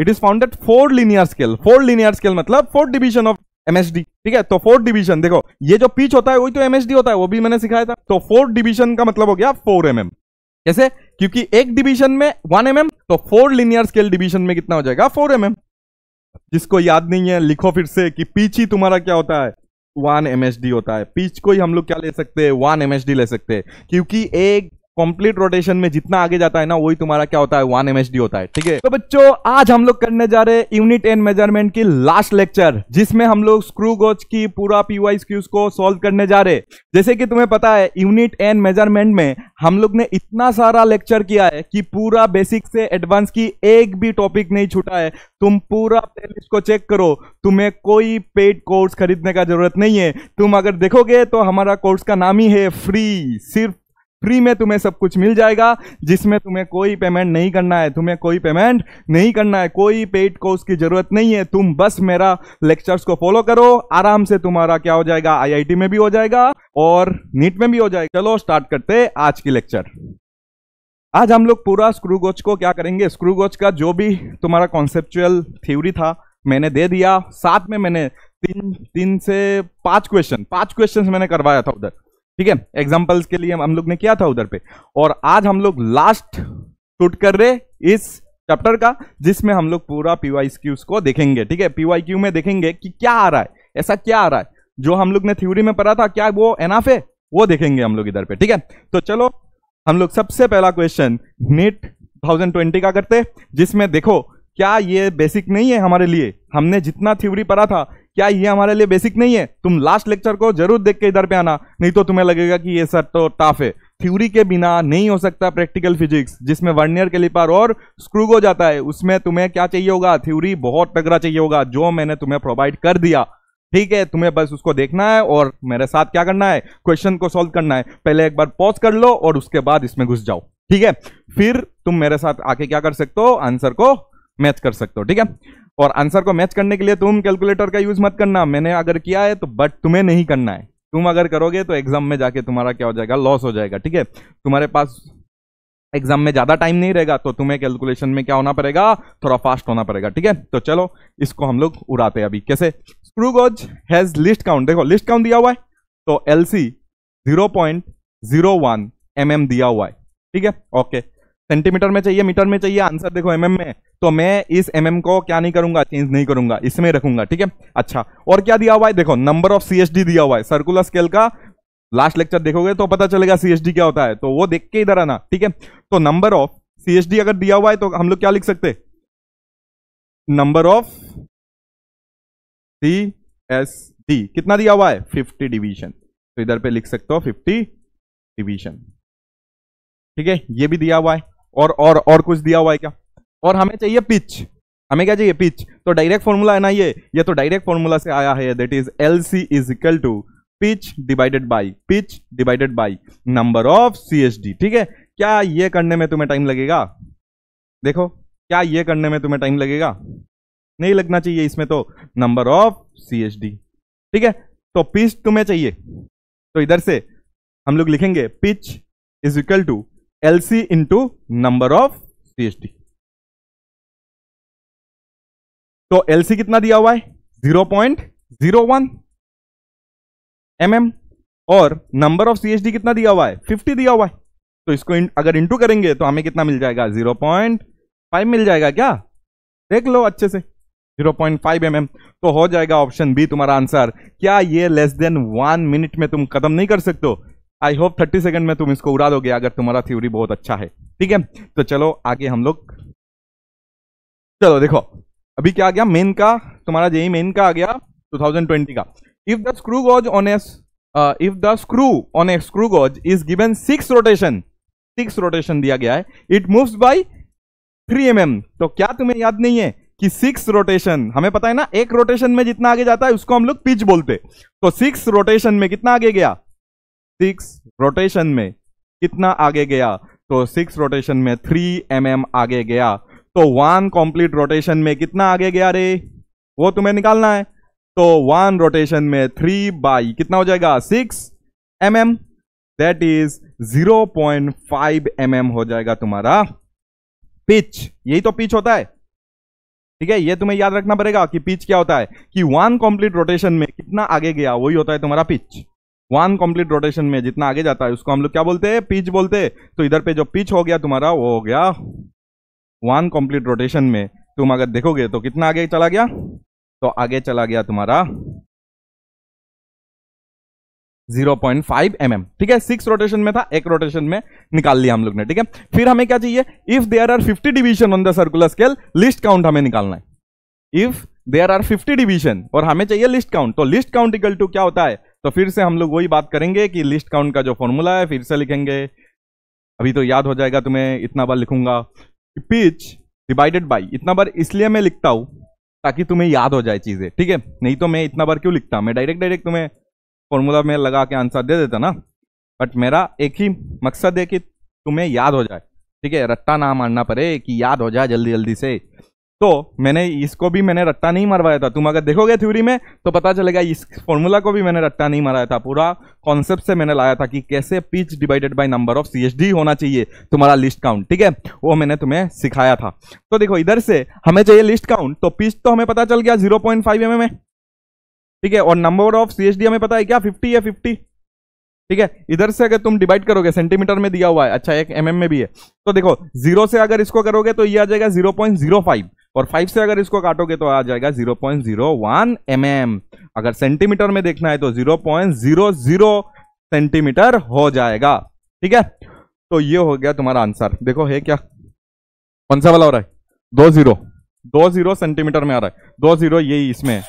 It is found eight 4 linear scale. 4 linear scale मतलब 4 division of MSD, ठीक है। तो 4 डिवीजन, देखो ये जो पिच होता है वही तो एमएसडी होता है, वो भी मैंने सिखाया था। तो 4 डिवीजन का मतलब हो गया 4 mm। कैसे? क्योंकि एक डिवीजन में 1 mm, तो 4 लीनियर स्केल डिवीजन में कितना हो जाएगा? 4 mm। जिसको याद नहीं है लिखो फिर से कि पिच ही तुम्हारा क्या होता है? 1 MSD होता है। पिच को ही हम लोग क्या ले सकते हैं? 1 MSD ले सकते हैं, क्योंकि एक कंप्लीट रोटेशन में जितना आगे जाता है ना वही तुम्हारा क्या होता है? 1 MSD होता है, ठीक है। तो बच्चों आज हम लोग करने जा रहे हैं यूनिट 10 मेजरमेंट की लास्ट लेक्चर, जिसमें हम लोग स्क्रू गोज की पूरा PYQs को सॉल्व करने जा रहे हैं। जैसे कि तुम्हें पता है यूनिट 10 मेजरमेंट में हम लोग ने इतना सारा लेक्चर किया है कि पूरा बेसिक से एडवांस की एक भी टॉपिक नहीं छूटा है। तुम पूरा प्लेलिस्ट को चेक करो, तुम्हें कोई पेड कोर्स खरीदने का जरूरत नहीं है। तुम अगर देखोगे तो हमारा कोर्स का नाम ही है फ्री। सिर्फ फ्री में तुम्हें सब कुछ मिल जाएगा, जिसमें तुम्हें कोई पेमेंट नहीं करना है। तुम्हें कोई पेमेंट नहीं करना है, कोई पेड कोर्स की जरूरत नहीं है। तुम बस मेरा लेक्चर्स को फॉलो करो, आराम से तुम्हारा क्या हो जाएगा? IIT में भी हो जाएगा और नीट में भी हो जाएगा। चलो स्टार्ट करते हैं आज की लेक्चर। आज हम लोग पूरा स्क्रू गोज को क्या करेंगे? स्क्रू गोज का जो भी तुम्हारा कॉन्सेप्चुअल थ्योरी था मैंने दे दिया, साथ में मैंने 3 से 5 क्वेश्चन मैंने करवाया था उधर, ठीक है। एग्जाम्पल्स के लिए हम लोग ने किया था उधर पे। और आज हम लोग लास्ट शूट कर रहे इस चैप्टर का, जिसमें हम लोग पूरा PYQs को देखेंगे, ठीक है। PYQ में देखेंगे कि क्या आ रहा है, ऐसा क्या आ रहा है जो हम लोग ने थ्योरी में पढ़ा था, क्या वो एनफ है, वो देखेंगे हम लोग इधर पे, ठीक है। तो चलो हम लोग सबसे पहला क्वेश्चन नीट 2020 का करते, जिसमें देखो क्या ये बेसिक नहीं है हमारे लिए? हमने जितना थ्योरी पढ़ा था क्या ये हमारे लिए बेसिक नहीं है? तुम लास्ट लेक्चर को जरूर देख के इधर पे आना, नहीं तो तुम्हें लगेगा कि ये सर तो टफ है। थ्योरी के बिना नहीं हो सकता प्रैक्टिकल फिजिक्स, जिसमें वर्नियर कैलिपर और स्क्रू गोज जाता है। उसमें तुम्हें क्या चाहिए होगा? थ्योरी बहुत तगड़ा चाहिए होगा, जो मैंने तुम्हें प्रोवाइड कर दिया, ठीक है। तुम्हें बस उसको देखना है और मेरे साथ क्या करना है? क्वेश्चन को सॉल्व करना है। पहले एक बार पॉज कर लो और उसके बाद इसमें घुस जाओ, ठीक है। फिर तुम मेरे साथ आके क्या कर सकते हो? आंसर को मैच कर सकते हो, ठीक है। और आंसर को मैच करने के लिए तुम कैलकुलेटर का यूज मत करना, मैंने अगर किया है तो, बट तुम्हें नहीं करना है। तुम अगर करोगे तो एग्जाम में जाके तुम्हारा क्या हो जाएगा? लॉस हो जाएगा, ठीक है। तुम्हारे पास एग्जाम में ज्यादा टाइम नहीं रहेगा, तो तुम्हें कैलकुलेशन में क्या होना पड़ेगा? थोड़ा फास्ट होना पड़ेगा, ठीक है। तो चलो इसको हम लोग उड़ाते हैं अभी। कैसे? Screw gauge has list count, देखो लिस्ट काउंट दिया हुआ है, तो LC 0.01 mm दिया हुआ है, ठीक है। ओके, सेंटीमीटर में चाहिए, मीटर में चाहिए, आंसर देखो mm में, तो मैं इस mm को क्या नहीं करूंगा? चेंज नहीं करूंगा, इसमें रखूंगा, ठीक है। अच्छा, और क्या दिया हुआ है? देखो नंबर ऑफ CSD दिया हुआ है। सर्कुलर स्केल का लास्ट लेक्चर देखोगे तो पता चलेगा CSD क्या होता है, तो वो देख के इधर आना, ठीक है। तो नंबर ऑफ CSD अगर दिया हुआ है तो हम लोग क्या लिख सकते? नंबर ऑफ CSD कितना दिया हुआ है? 50 डिवीजन, तो इधर पे लिख सकते हो 50 डिवीजन, ठीक है। ये भी दिया हुआ है। और कुछ दिया हुआ है क्या? और हमें चाहिए पिच। हमें क्या चाहिए? पिच। तो डायरेक्ट फॉर्मूला है ना ये तो डायरेक्ट फॉर्मूला से आया है, that is LC is equal to pitch divided by number of CSD, ठीक है। क्या ये करने में तुम्हें टाइम लगेगा? देखो, क्या ये करने में तुम्हें टाइम लगेगा? नहीं लगना चाहिए इसमें, तो नंबर ऑफ CSD, ठीक है। तो पिच तुम्हें चाहिए, तो इधर से हम लोग लिखेंगे pitch is equal to LC into number of CSD। तो LC कितना दिया हुआ है? 0.01 mm, और नंबर ऑफ CSD कितना दिया हुआ है? 50 दिया हुआ है। तो इसको अगर इंटू करेंगे तो हमें कितना मिल जाएगा? 0.5 मिल जाएगा। क्या? देख लो अच्छे से, 0.5 mm। तो हो जाएगा ऑप्शन बी तुम्हारा आंसर। क्या ये लेस देन 1 मिनट में तुम खत्म नहीं कर सकते हो? आई होप 30 सेकंड में तुम इसको उड़ा दोगे, अगर तुम्हारा थ्योरी बहुत अच्छा है, ठीक है। तो चलो आगे हम लोग, चलो देखो अभी क्या आ गया मेन का, तुम्हारा जेई मेन का आ गया 2020 का। If the screw goes on A screw gauge is given 6 rotation दिया गया है, इट मूव्स बाय 3 mm। तो क्या तुम्हें याद नहीं है कि 6 रोटेशन, हमें पता है ना, एक रोटेशन में जितना आगे जाता है उसको हम लोग पिच बोलते। तो 6 रोटेशन में कितना आगे गया? 6 रोटेशन में कितना आगे गया? तो 6 रोटेशन में 3 mm आगे गया। तो 1 कंप्लीट रोटेशन में कितना आगे गया रे? वो तुम्हें निकालना है। तो 1 रोटेशन में 3 बाई कितना हो जाएगा? 6 mm, दैट इज 0.5 mm हो जाएगा तुम्हारा पिच। यही तो पिच होता है, ठीक है, ये तुम्हें याद रखना पड़ेगा कि पिच क्या होता है, कि वन कंप्लीट रोटेशन में कितना आगे गया वही होता है तुम्हारा पिच। वन कंप्लीट रोटेशन में जितना आगे जाता है उसको हम लोग क्या बोलते हैं, पिच बोलते हैं। तो इधर पे जो पिच हो गया तुम्हारा वो हो गया वन कंप्लीट रोटेशन में। तुम अगर देखोगे तो कितना आगे चला गया, तो आगे चला गया तुम्हारा 0.5 mm। ठीक है, 6 रोटेशन में था, एक रोटेशन में निकाल लिया हम लोग ने। ठीक है, फिर हमें क्या चाहिए, if there are 50 division on the circular scale, least count हमें निकालना है। इफ देयर आर 50 डिवीजन और हमें चाहिए लिस्ट काउंट, तो लिस्ट काउंट इक्वल टू क्या होता है, तो फिर से हम लोग वही बात करेंगे कि लिस्ट काउंट का जो फॉर्मूला है फिर से लिखेंगे। अभी तो याद हो जाएगा तुम्हें, इतना बार लिखूंगा पिच डिवाइडेड बाई, इतना बार इसलिए मैं लिखता हूं ताकि तुम्हें याद हो जाए चीजें। ठीक है, नहीं तो मैं इतना बार क्यों लिखता, मैं डायरेक्ट तुम्हें फॉर्मूला में लगा के आंसर दे देता ना। बट मेरा एक ही मकसद है कि तुम्हें याद हो जाए। ठीक है, रट्टा ना मारना पड़े, कि याद हो जाए जल्दी जल्दी से। तो मैंने इसको भी मैंने रट्टा नहीं मरवाया था, तुम अगर देखोगे थ्योरी में तो पता चलेगा इस फॉर्मूला को भी मैंने रट्टा नहीं मराया था, पूरा कॉन्सेप्ट से मैंने लाया था कि कैसे pitch divided by number of CSD होना चाहिए तुम्हारा लिस्ट काउंट। ठीक है, वो मैंने तुम्हें सिखाया था। तो देखो इधर से हमें चाहिए लिस्ट काउंट, तो पिच तो हमें पता चल गया 0.5 mm है। ठीक है, और नंबर ऑफ CSD हमें पता है क्या, 50 है, 50। ठीक है, इधर से अगर तुम डिवाइड करोगे, सेंटीमीटर में दिया हुआ है, अच्छा एक mm में भी है, तो देखो 0 से अगर इसको करोगे तो ये आ जाएगा 0.05, और 5 से अगर इसको काटोगे तो आ जाएगा 0.01 mm। अगर सेंटीमीटर में देखना है तो 0.00 सेंटीमीटर हो जाएगा। ठीक है, तो ये हो गया तुम्हारा आंसर। देखो है क्या, कौन सा वाला हो रहा है, 20 सेंटीमीटर में आ रहा है, 20 यही इसमें है।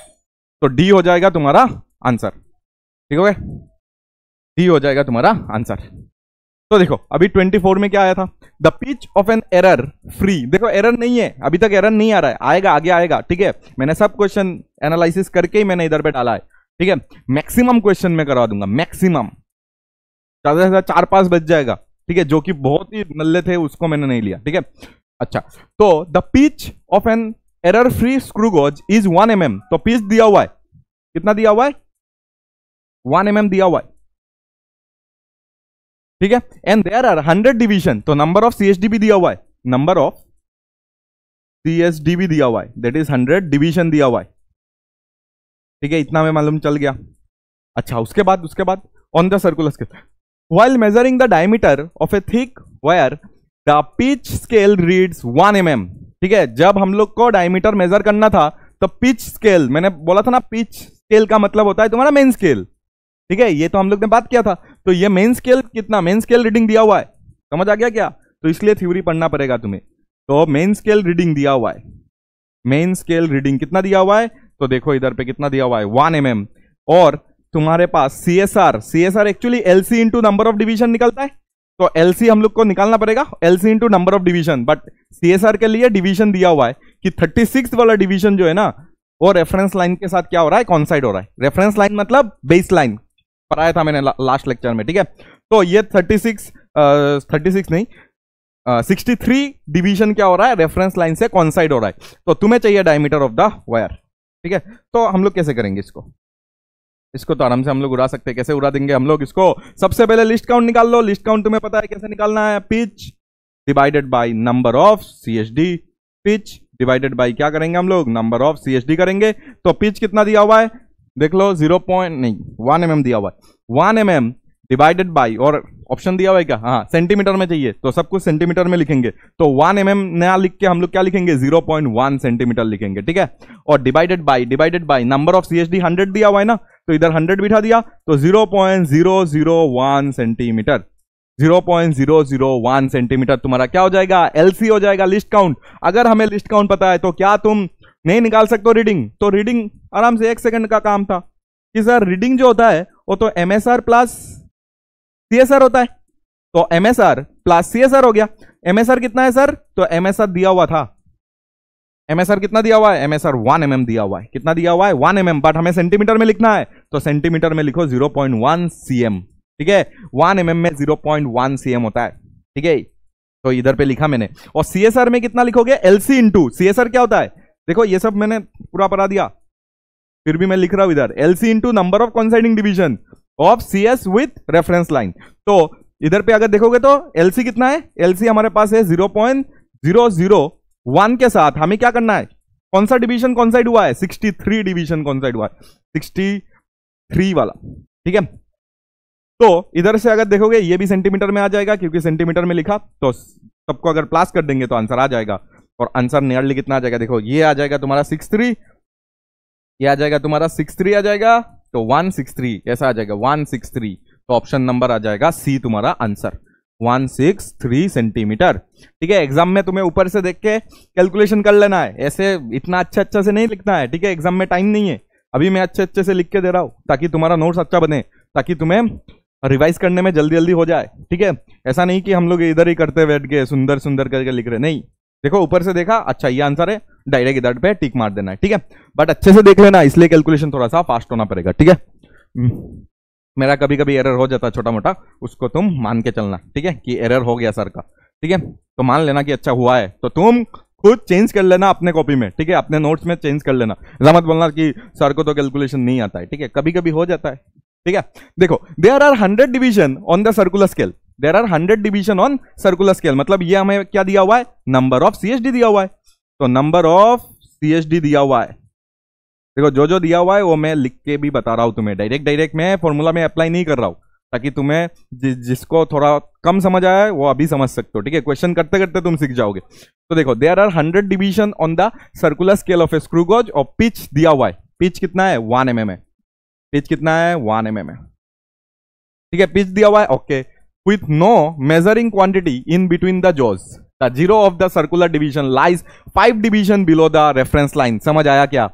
तो डी हो जाएगा तुम्हारा आंसर। ठीक हो गया, डी हो जाएगा तुम्हारा आंसर। तो देखो अभी 24 में क्या आया था, the pitch of an error free. देखो एरर नहीं है, अभी तक एरर नहीं आ रहा है, आएगा आगे आएगा। ठीक है, मैंने सब क्वेश्चन एनालिसिस करके ही मैंने इधर पे डाला है। ठीक है, मैक्सिमम क्वेश्चन में करवा दूंगा, मैक्सिमम ज्यादा से ज्यादा 4-5 बच जाएगा। ठीक है, जो कि बहुत ही नल्ले थे उसको मैंने नहीं लिया। ठीक है, अच्छा तो the pitch of an error free screw gauge is 1 mm। तो पिच दिया हुआ है, कितना दिया हुआ है, 1 mm दिया हुआ है। ठीक है, एंड देयर आर 100 डिवीजन, तो नंबर ऑफ CSD भी दिया हुआ है, नंबर ऑफ CSD भी दिया हुआ है, दैट इज 100 डिवीजन दिया हुआ है। ठीक है, इतना में मालूम चल गया। अच्छा उसके बाद on the circular scale while measuring the diameter of A thick wire the pitch scale reads 1 mm। ठीक है, जब हम लोग को डायमीटर मेजर करना था तो पिच स्केल, मैंने बोला था ना पिच स्केल का मतलब होता है तुम्हारा मेन स्केल। ठीक है, ये तो हम लोग ने बात किया था। तो ये मेन स्केल कितना, मेन स्केल रीडिंग दिया हुआ है, समझ आ गया क्या, तो इसलिए थ्योरी पढ़ना पड़ेगा तुम्हें। तो मेन स्केल रीडिंग दिया हुआ है, मेन स्केल रीडिंग कितना दिया हुआ है, तो देखो इधर पे कितना दिया हुआ है 1 mm। और तुम्हारे पास CSR actually LC into number of division निकलता है, तो LC हम लोग को निकालना पड़ेगा, LC into number of division. But CSR के लिए डिवीजन दिया हुआ है कि 36 वाला डिवीजन जो है ना वो रेफरेंस लाइन के साथ क्या हो रहा है, कॉन्साइड हो रहा है। रेफरेंस लाइन मतलब बेस लाइन, पढ़ाया था मैंने लास्ट लेक्चर में। ठीक है, तो ये 63 डिवीजन क्या हो रहा है, रेफरेंस लाइन से कॉन्साइड हो रहा है। तो तुम्हें चाहिए डायमीटर ऑफ द वायर। ठीक है, तो हम लोग कैसे करेंगे इसको तो आराम से हम लोग उड़ा सकते हैं। कैसे उड़ा देंगे हम लोग इसको, सबसे पहले लिस्ट काउंट निकाल लो। लिस्ट काउंट तुम्हें पता है कैसे निकालना है, pitch divided by number of CSD। Pitch divided bye क्या करेंगे हम लोग, नंबर ऑफ CSD करेंगे। तो पिच कितना दिया हुआ है, देख लो 1 mm दिया हुआ है, 1 mm डिवाइडेड बाय, और ऑप्शन दिया हुआ है क्या, हाँ सेंटीमीटर में चाहिए तो सब कुछ सेंटीमीटर में लिखेंगे। तो 1 mm नया लिख के हम लोग क्या लिखेंगे, 0.1 सेंटीमीटर लिखेंगे। ठीक है, और divided by number of CSD 100 दिया हुआ है ना, तो इधर 100 बिठा दिया, तो 0.001 सेंटीमीटर, 0.001 सेंटीमीटर तुम्हारा क्या हो जाएगा, LC हो जाएगा, लिस्ट काउंट। अगर हमें लिस्ट काउंट पता है तो क्या तुम नहीं निकाल सकते हो रीडिंग, तो रीडिंग आराम से 1 सेकंड का काम था कि सर रीडिंग जो होता है वो तो MSR प्लस CSR होता है, तो MSR प्लस CSR हो गया। MSR कितना है सर, तो MSR दिया हुआ था, MSR कितना दिया हुआ है, MSR 1 mm दिया हुआ है, कितना दिया हुआ है 1 mm, बट हमें सेंटीमीटर में लिखना है तो सेंटीमीटर में लिखो 0.1 cm। ठीक है, 1 mm में 0.1 cm होता है। ठीक है, तो इधर पे लिखा मैंने। और CSR में कितना लिखोगे, LC इंटू CSR क्या होता है, देखो ये सब मैंने पूरा पढ़ा दिया, फिर भी मैं लिख रहा हूं इधर LC into number of coinciding division of CS with reference line. तो इधर पे अगर देखोगे तो LC कितना है, LC हमारे पास है 0.001 के साथ हमें क्या करना है, कौन सा डिवीजन कौन साइड हुआ है? 63 डिवीजन कौन साइड हुआ है? 63 वाला, ठीक है। तो इधर से अगर देखोगे ये भी सेंटीमीटर में आ जाएगा, क्योंकि सेंटीमीटर में लिखा, तो सबको अगर प्लस कर देंगे तो आंसर आ जाएगा। और आंसर नियरली कितना आ जाएगा? देखो ये आ जाएगा तुम्हारा 63, ये आ जाएगा तुम्हारा 63 आ जाएगा, तो 163 ऐसा आ जाएगा 163। तो ऑप्शन नंबर आ जाएगा सी तुम्हारा आंसर, 163 सेंटीमीटर। ठीक है, एग्जाम में तुम्हें ऊपर से देख के कैलकुलेशन कर लेना है, ऐसे इतना अच्छा से नहीं लिखना है। ठीक है, एग्जाम में टाइम नहीं है, अभी मैं अच्छे से लिख के दे रहा हूं ताकि तुम्हारा नोट्स अच्छा बने, ताकि तुम्हें रिवाइज करने में जल्दी हो जाए। ठीक है, ऐसा नहीं कि हम लोग इधर ही करते बैठ के सुंदर करके लिख रहे, नहीं। देखो ऊपर से देखा, अच्छा ये आंसर है, डायरेक्ट इधर पे टिक मार देना है। ठीक है, बट अच्छे से देख लेना, इसलिए कैलकुलेशन थोड़ा सा फास्ट होना पड़ेगा। ठीक है, मेरा कभी कभी एरर हो जाता है छोटा मोटा, उसको तुम मान के चलना। ठीक है, कि एरर हो गया सर का। ठीक है, तो मान लेना कि अच्छा हुआ है, तो तुम खुद चेंज कर लेना अपने कॉपी में। ठीक है, अपने नोट्स में चेंज कर लेना, ऐसा मत बोलना कि सर को तो कैलकुलेशन नहीं आता है। ठीक है, कभी कभी हो जाता है। ठीक है, देखो there are 100 division on the circular scale, there are 100 division on circular scale, मतलब ये हमें क्या दिया हुआ है? नंबर ऑफ सीएचडी दिया हुआ है। तो नंबर ऑफ सीएचडी दिया हुआ है, देखो जो दिया हुआ है वो मैं लिख के भी बता रहा हूं तुम्हें, डायरेक्ट मैं फॉर्मूला में अप्लाई नहीं कर रहा हूं, ताकि तुम्हें जिसको थोड़ा कम समझ आया है वो अभी समझ सकते हो। ठीक है, क्वेश्चन करते करते तुम सीख जाओगे। तो देखो there are 100 division on the circular scale of a screw gauge, और पिच दिया हुआ है, पिच कितना है? 1 mm है। पिच कितना है? 1 mm है। ठीक है, पिच दिया हुआ है, okay, with no measuring quantity in between the jaws, the zero of the circular division lies 5 division below the reference line. समझ आया क्या?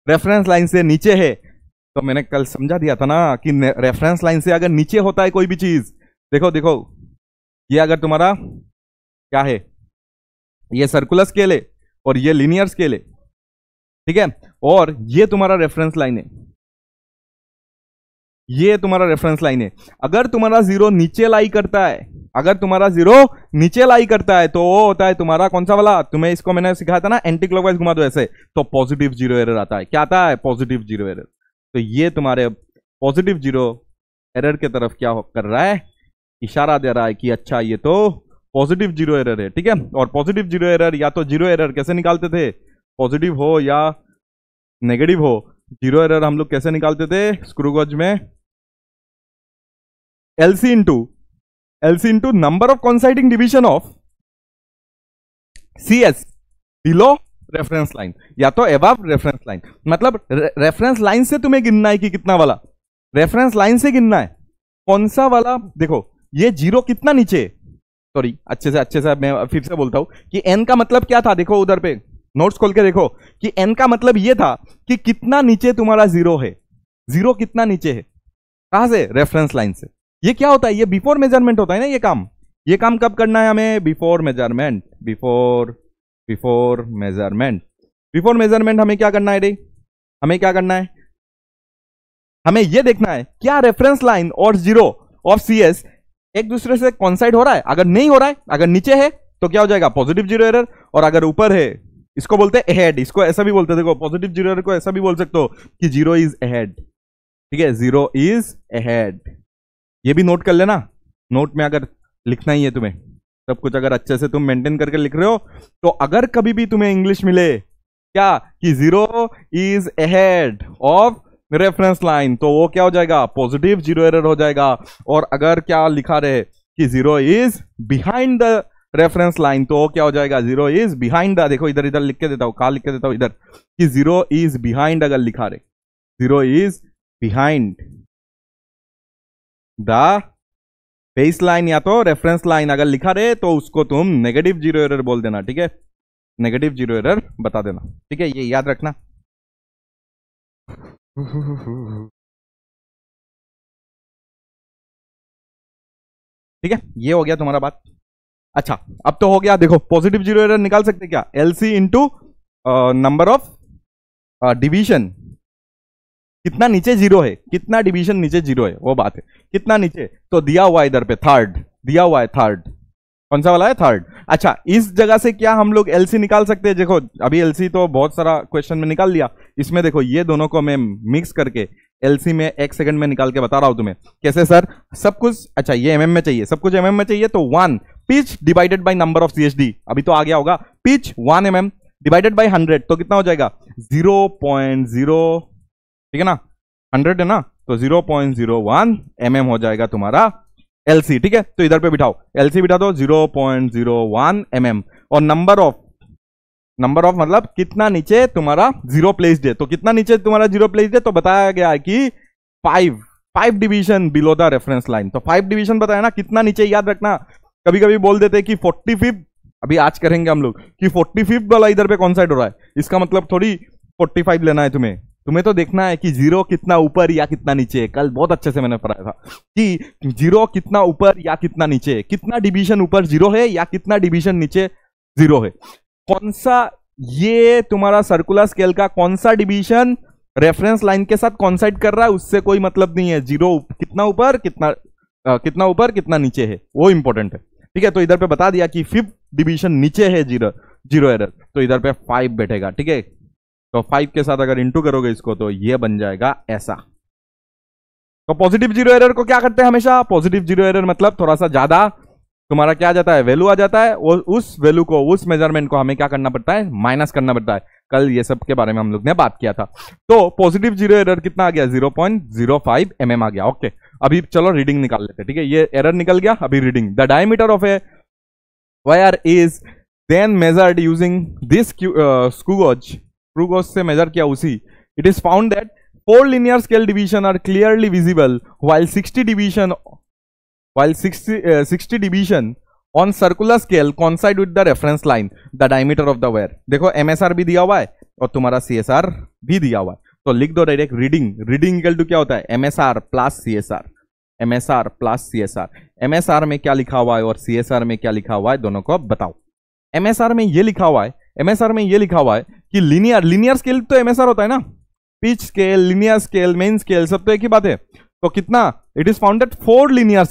रेफरेंस लाइन से नीचे है, तो मैंने कल समझा दिया था ना कि रेफरेंस लाइन से अगर नीचे होता है कोई भी चीज, देखो ये अगर तुम्हारा क्या है, ये सर्कुलर स्केल है और ये लीनियर स्केल है। ठीक है, और ये तुम्हारा रेफरेंस लाइन है, ये तुम्हारा रेफरेंस लाइन है। अगर तुम्हारा जीरो नीचे लाई करता है, अगर तुम्हारा जीरो नीचे लाई करता है, तो वो होता है तुम्हारा कौन सा वाला? तुम्हें इसको मैंने सिखाया था ना, एंटी क्लॉकवाइज घुमा दो ऐसे, तो पॉजिटिव जीरो एरर आता है। क्या आता है? Positive zero error. तो ये तुम्हारे पॉजिटिव जीरो एरर के तरफ क्या कर रहा है? इशारा दे रहा है कि अच्छा ये तो पॉजिटिव जीरो एरर है। ठीक है, और पॉजिटिव जीरो एरर, या तो जीरो एरर कैसे निकालते थे? पॉजिटिव हो या नेगेटिव हो, जीरो एरर हम लोग कैसे निकालते थे स्क्रू गॉज में? LC into number of coinciding division of CS below reference line, या तो एबव रेफरेंस लाइन। मतलब रेफरेंस लाइन से तुम्हें गिनना है कि कितना वाला, रेफरेंस लाइन से गिनना है कौन सा वाला। देखो ये जीरो कितना नीचे, सॉरी अच्छे से मैं फिर से बोलता हूं कि एन का मतलब क्या था। देखो उधर पे नोट्स खोल के देखो कि एन का मतलब ये था कि कितना नीचे तुम्हारा जीरो है, जीरो कितना नीचे है, कहां से? रेफरेंस लाइन से। ये क्या होता है? ये बिफोर मेजरमेंट होता है ना। ये काम कब करना है हमें? Before measurement. बिफोर मेजरमेंट हमें क्या करना है रे? हमें क्या करना है? हमें यह देखना है क्या रेफरेंस लाइन और जीरो ऑफ सीएस एक दूसरे से कॉन्साइड हो रहा है। अगर नहीं हो रहा है, अगर नीचे है तो क्या हो जाएगा? Positive zero error. और अगर ऊपर है, इसको बोलते हैं अहेड, इसको ऐसा भी बोलते हैं। देखो पॉजिटिव जीरो एरर को ऐसा भी बोल सकते हो कि जीरो इज अहेड। ठीक है, जीरो इज अहेड, ये भी नोट कर लेना। नोट में अगर लिखना ही है तुम्हें सब कुछ, अगर अच्छे से तुम मेंटेन करके लिख रहे हो, तो अगर कभी भी तुम्हें इंग्लिश मिले क्या कि zero is ahead of reference line, तो वो क्या हो जाएगा? पॉजिटिव जीरो एरर हो जाएगा। और अगर क्या लिखा रहे कि zero is behind the reference line, तो वो क्या हो जाएगा? जीरो इज बिहाइंड द, देखो इधर लिख के देता हूं, कहां लिख के देता हूं? इधर, कि जीरो इज बिहाइंड, अगर लिखा रहे zero is behind the base line या तो रेफरेंस लाइन, अगर लिखा रहे तो उसको तुम नेगेटिव जीरो एरर बोल देना। ठीक है, नेगेटिव जीरो एरर बता देना। ठीक है, ये याद रखना। ठीक है, ये हो गया तुम्हारा बात। अच्छा अब तो हो गया, देखो पॉजिटिव जीरो एरर निकाल सकते क्या? LC into number of division, कितना नीचे जीरो है, कितना डिवीजन नीचे जीरो है, वो बात है। कितना नीचे? तो दिया हुआ है इधर पे थर्ड, दिया हुआ है थर्ड। कौन सा वाला है? थर्ड। अच्छा इस जगह से क्या हम लोग एलसी निकाल सकते हैं? देखो अभी एलसी तो बहुत सारा क्वेश्चन में निकाल लिया, इसमें देखो ये दोनों को मैं मिक्स करके एलसी में 1 सेकंड में निकाल के बता रहा हूं तुम्हें। कैसे सर? सब कुछ, अच्छा ये एमएम में चाहिए, सब कुछ एमएम में चाहिए, तो 1 pitch divided by number of CHD. अभी तो आ गया होगा, पिच 1 mm डिवाइडेड बाय 100 तो कितना हो जाएगा 0.0, ठीक है ना, 100 है ना, तो 0.01 mm हो जाएगा तुम्हारा LC, ठीक है। तो इधर पे बिठाओ, LC बिठा दो 0.01 mm, और नंबर ऑफ मतलब कितना नीचे तुम्हारा जीरो प्लेस्ड है, तो कितना नीचे तुम्हारा जीरो प्लेस्ड है, तो बताया गया है कि 5 division below the reference line. तो 5 डिवीजन बताया ना, कितना नीचे याद रखना। कभी कभी बोल देते हैं कि 45, अभी आज करेंगे हम लोग कि 45 वाला इधर पे कौन साइड हो रहा है, इसका मतलब थोड़ी 45 लेना है तुम्हें तो देखना है कि जीरो कितना ऊपर या कितना नीचे है। कल बहुत अच्छे से मैंने पढ़ाया था कि जीरो कितना ऊपर या कितना नीचे है, कितना डिवीजन ऊपर जीरो है या कितना डिवीजन नीचे जीरो है। कौन सा ये तुम्हारा सर्कुलर स्केल का कौन सा डिवीजन रेफरेंस लाइन के साथ कॉन्साइड कर रहा है उससे कोई मतलब नहीं है। जीरो कितना ऊपर कितना नीचे है वो इंपॉर्टेंट है, ठीक है। तो इधर पे बता दिया कि 5th डिवीजन नीचे है जीरो एरर, तो इधर पे 5 बैठेगा, ठीक है। तो 5 के साथ अगर इंटू करोगे इसको तो ये बन जाएगा ऐसा। तो पॉजिटिव जीरो एरर को क्या करते हैं हमेशा, पॉजिटिव जीरो एरर मतलब थोड़ा सा ज्यादा तुम्हारा क्या आ जाता है, वैल्यू आ जाता है, और उस वैल्यू को, उस मेजरमेंट को हमें क्या करना पड़ता है, माइनस करना पड़ता है। कल ये सब के बारे में हम लोग ने बात किया था। तो पॉजिटिव जीरो एरर कितना आ गया 0.05 mm आ गया। ओके, अभी चलो रीडिंग निकाल लेते हैं, ठीक है। ये एरर निकल गया, अभी reading. The diameter of a wire is then measured using this screw gauge से मेजर किया उसी। It is found that 4 linear scale division are clearly visible while 60 division on circular scale coincide with the reference line, the diameter of the wire। देखो MSR भी दिया हुआ है और तुम्हारा CSR भी दिया हुआ है, तो लिख दो डायरेक्ट रीडिंग इक्वल टू क्या होता है, MSR प्लस CSR। MSR में क्या लिखा हुआ है और CSR में क्या लिखा हुआ है, दोनों को बताओ। MSR में ये लिखा हुआ है कि लीनियर स्केल तो MSR होता है ना, pitch scale, linear scale, main scale, सब तो एक ही बात है। तो कितना, it is founded 4 linear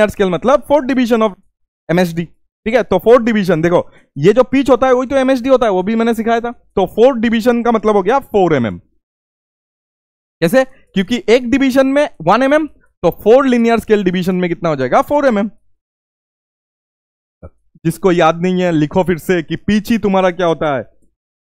scale मतलब 4 डिवीजन ऑफ MSD, ठीक है। तो 4 डिवीजन, देखो ये जो पिच होता है वही तो MSD होता है, वो भी मैंने सिखाया था। तो 4 डिवीजन का मतलब हो गया 4 mm। कैसे, क्योंकि एक डिवीजन में 1 mm, तो 4 लीनियर स्केल डिवीजन में कितना हो जाएगा 4 mm। जिसको याद नहीं है लिखो फिर से कि पिच ही तुम्हारा क्या होता है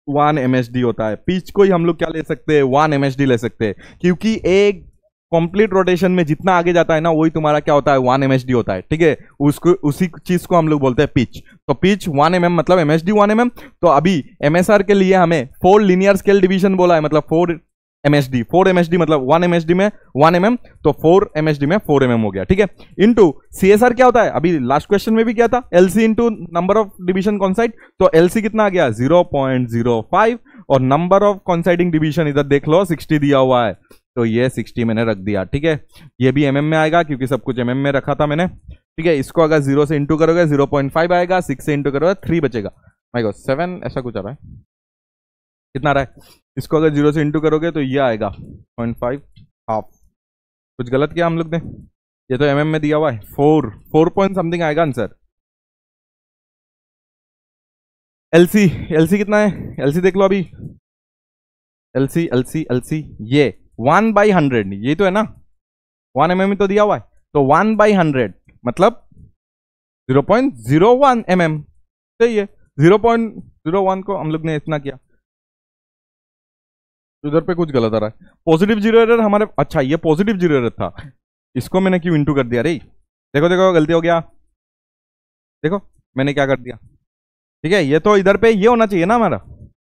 1 MSD होता है। पिच को ही हम लोग क्या ले सकते हैं 1 MSD ले सकते हैं, क्योंकि एक कंप्लीट रोटेशन में जितना आगे जाता है ना वही तुम्हारा क्या होता है 1 MSD होता है, ठीक है। उसको उसी चीज को हम लोग बोलते हैं पिच। तो पिच 1 mm मतलब MSD 1 mm। तो अभी MSR के लिए हमें 4 लीनियर स्केल डिवीजन बोला है, मतलब 4 MSD मतलब 1 MSD में 1 mm, तो 4 MSD में 4 mm हो गया, ठीक है। इनटू CSR क्या होता है, अभी लास्ट क्वेश्चन में भी किया था, LC into number of division कॉन्साइड। तो LC कितना आ गया 0.05, और नंबर ऑफ कॉन्साइडिंग डिवीजन इधर देख लो 60 दिया हुआ है, तो ये 60 मैंने रख दिया, ठीक है। ये भी mm में आएगा क्योंकि सब कुछ mm में रखा था मैंने, ठीक है। इसको अगर 0 से इंटू करोगे 0.5 आएगा, 6 से इंटू करोगे 3 बचेगा, माय गॉड 7 ऐसा कुछ आ रहा है, कितना आ रहा है। इसको अगर 0 से इंटू करोगे तो ये आएगा 0.5 हाफ। कुछ गलत किया हम लोग ने, ये तो mm में दिया हुआ है, 4 पॉइंट समथिंग आएगा आंसर। LC कितना है, LC देख लो अभी, LC ये 1/100, ये तो है ना 1 mm तो दिया हुआ है, तो 1/100 मतलब 0.01 mm, सही है। 0.01 को हम लोग ने इतना किया, इधर पे कुछ गलत आ रहा है। पॉजिटिव जीरो एरर हमारे, अच्छा ये पॉजिटिव जीरो एरर था, इसको मैंने क्यों इंटू कर दिया रे, देखो गलती हो गया, देखो मैंने क्या कर दिया, ठीक है। ये तो इधर पे ये होना चाहिए ना हमारा,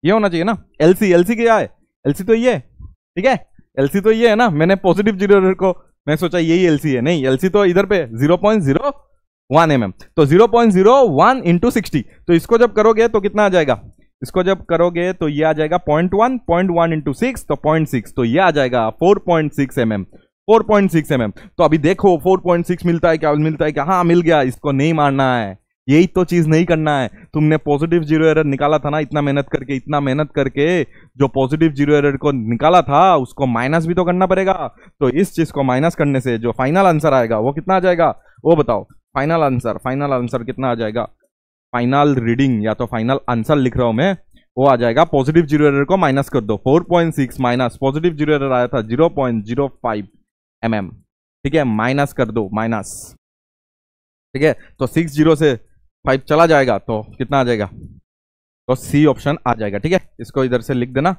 ये होना चाहिए ना। LC क्या है, LC तो ये, ठीक है, LC तो ये है ना। मैंने पॉजिटिव जीरो एरर को मैं सोचा यही LC है, नहीं LC तो इधर पे 0.01 mm, तो 0.01 इंटू 60, तो इसको जब करोगे तो कितना आ जाएगा, इसको जब करोगे तो ये आ जाएगा 0.1 इंटू 6, तो 0.6, तो ये आ जाएगा 4.6 mm, 4.6 mm। तो अभी देखो 4.6 मिलता है क्या, हाँ मिल गया। इसको नहीं मारना है, यही तो चीज नहीं करना है। तुमने पॉजिटिव जीरो एरर निकाला था ना, इतना मेहनत करके जो पॉजिटिव जीरो एरर को निकाला था उसको माइनस भी तो करना पड़ेगा। तो इस चीज को माइनस करने से जो फाइनल आंसर आएगा वो कितना आ जाएगा, वो बताओ। फाइनल आंसर कितना आ जाएगा, फाइनल रीडिंग या तो फाइनल आंसर लिख रहा हूं मैं, वो आ जाएगा पॉजिटिव जीरो एरर को माइनस कर दो, 4.6 माइनस पॉजिटिव जीरो एरर आया था 0.05 mm, ठीक है, माइनस कर दो, माइनस, ठीक है। तो 6 0 से 5 चला जाएगा तो कितना आ जाएगा, तो सी ऑप्शन आ जाएगा। ठीक है, इसको इधर से लिख देना,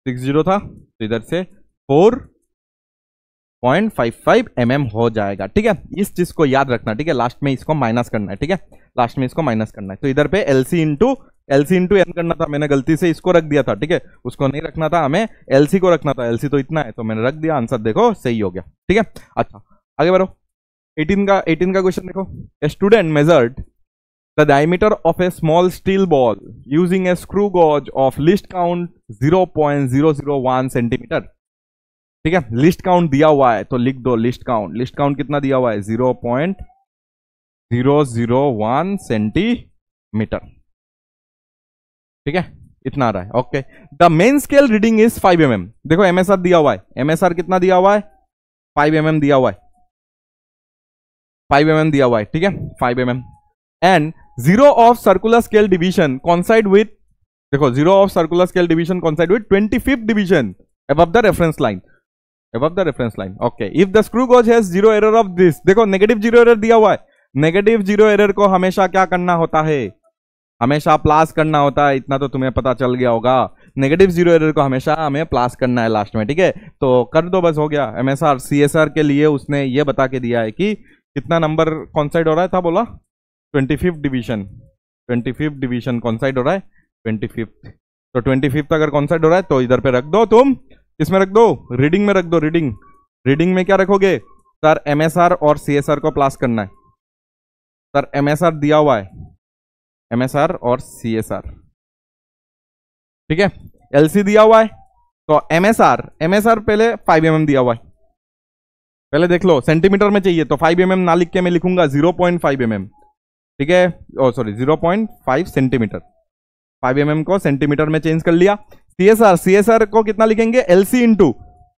60 था तो इधर से 4.55 mm हो जाएगा। ठीक है, इस चीज को याद रखना। ठीक है, लास्ट में इसको माइनस करना है। ठीक है, लास्ट में इसको माइनस करना है। तो इधर पे एलसी इंटू एन करना था, मैंने गलती से इसको रख दिया था। ठीक है, उसको नहीं रखना था, हमें एलसी को रखना था। एलसी तो इतना है तो मैंने रख दिया, आंसर देखो सही हो गया। ठीक है, अच्छा आगे बढ़ो। 18 का क्वेश्चन देखो। ए student measured the diameter of a small steel ball using a screw gauge of least count 0.001 centimetre. ठीक है, लिस्ट काउंट दिया हुआ है तो लिख दो लिस्ट काउंट कितना दिया हुआ है 0.001 सेंटीमीटर। ठीक है, इतना आ रहा है। Okay, the main scale reading is 5 mm। देखो एमएसआर दिया हुआ है, एमएसआर कितना दिया हुआ है 5 mm दिया हुआ है, 5 mm दिया हुआ है। ठीक है, 5 mm and zero of circular scale division coincide with, देखो zero of circular scale division coincide with 25th division above the reference line, above the reference line। okay, if the screw gauge has zero error of this, देखो negative zero error दिया हुआ है। Negative zero error को हमेशा क्या करना होता है, हमेशा प्लस करना होता है। इतना तो तुम्हें पता चल गया होगा, नेगेटिव जीरो एरर को हमेशा हमें प्लस करना है लास्ट में। ठीक है, तो कर दो, बस हो गया। एमएसआर सीएसआर के लिए उसने ये बता के दिया है कि कितना नंबर कॉन्साइड हो रहा है था, बोला 25th डिवीजन, 25th डिवीजन कॉन्साइड हो रहा है 25th। तो 25th अगर कॉन्साइड हो रहा है तो इधर पे रख दो, तुम इसमें रख दो, रीडिंग में रख दो। रीडिंग में क्या रखोगे सर, एमएसआर और सीएसआर को प्लस करना है। सर एमएसआर दिया हुआ है, एमएसआर और सीएसआर। ठीक है, एलसी दिया हुआ है तो एमएसआर पहले 5 mm दिया हुआ है, पहले देख लो। सेंटीमीटर में चाहिए तो 5 mm ना लिख के मैं लिखूंगा 0.5 mm। ठीक है, ओ सॉरी 0.5 सेंटीमीटर, 5 mm को सेंटीमीटर में चेंज कर लिया। सीएसआर को कितना लिखेंगे, एलसी इंटू,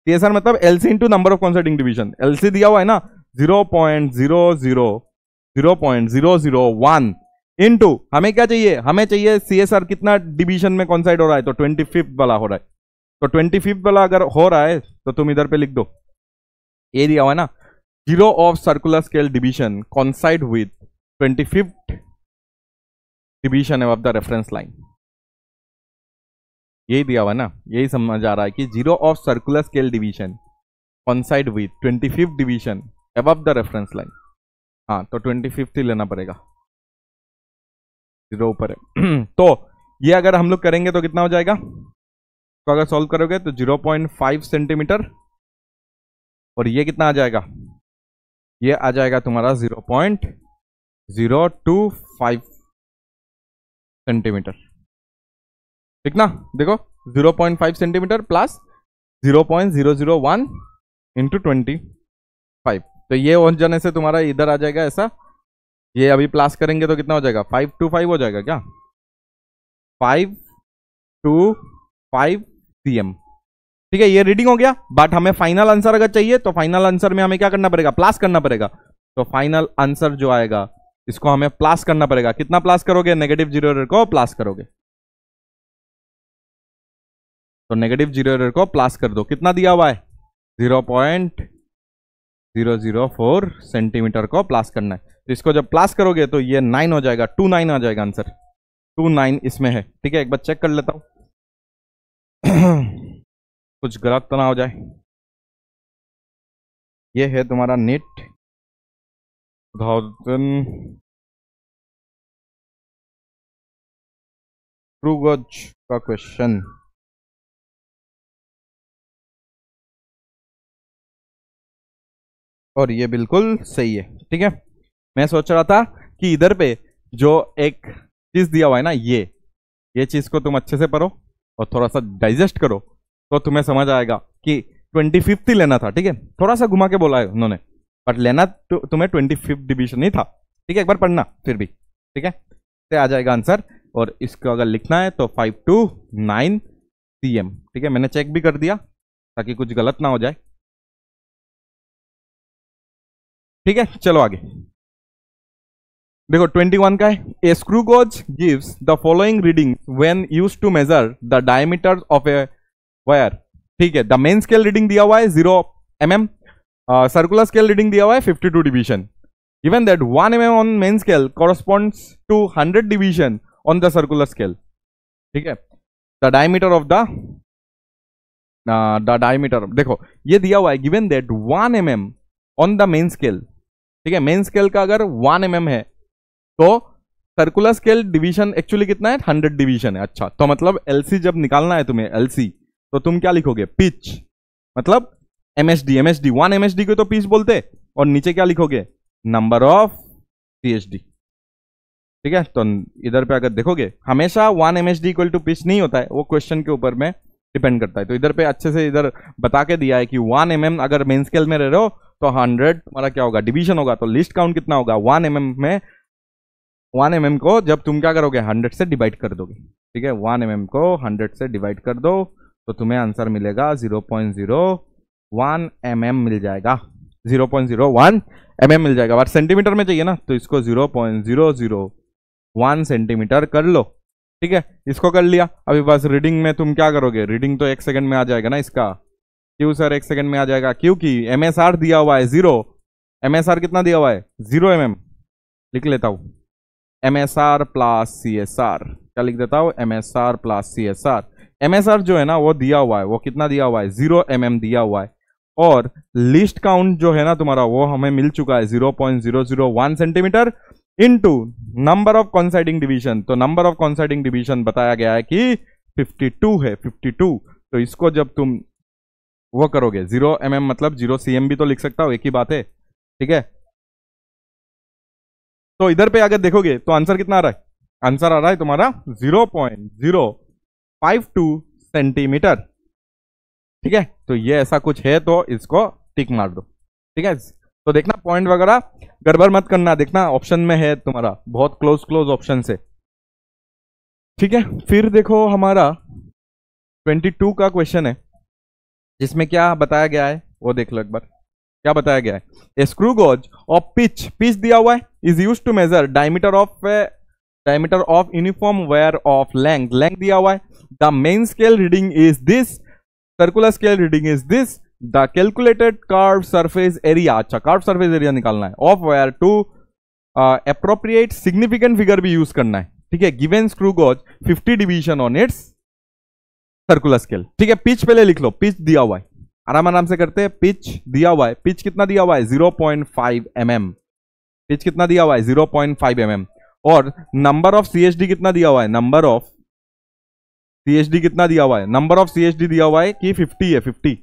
सीएसआर मतलब LC into number of coinciding division. LC दिया हुआ है ना 0.001 इंटू, हमें क्या चाहिए, हमें चाहिए सीएसआर कितना डिवीजन में कॉन्साइड हो रहा है, तो 25th वाला हो रहा है। तो 25th वाला अगर हो रहा है तो तुम इधर पे लिख दो, ये दिया हुआ है ना, zero of circular scale division coincide with 25th division above the reference line. यही दिया हुआ ना, यही समझ आ रहा है कि zero of circular scale division coincide with 25th division above the reference line. हाँ, तो 25th ही लेना पड़ेगा, जीरो ऊपर है। तो ये अगर हम लोग करेंगे तो कितना हो जाएगा, तो अगर सॉल्व करोगे तो 0.5 सेंटीमीटर, और ये कितना आ जाएगा, ये आ जाएगा तुम्हारा 0.025 सेंटीमीटर। ठीक ना, देखो 0.5 सेंटीमीटर प्लस 0.001 इंटू 25। तो ये हो जाने से तुम्हारा इधर आ जाएगा ऐसा, ये अभी प्लस करेंगे तो कितना हो जाएगा 525 हो जाएगा क्या, 525 cm। ठीक है, ये रीडिंग हो गया। बट हमें फाइनल आंसर अगर चाहिए तो फाइनल आंसर में हमें क्या करना पड़ेगा, प्लस करना पड़ेगा। तो फाइनल आंसर जो आएगा इसको हमें प्लस करना पड़ेगा। कितना प्लस करोगे, नेगेटिव जीरो एरर को प्लस करोगे। तो नेगेटिव जीरो एरर को प्लस कर दो, कितना दिया हुआ है 0.004 सेंटीमीटर को प्लस करना है। तो इसको जब प्लस करोगे तो ये 9 हो जाएगा, 29 आ जाएगा आंसर, 29 इसमें है। ठीक है, एक बार चेक कर लेता हूं कुछ गलत तो ना हो जाए। ये है तुम्हारा नीट 2000 स्क्रू गॉज का क्वेश्चन। और ये बिल्कुल सही है। ठीक है, मैं सोच रहा था कि इधर पे जो एक चीज दिया हुआ है ना, ये चीज को तुम अच्छे से पढ़ो और थोड़ा सा डाइजेस्ट करो तो तुम्हें समझ आएगा कि 25th ही लेना था। ठीक है, थोड़ा सा घुमा के बोला है उन्होंने, बट लेना तुम्हें 25th डिवीजन नहीं था। ठीक है, एक बार पढ़ना फिर भी। ठीक है, से आ जाएगा आंसर। और इसको अगर लिखना है तो 529 cm। ठीक है, मैंने चेक भी कर दिया ताकि कुछ गलत ना हो जाए। ठीक है, चलो आगे देखो 21 का है। A screw gauge gives the following reading when used to measure the diameter of a wire. ठीक है, द मेन स्केल रीडिंग दिया हुआ है 0 mm, सर्कुलर स्केल रीडिंग दिया हुआ है 52 division. Given that 1 mm on main scale corresponds to 100 division on the circular scale, ठीक है। The diameter of the diameter, देखो ये दिया हुआ है given that 1 mm on the main scale. ठीक है, मेन स्केल का अगर 1 mm है तो सर्कुलर स्केल डिवीजन एक्चुअली कितना है, 100 डिवीजन है। अच्छा, तो मतलब एलसी जब निकालना है तुम्हें, एलसी, तो तुम क्या लिखोगे, पिच मतलब एमएसडी, 1 एमएसडी को तो पिच बोलते, और नीचे क्या लिखोगे, नंबर ऑफ सीएचडी। ठीक है, तो इधर पे अगर देखोगे हमेशा 1 एमएसडी इक्वल टू पिच नहीं होता है, वो क्वेश्चन के ऊपर में डिपेंड करता है। तो इधर पे अच्छे से इधर बता के दिया है कि 1 mm अगर मेन स्केल में रह रहे हो तो 100 तुम्हारा क्या होगा, डिवीजन होगा। तो लिस्ट काउंट कितना होगा 1 mm में, 1 mm को जब तुम क्या करोगे 100 से डिवाइड कर दोगे। ठीक है, 1 mm को 100 से डिवाइड कर दो तो तुम्हें आंसर मिलेगा 0.01 mm मिल जाएगा, 0.01 mm मिल जाएगा। बट सेंटीमीटर में चाहिए ना, तो इसको 0.001 सेंटीमीटर कर लो। ठीक है, इसको कर लिया। अभी बस रीडिंग में तुम क्या करोगे, रीडिंग तो 1 सेकंड में आ जाएगा ना इसका। क्यों सर 1 सेकंड में आ जाएगा, क्योंकि एमएसआर दिया हुआ है 0, एमएसआर कितना दिया हुआ है 0 mm, लिख लेता हूं एमएसआर प्लस सीएसआर, क्या लिख देता हूं एमएसआर प्लस सीएसआर। एमएसआर जो है ना वो दिया हुआ है, वो कितना दिया हुआ है 0 mm दिया हुआ है, और लिस्ट काउंट जो है ना तुम्हारा वो हमें मिल चुका है 0.001 centimetre into number of coinciding division. तो नंबर ऑफ कॉन्साइडिंग डिवीजन बताया गया है कि 52 है, 52। तो इसको जब तुम वो करोगे 0 mm मतलब 0 cm भी तो लिख सकता हो, एक ही बात है। ठीक है, तो इधर पे अगर देखोगे तो आंसर कितना आ रहा है, आंसर आ रहा है तुम्हारा 0.052 सेंटीमीटर। ठीक है, तो ये ऐसा कुछ है तो इसको टिक मार दो। ठीक है, तो देखना पॉइंट वगैरह गड़बड़ मत करना, देखना ऑप्शन में है तुम्हारा, बहुत क्लोज ऑप्शन से। ठीक है, फिर देखो हमारा 22 का क्वेश्चन है जिसमें क्या बताया गया है वो देख लो एक बार। क्या बताया गया है, a screw gauge of pitch, pitch दिया हुआ है, is used to measure diameter of uniform wire of length, length दिया हुआ है। The main scale reading is this, circular scale reading is this, the calculated curve surface area, अच्छा curve surface area निकालना है, of wire to appropriate significant figure भी use करना है। ठीक है, given screw gauge 50 division on its circular scale. ठीक है, पिच पहले लिख लो, पिच दिया हुआ है, आराम से करते हैं। पिच दिया हुआ है, पिच कितना दिया हुआ है 0.5 mm, पिच कितना दिया हुआ है 0.5 mm, और नंबर ऑफ सीएचडी कितना दिया हुआ है, नंबर ऑफ सीएचडी कितना दिया हुआ है, नंबर ऑफ सीएचडी दिया हुआ है कि 50 है, 50,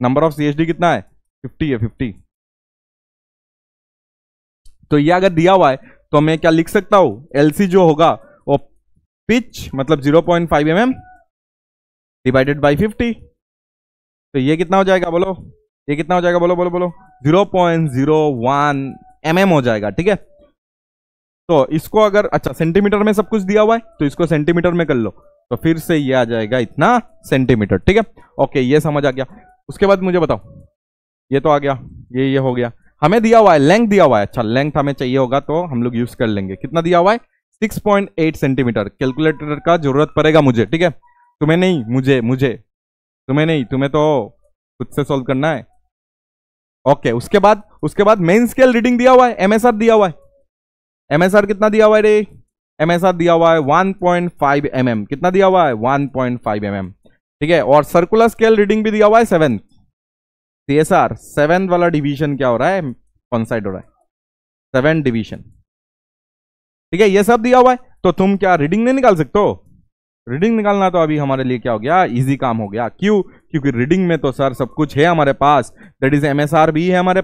नंबर ऑफ सीएचडी कितना है 50 है, 50। तो ये अगर दिया हुआ है तो मैं क्या लिख सकता हूं, एलसी जो होगा वो पिच मतलब 0.5 mm डिवाइडेड बाई 50। तो ये कितना हो जाएगा बोलो, ये कितना हो जाएगा बोलो बोलो बोलो, 0.01 mm हो जाएगा। ठीक है, तो इसको अगर अच्छा सेंटीमीटर में सब कुछ दिया हुआ है तो इसको सेंटीमीटर में कर लो, तो फिर से ये आ जाएगा इतना सेंटीमीटर। ठीक है, ओके, ये समझ आ गया। उसके बाद मुझे बताओ, ये तो आ गया, ये हो गया। हमें दिया हुआ है लेंथ दिया हुआ है, अच्छा लेंथ हमें चाहिए होगा तो हम लोग यूज कर लेंगे। कितना दिया हुआ है 6.8 सेंटीमीटर। कैलकुलेटर का जरूरत पड़ेगा मुझे, ठीक है, तुम्हें नहीं, मुझे तुम्हें नहीं, तुम्हें तो खुद से सॉल्व करना है। ओके, उसके बाद मेन स्केल रीडिंग दिया हुआ है, एमएसआर दिया हुआ है, एमएसआर कितना दिया हुआ है रे, एमएसआर दिया हुआ है 1.5 mm, कितना दिया हुआ है 1.5 mm। ठीक है, और सर्कुलर स्केल रीडिंग भी दिया हुआ है 7, सीएसआर 7 वाला डिवीजन क्या हो रहा है, कौन साइड हो रहा है 7 डिवीजन। ठीक है, ये सब दिया हुआ है, तो तुम क्या रीडिंग नहीं निकाल सकते हो, रीडिंग निकालना तो अभी हमारे लिए क्या हो गया, इजी काम हो गया। क्यों, क्योंकि रीडिंग में तो सर सब कुछ है हमारे पास, दैट इज एमएसआर भी है हमारे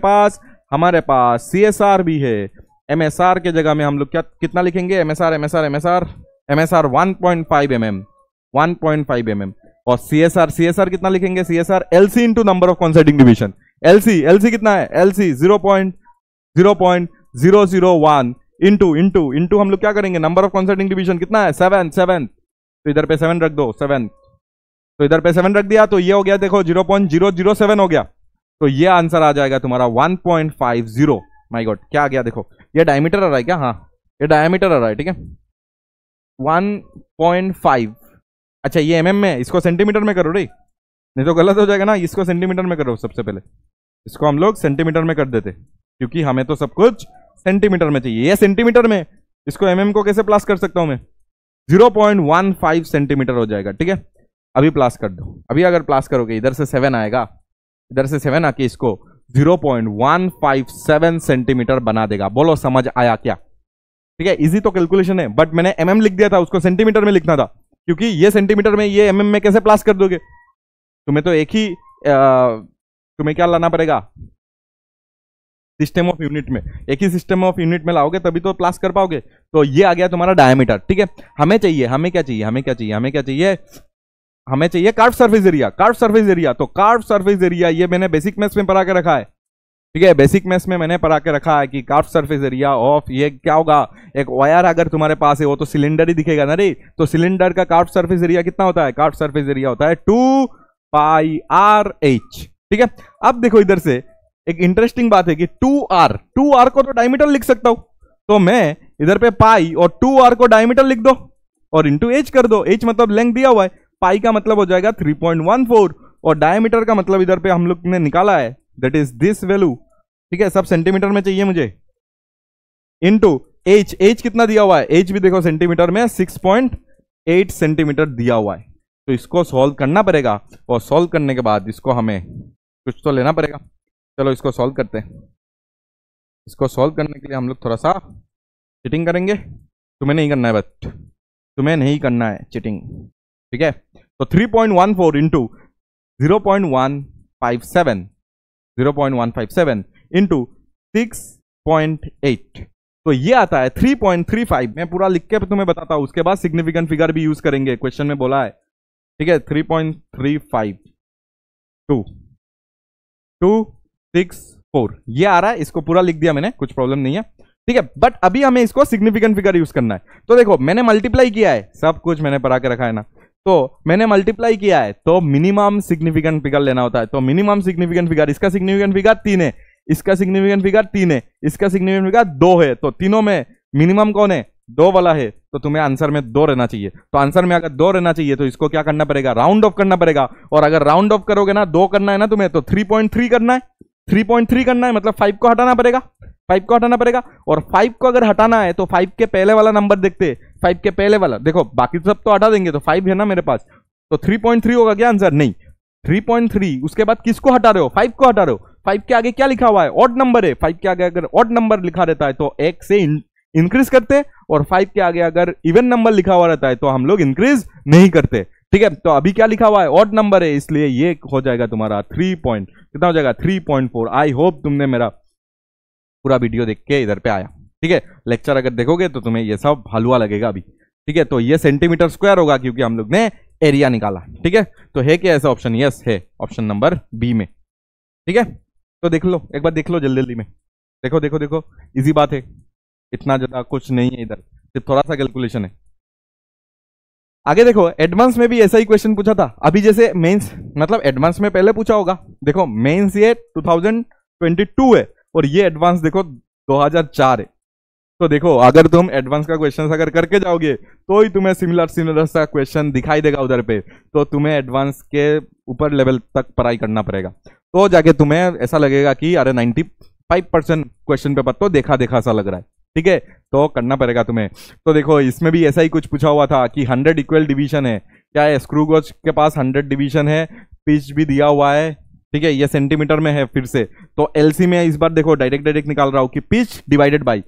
पास सीएसआर भी है। एमएसआर के जगह में हम लोग क्या कितना लिखेंगे, एमएसआर 1.5 mm, 1.5 mm, और सीएसआर कितना लिखेंगे, CSR LC into number of coinciding division. LC कितना है, एलसी 0.001 इंटू हम लोग क्या करेंगे, नंबर ऑफ कॉन्साइडिंग डिवीजन कितना है 7, तो इधर पे 7 रख दो, 7, तो इधर पे 7 रख दिया, तो ये हो गया देखो 0.007 हो गया, तो ये आंसर आ जाएगा तुम्हारा 1.50। माय गॉड, क्या आ गया देखो, ये डायमीटर आ रहा है क्या, हाँ ये डायमीटर आ रहा है। ठीक है, 1.5, अच्छा ये एमएम में, इसको सेंटीमीटर में करो रे, नहीं तो गलत हो जाएगा ना, इसको सेंटीमीटर में करो। सबसे पहले इसको हम लोग सेंटीमीटर में कर देते, क्योंकि हमें तो सब कुछ सेंटीमीटर में चाहिए, ये सेंटीमीटर में, इसको एमएम को कैसे प्लस कर सकता हूं मैं, 0.15 सेंटीमीटर हो जाएगा। ठीक है, अभी प्लस कर दो। अभी अगर प्लस करोगे इधर से 7 आएगा, इधर से 7 आके इसको 0.157 सेंटीमीटर बना देगा। बोलो समझ आया क्या? ठीक है, इजी तो कैलकुलेशन है, बट मैंने mm लिख दिया था, उसको सेंटीमीटर में लिखना था, क्योंकि ये सेंटीमीटर में ये mm में कैसे प्लस कर दोगे? तुम्हें तो एक ही तुम्हें क्या लाना पड़ेगा? सिस्टम ऑफ यूनिट में, एक ही सिस्टम ऑफ यूनिट में लाओगे तभी तो प्लस कर पाओगे। तो ये आ गया तुम्हारा डायमीटर। ठीक है, हमें चाहिए, हमें क्या चाहिए, हमें क्या चाहिए, हमें क्या चाहिए, हमें चाहिए curve surface area. Curve surface area, तो कार्व सरफेस एरिया ये मैंने बेसिक मैथ्स में पढ़ा के रखा है। ठीक है, बेसिक मैथ्स में मैंने पढ़ा के रखा है कि कार्व सरफेस एरिया ऑफ, ये क्या होगा, एक वायर अगर तुम्हारे पास है वो तो सिलेंडर ही दिखेगा ना रे, तो सिलेंडर का कार्व सरफेस एरिया कितना होता है? कार्व सरफेस एरिया होता है 2 पाई आर एच। ठीक है, अब देखो इधर से एक इंटरेस्टिंग बात है कि 2r को तो डायमीटर लिख सकता हूं, तो मैं इधर पे पाई और 2r को डायमीटर लिख दो और इंटू एच कर दो। एच मतलब लेंथ दिया हुआ है, पाई का मतलब हो जाएगा 3.14 और डायमीटर का मतलब इधर पे हम लोग ने निकाला है, दैट इज दिस वैल्यू। ठीक है, सब सेंटीमीटर में चाहिए मुझे, इंटू एच। एच कितना दिया हुआ है? एच भी देखो सेंटीमीटर में 6.8 सेंटीमीटर दिया हुआ है। तो इसको सॉल्व करना पड़ेगा और सॉल्व करने के बाद इसको हमें कुछ तो लेना पड़ेगा। चलो इसको सॉल्व करते हैं। इसको सॉल्व करने के लिए हम लोग थोड़ा सा चिटिंग करेंगे। तुम्हें नहीं करना है, बट तुम्हें नहीं करना है चिटिंग। ठीक है, तो 3.14 इंटू 0.157 इंटू 6.8, तो ये आता है 3.35। मैं पूरा लिख के तुम्हें बताता हूं, उसके बाद सिग्निफिकेंट फिगर भी यूज करेंगे, क्वेश्चन में बोला है। ठीक है, 3.35 264 ये आ रहा है, इसको पूरा लिख दिया मैंने, कुछ प्रॉब्लम नहीं है। ठीक है, बट अभी हमें इसको सिग्निफिकेंट फिगर यूज करना है। तो देखो मैंने मल्टीप्लाई किया है, सब कुछ मैंने पढ़ा के रखा है ना, तो मैंने मल्टीप्लाई किया है, तो मिनिमम सिग्निफिकेंट फिगर लेना होता है। तो मिनिमम सिग्निफिकेंट फिगर, इसका सिग्निफिकेंट फिगर 3 है, इसका सिग्निफिकेंट फिगर 3 है, इसका सिग्निफिकेंट फिगर 2 है, तो तीनों में मिनिमम कौन है? 2 वाला है, तो तुम्हें आंसर में 2 रहना चाहिए। तो आंसर में अगर 2 रहना चाहिए तो इसको क्या करना पड़ेगा? राउंड ऑफ करना पड़ेगा। और अगर राउंड ऑफ करोगे ना, 2 करना है ना तुम्हें, तो 3.3 करना है। 3.3 करना है मतलब 5 को हटाना पड़ेगा, 5 को हटाना पड़ेगा। और 5 को अगर हटाना है तो 5 के पहले वाला नंबर देखते, 5 के पहले वाला देखो, बाकी सब तो हटा देंगे, तो 5 है ना मेरे पास, तो 3.3 होगा क्या आंसर? नहीं, 3.3। उसके बाद किसको हटा रहे हो? 5 को हटा रहे हो। 5 के आगे क्या लिखा हुआ है? ऑड नंबर है। 5 के आगे अगर ऑड नंबर लिखा रहता है तो 1 से इंक्रीज करते, और 5 के आगे अगर इवन नंबर लिखा हुआ रहता है तो हम लोग इंक्रीज नहीं करते। ठीक है, तो अभी क्या लिखा हुआ है? ऑड नंबर है, इसलिए ये हो जाएगा तुम्हारा 3 पॉइंट, कितना हो जाएगा? 3.4। आई होप तुमने मेरा पूरा वीडियो देख के इधर पे आया। ठीक है, लेक्चर अगर देखोगे तो तुम्हें ये सब हलवा लगेगा अभी। ठीक है, तो ये सेंटीमीटर स्क्वायर होगा क्योंकि हम लोग ने एरिया निकाला। ठीक है, तो है क्या ऐसा ऑप्शन? यस है, ऑप्शन नंबर बी में। ठीक है, तो देख लो, एक बार देख लो जल्दी जल्दी में, देखो देखो देखो, इजी बात है, इतना ज्यादा कुछ नहीं है इधर, सिर्फ थोड़ा सा कैलकुलेशन है। आगे देखो, एडवांस में भी ऐसा ही क्वेश्चन पूछा था। अभी जैसे मेंस, मतलब एडवांस में पहले पूछा होगा, देखो मेंस ये 2022 है और ये एडवांस देखो 2004 है। तो देखो अगर तुम एडवांस का क्वेश्चन अगर करके जाओगे तो ही तुम्हें सिमिलर सा क्वेश्चन दिखाई देगा उधर पे, तो तुम्हें एडवांस के ऊपर लेवल तक पढ़ाई करना पड़ेगा, तो जाके तुम्हें ऐसा लगेगा कि अरे 95% क्वेश्चन पेपर तो देखा देखा सा लग रहा है। ठीक है, तो करना पड़ेगा तुम्हें। तो देखो इसमें भी ऐसा ही कुछ पूछा हुआ था कि 100 इक्वल डिवीजन है, क्या है? स्क्रू गेज के पास 100 डिवीजन है, पिच भी दिया हुआ है। ठीक है, ये सेंटीमीटर में है फिर से, तो एलसी में इस बार देखो डायरेक्ट निकाल रहा हूं कि पिच डिवाइडेड बाई,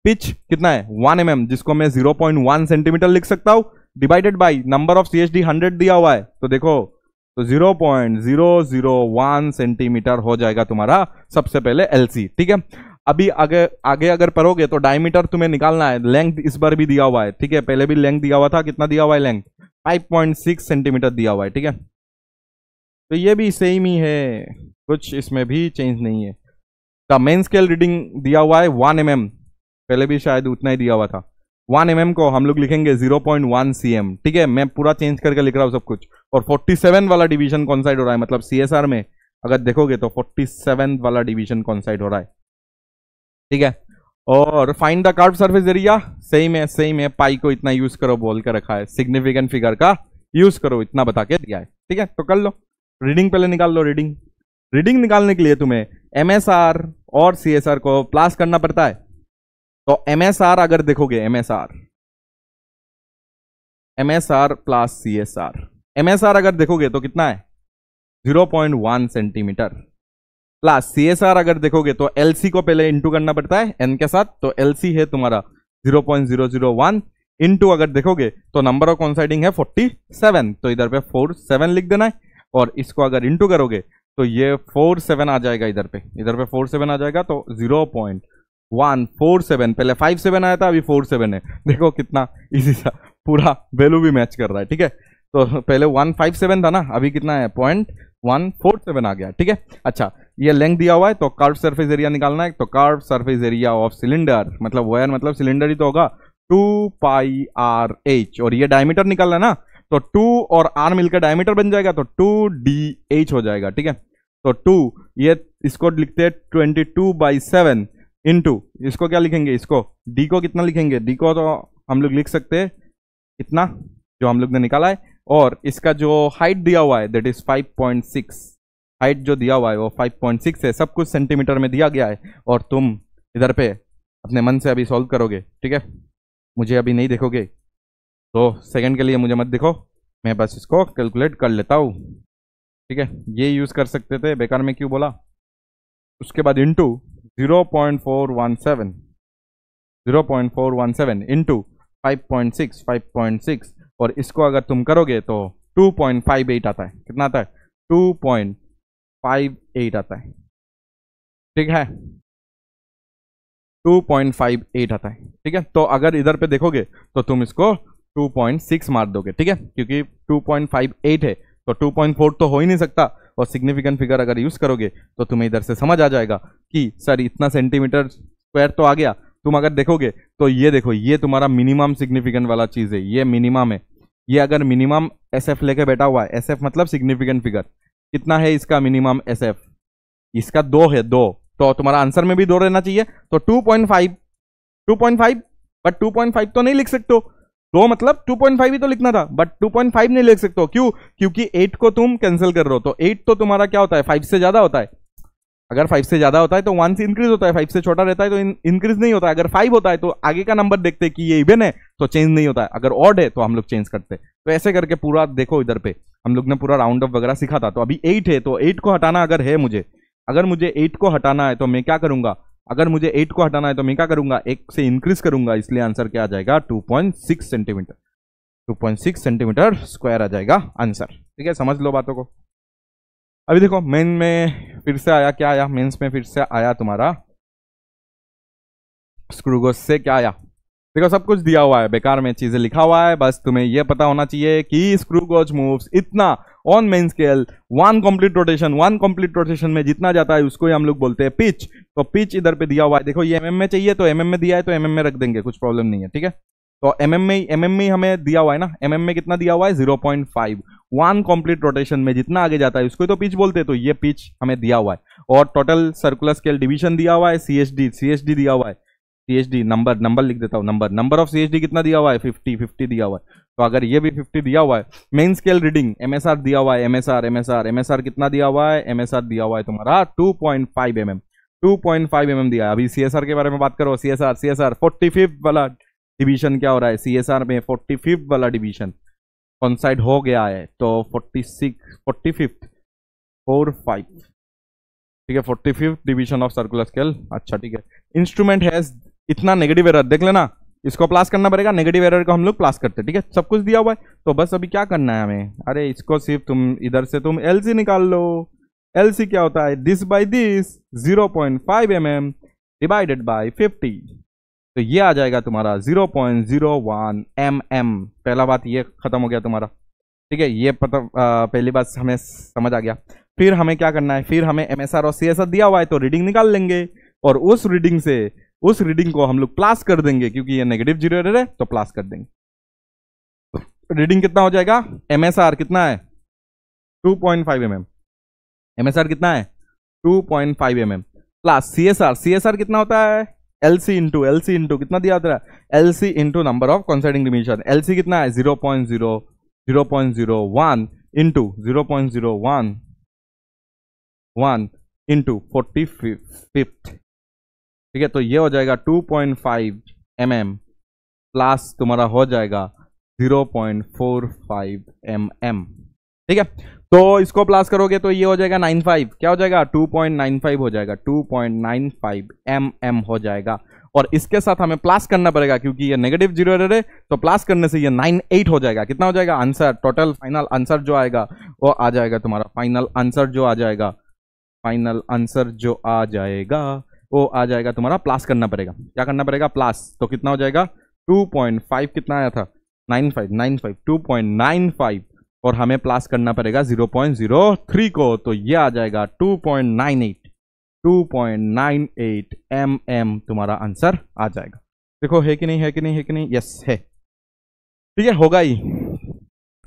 पिच कितना है? 1 mm, जिसको मैं 0.1 सेंटीमीटर लिख सकता हूं, divided by number of CHD 100 दिया हुआ है, तो देखो तो 0.001 सेंटीमीटर हो जाएगा तुम्हारा सबसे पहले एलसी। ठीक है, अभी आगे अगर पढ़ोगे तो डायमीटर तुम्हें निकालना है। लेंथ इस बार भी दिया हुआ है। ठीक है, पहले भी लेंथ दिया हुआ था, कितना दिया हुआ है लेंथ? 5.6 सेंटीमीटर दिया हुआ है। ठीक है, तो ये भी सेम ही है, कुछ इसमें भी चेंज नहीं है। द मेन स्केल रीडिंग दिया हुआ है 1 mm, पहले भी शायद उतना ही दिया हुआ था। 1 mm को हम लोग लिखेंगे 0.1 cm। ठीक है, मैं पूरा चेंज करके लिख रहा हूँ सब कुछ। और 47 वाला डिवीजन कौन साइड हो रहा है, मतलब CSR में अगर देखोगे तो 47 वाला डिवीजन कौन साइड हो रहा है। ठीक है, और find the curve surface area, same है, पाई को इतना यूज करो बोल कर रखा है, सिग्निफिकेंट फिगर का यूज करो इतना बता के दिया है। ठीक है, तो कर लो रीडिंग, पहले निकाल लो रीडिंग निकालने के लिए तुम्हें MSR और CSR को प्लस करना पड़ता है। तो MSR अगर देखोगे, MSR MSR plus CSR। MSR अगर देखोगे तो कितना है 0.1 सेंटीमीटर, प्लस CSR अगर देखोगे तो LC को पहले इंटू करना पड़ता है N के साथ, तो LC है तुम्हारा 0.001 इंटू अगर देखोगे तो नंबर ऑफ कॉन्साइडिंग है 47, तो इधर पे 47 लिख देना है, और इसको अगर इंटू करोगे तो ये 47 आ जाएगा, इधर पे 47 आ जाएगा, तो 0.147, पहले 57 आया था, अभी 47 है। देखो कितना इजी सा, पूरा वैल्यू भी मैच कर रहा है, ठीक है। तो पहले 157 था ना, अभी कितना है 0.147 आ गया, ठीक है। अच्छा, ये लेंथ दिया हुआ है तो कर्व सरफेस एरिया निकालना है, तो curve surface area of cylinder मतलब वायर मतलब सिलेंडर ही तो होगा 2πRh, और ये डायमीटर निकालना है ना, तो 2 और R मिलकर डायमीटर बन जाएगा, तो 2DH हो जाएगा, ठीक है। तो 2 ये इसको लिखते हैं 22/7 इंटू इसको क्या लिखेंगे, इसको D को कितना लिखेंगे, D को तो हम लोग लिख सकते हैं इतना जो हम लोग ने निकाला है, और इसका जो हाइट दिया हुआ है दैट इज 5.6, हाइट जो दिया हुआ है वो 5.6 है, सब कुछ सेंटीमीटर में दिया गया है, और तुम इधर पे अपने मन से अभी सॉल्व करोगे, ठीक है। मुझे अभी नहीं देखोगे तो सेकंड के लिए मुझे मत देखो, मैं बस इसको कैलकुलेट कर लेता हूँ, ठीक है। ये यूज़ कर सकते थे, बेकार में क्यों बोला। उसके बाद इंटू 0.417 इंटू 5.6 और इसको अगर तुम करोगे तो 2.58 आता है, कितना आता है 2.58 आता है, ठीक है 2.58 आता है, ठीक है। तो अगर इधर पे देखोगे तो तुम इसको 2.6 मार दोगे, ठीक है, क्योंकि 2.58 है तो 2.4 तो हो ही नहीं सकता, और सिग्निफिकेंट फिगर अगर यूज करोगे तो तुम्हें इधर से समझ आ जाएगा कि सर इतना सेंटीमीटर स्क्वायर तो आ गया। तुम अगर देखोगे तो ये देखो, ये तुम्हारा मिनिमम सिग्निफिकेंट वाला चीज है, ये मिनिमम है, ये अगर मिनिमम SF लेके बैठा हुआ है, SF मतलब सिग्निफिकेंट फिगर, कितना है इसका मिनिमम SF, इसका 2 है, 2, तो तुम्हारा आंसर में भी 2 रहना चाहिए, तो 2.5 बट 2.5 तो नहीं लिख सकते हो, 2 मतलब 2.5 ही तो लिखना था, बट 2.5 नहीं लिख सकते हो, क्यों, क्योंकि 8 को तुम कैंसिल कर रहे हो, तो 8 तो तुम्हारा क्या होता है 5 से ज्यादा होता है, अगर 5 से ज्यादा होता है तो 1 से इंक्रीज होता है, 5 से छोटा रहता है तो इंक्रीज नहीं होता है, अगर 5 होता है तो आगे का नंबर देखते हैं कि ये इवन है तो चेंज नहीं होता है, अगर ऑड है तो हम लोग चेंज करते हैं। तो ऐसे करके पूरा देखो, इधर पे हम लोग ने पूरा राउंड ऑफ वगैरह सीखा था, तो अभी 8 है, तो 8 को हटाना अगर है मुझे, अगर मुझे 8 को हटाना है तो मैं क्या करूंगा, अगर मुझे 8 को हटाना है तो मैं क्या करूंगा, 1 से इंक्रीज करूंगा, इसलिए आंसर क्या आ जाएगा 2.6 सेंटीमीटर, 2.6 सेंटीमीटर स्क्वायर आ जाएगा आंसर, ठीक है। समझ लो बातों को। अभी देखो मेन में फिर से आया, क्या आया मेंस में, फिर से आया तुम्हारा स्क्रू गेज से क्या आया, देखो सब कुछ दिया हुआ है, बेकार में चीजें लिखा हुआ है, बस तुम्हें यह पता होना चाहिए कि स्क्रू गेज मूव्स इतना on main scale 1 complete rotation में जितना जाता है उसको ही हम लोग बोलते हैं पिच। तो पिच इधर पे दिया हुआ है, देखो ये mm में चाहिए तो mm में दिया है तो mm में रख देंगे, कुछ प्रॉब्लम नहीं है, ठीक है। तो mm में हमें दिया हुआ है ना, mm में कितना दिया हुआ है 0.5, 1 कंप्लीट रोटेशन में जितना आगे जाता है उसको तो पिच बोलते हैं, तो ये पिच हमें दिया हुआ है, और टोटल सर्कुलर स्केल डिवीजन दिया हुआ है, CHD दिया हुआ है, CHD नंबर लिख देता हूँ, नंबर ऑफ CHD कितना दिया हुआ है 50 दिया हुआ है, तो अगर ये भी 50 दिया हुआ है, मेन स्केल रीडिंग MSR दिया हुआ है, MSR कितना दिया हुआ है, MSR दिया हुआ है तुम्हारा 2.5 mm दिया है। अभी CSR के बारे में बात करो, CSR 45th वाला डिवीजन क्या हो रहा है, CSR में 45th वाला डिवीजन कॉन्साइड हो गया है, तो 45th 45, ठीक है 45th division of circular scale. अच्छा ठीक है, इंस्ट्रूमेंट हैज इतना नेगेटिव एरर, देख लेना इसको प्लस करना पड़ेगा, नेगेटिव एरर को हम लोग प्लस करते हैं, ठीक है, सब कुछ दिया हुआ है। तो बस अभी क्या करना है हमें, अरे इसको सिर्फ तुम इधर से तुम LC निकाल लो, LC क्या होता है this by this 0.5 mm divided by 50, तो ये आ जाएगा तुम्हारा 0.01 mm। पहला बात ये खत्म हो गया तुम्हारा, ठीक है, ये पता पहली बात हमें समझ आ गया। फिर हमें क्या करना है, फिर हमें MSR और CSR दिया हुआ है तो रीडिंग निकाल लेंगे, और उस रीडिंग को हम लोग प्लस कर देंगे, क्योंकि ये नेगेटिव 0 एरर है तो प्लस कर देंगे। रीडिंग कितना हो जाएगा, MSR कितना है 2.5 mm, MSR कितना है 2.5 mm प्लस CSR कितना होता है LC इंटू कितना दिया होता है LC into number of coinciding division, LC कितना है 0.01 इंटू 0.01 इंटू 45th, ठीक है, तो ये हो जाएगा 2.5 mm प्लस तुम्हारा हो जाएगा 0.45 mm। ठीक है, तो इसको प्लस करोगे तो ये हो जाएगा 95, क्या हो जाएगा 2.95 हो जाएगा, 2.95 mm हो जाएगा। और इसके साथ हमें प्लस करना पड़ेगा क्योंकि ये नेगेटिव जीरो एरर है, तो प्लस करने से ये 98 हो जाएगा। कितना हो जाएगा आंसर, टोटल फाइनल आंसर जो आएगा वो आ जाएगा तुम्हारा, फाइनल आंसर जो आ जाएगा, फाइनल आंसर जो आ जाएगा वो आ जाएगा तुम्हारा, प्लस करना पड़ेगा। क्या करना पड़ेगा, प्लस। तो कितना हो जाएगा 2.5, कितना आया था 95, 2.95 और हमें प्लस करना पड़ेगा 0.03 को, तो ये आ जाएगा 2.98 mm तुम्हारा आंसर आ जाएगा। देखो है कि नहीं, है कि नहीं, है कि नहीं, यस है। ठीक है, होगा ही।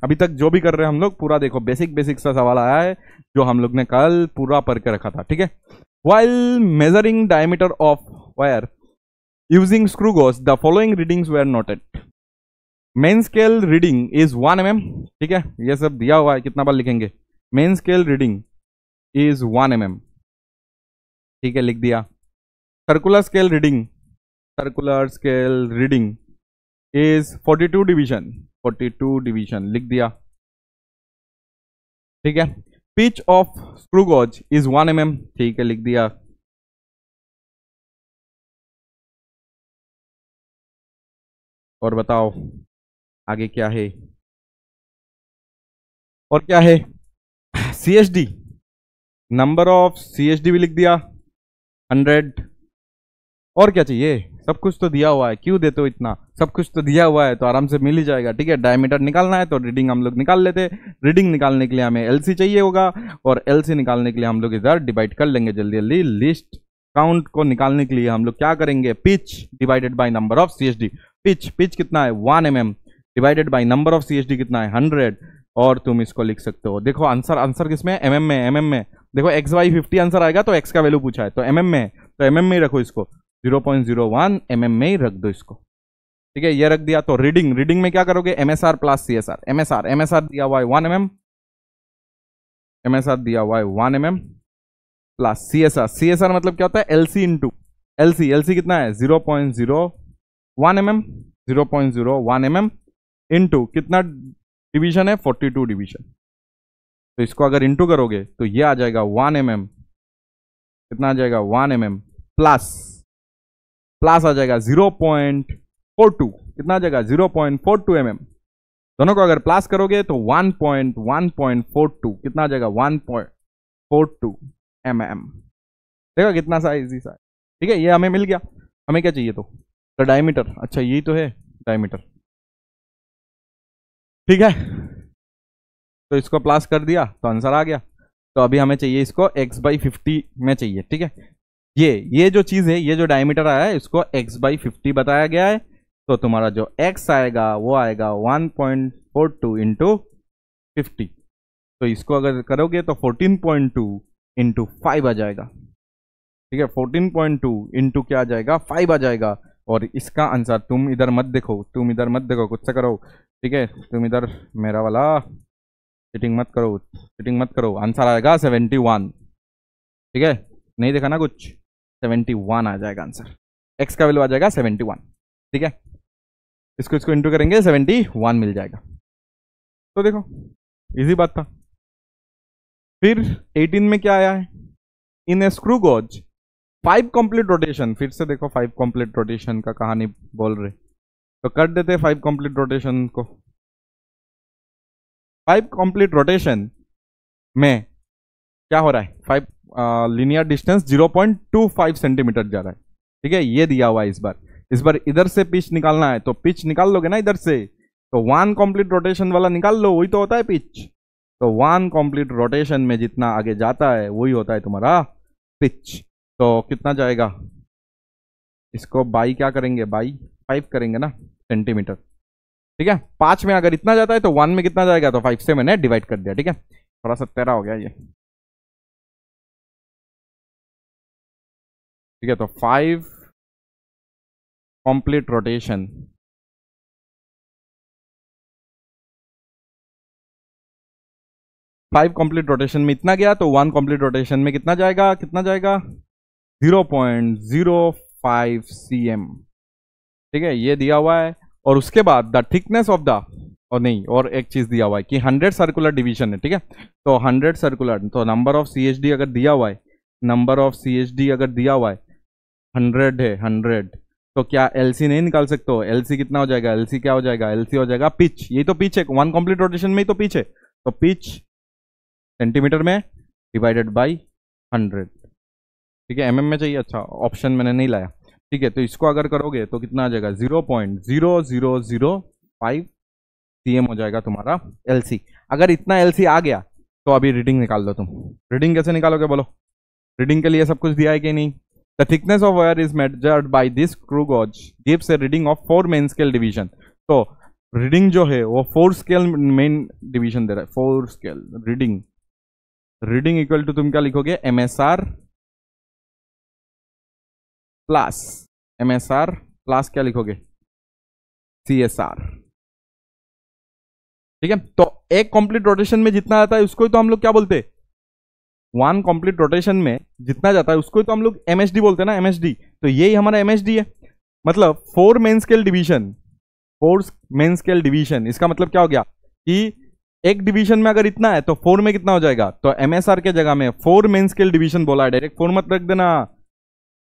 अभी तक जो भी कर रहे हैं हम लोग पूरा देखो, बेसिक बेसिक सा सवाल आया है जो हम लोग ने कल पूरा पढ़ के रखा था। ठीक है, while measuring diameter of wire using screw gauge the following readings were noted। Main scale reading is 1 mm। ठीक है, ये सब दिया हुआ है, कितना बार लिखेंगे, main scale reading is 1 mm। ठीक है, लिख दिया। Circular scale reading, circular scale reading is 42 division, 42 division लिख दिया। ठीक है, pitch of screw gauge is 1 mm। ठीक है, लिख दिया। और बताओ आगे क्या है, और क्या है, CHD, नंबर ऑफ CHD भी लिख दिया 100। और क्या चाहिए, सब कुछ तो दिया हुआ है, क्यों देते हो इतना, सब कुछ तो दिया हुआ है तो आराम से मिल ही जाएगा। ठीक है, डायमीटर निकालना है तो रीडिंग हम लोग निकाल लेते, रीडिंग निकालने के लिए हमें LC चाहिए होगा और LC निकालने के लिए हम लोग इधर डिवाइड कर लेंगे जल्दी जल्दी। लिस्ट काउंट को निकालने के लिए हम लोग क्या करेंगे, pitch divided by number of CHD। Pitch कितना है 1 mm divided by number of CHD कितना है 100, और तुम इसको लिख सकते हो। देखो आंसर किसमें है, MM में, MM में। देखो XY 50 आंसर आएगा तो X का वैल्यू पूछा है तो MM में, तो MM में ही रखो इसको, 0.01 mm में ही रख दो इसको। ठीक है, ये रख दिया। तो रीडिंग में क्या करोगे, MSR प्लस CSR। MSR दिया हुआ है 1 mm, MSR दिया हुआ है 1 mm प्लस CSR मतलब क्या होता है, LC इंटू LC कितना है 0.01 mm, 0.01 mm इंटू कितना डिवीजन है 42 डिवीजन। तो इसको अगर इंटू करोगे तो ये आ जाएगा 1 mm, कितना आ जाएगा 1 mm प्लस आ जाएगा 0.42, कितना आ जाएगा 0.42 mm। दोनों को अगर प्लस करोगे तो 1.42 कितना आ जाएगा 1.42 mm। देखो कितना सा इजी सा है। ठीक है, ये हमें मिल गया। हमें क्या चाहिए तो डायमीटर, अच्छा यही तो है डायमीटर। ठीक है, तो इसको प्लस कर दिया तो आंसर आ गया। तो अभी हमें चाहिए इसको x/50 में चाहिए। ठीक है, ये जो चीज़ है, ये जो डायमीटर आया है इसको x/50 बताया गया है। तो तुम्हारा जो x आएगा वो आएगा 1.42 इंटू 50। तो इसको अगर करोगे तो 14.2 इंटू 5 आ जाएगा। ठीक है, 14.2 इंटू क्या आ जाएगा 5 आ जाएगा। और इसका आंसर तुम इधर मत देखो, कुछ से करो। ठीक है, तुम इधर मेरा वाला चीटिंग मत करो, आंसर आएगा 71। ठीक है, नहीं देखा ना कुछ, 71 आ जाएगा आंसर, x का वैल्यू आ जाएगा 71। ठीक है, इसको इंटू करेंगे 71 मिल जाएगा। तो देखो इजी बात था। फिर 18 में क्या आया है, in a screw gauge 5 complete rotation. फिर से देखो 5 कंप्लीट रोटेशन का कहानी बोल रहे, तो कर देते 5 कंप्लीट रोटेशन को। 5 कंप्लीट रोटेशन में क्या हो रहा है, 5 लीनियर डिस्टेंस 0.25 सेंटीमीटर जा रहा है। ठीक है, ये दिया हुआ है। इस बार इधर से पिच निकालना है, तो पिच निकाल लोगे ना इधर से, तो 1 कंप्लीट रोटेशन वाला निकाल लो, वही तो होता है पिच। तो 1 कंप्लीट रोटेशन में जितना आगे जाता है वही होता है तुम्हारा पिच। तो कितना जाएगा, इसको बाई क्या करेंगे, बाई 5 करेंगे ना सेंटीमीटर। ठीक है, 5 में अगर इतना जाता है तो 1 में कितना जाएगा, तो 5 से मैंने डिवाइड कर दिया। ठीक है, थोड़ा सा तेरा हो गया ये। ठीक है, तो 5 कंप्लीट रोटेशन, 5 कंप्लीट रोटेशन में इतना गया, तो 1 कंप्लीट रोटेशन में कितना जाएगा 0.05 cm। ठीक है, ये दिया हुआ है। और उसके बाद द थिकनेस ऑफ द, और नहीं, और एक चीज दिया हुआ है कि 100 सर्कुलर डिवीजन है, ठीक है। तो 100 सर्कुलर, तो नंबर ऑफ CHD अगर दिया हुआ है, नंबर ऑफ CHD अगर दिया हुआ है 100 है, 100, तो क्या LC नहीं निकाल सकते हो? LC कितना हो जाएगा? LC क्या हो जाएगा? LC हो जाएगा पिच, यही तो पिच है, 1 कंप्लीट रोटेशन में ही तो पिच है। तो पिच सेंटीमीटर में डिवाइडेड बाई 100, ठीक है। mm में चाहिए, अच्छा ऑप्शन मैंने नहीं लाया, ठीक है। तो इसको अगर करोगे तो कितना आ जाएगा? 0.0005 cm हो जाएगा तुम्हारा LC। अगर इतना LC आ गया तो अभी रीडिंग निकाल दो तुम। रीडिंग कैसे निकालोगे बोलो? रीडिंग के लिए सब कुछ दिया है कि नहीं? The thickness of wire is measured by this screw gauge gives a reading of 4 main scale division. तो रीडिंग जो है वो 4 स्केल मेन डिवीजन दे रहा है, 4 scale reading. Reading equal to तुम क्या लिखोगे? MSR प्लस क्या लिखोगे? CSR, ठीक है। तो एक कंप्लीट रोटेशन में जितना आता है उसको ही तो हम लोग क्या बोलते हैं? 1 कंप्लीट रोटेशन में जितना जाता है उसको ही तो हम लोग MSD बोलते हैं ना, MSD। तो यही हमारा MSD है, मतलब 4 main scale division, 4 main scale division. इसका मतलब क्या हो गया कि एक डिवीजन में अगर इतना है तो 4 में कितना हो जाएगा? तो MSR के जगह में 4 मेन स्केल डिवीजन बोला है, डायरेक्ट 4 मत रख देना,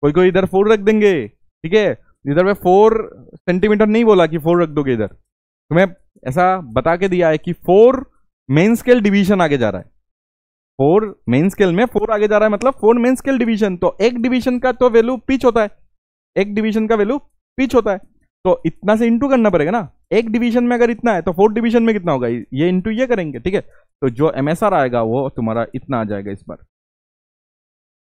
कोई इधर 4 रख देंगे, ठीक है। इधर में 4 सेंटीमीटर नहीं बोला कि 4 रख दोगे, इधर तुम्हें ऐसा बता के दिया है कि 4 मेन स्केल डिवीजन आगे जा रहा है, 4 मेन स्केल में 4 आगे जा रहा है, मतलब 4 मेन स्केल डिवीजन। तो एक डिवीजन का तो वैल्यू पिच होता है, एक डिवीजन का वैल्यू पिच होता है, तो इतना से इंटू करना पड़ेगा ना। एक डिवीजन में अगर इतना है तो 4 डिवीजन में कितना होगा? ये इंटू ये करेंगे, ठीक है। तो जो MSR आएगा वो तुम्हारा इतना आ जाएगा इस बार,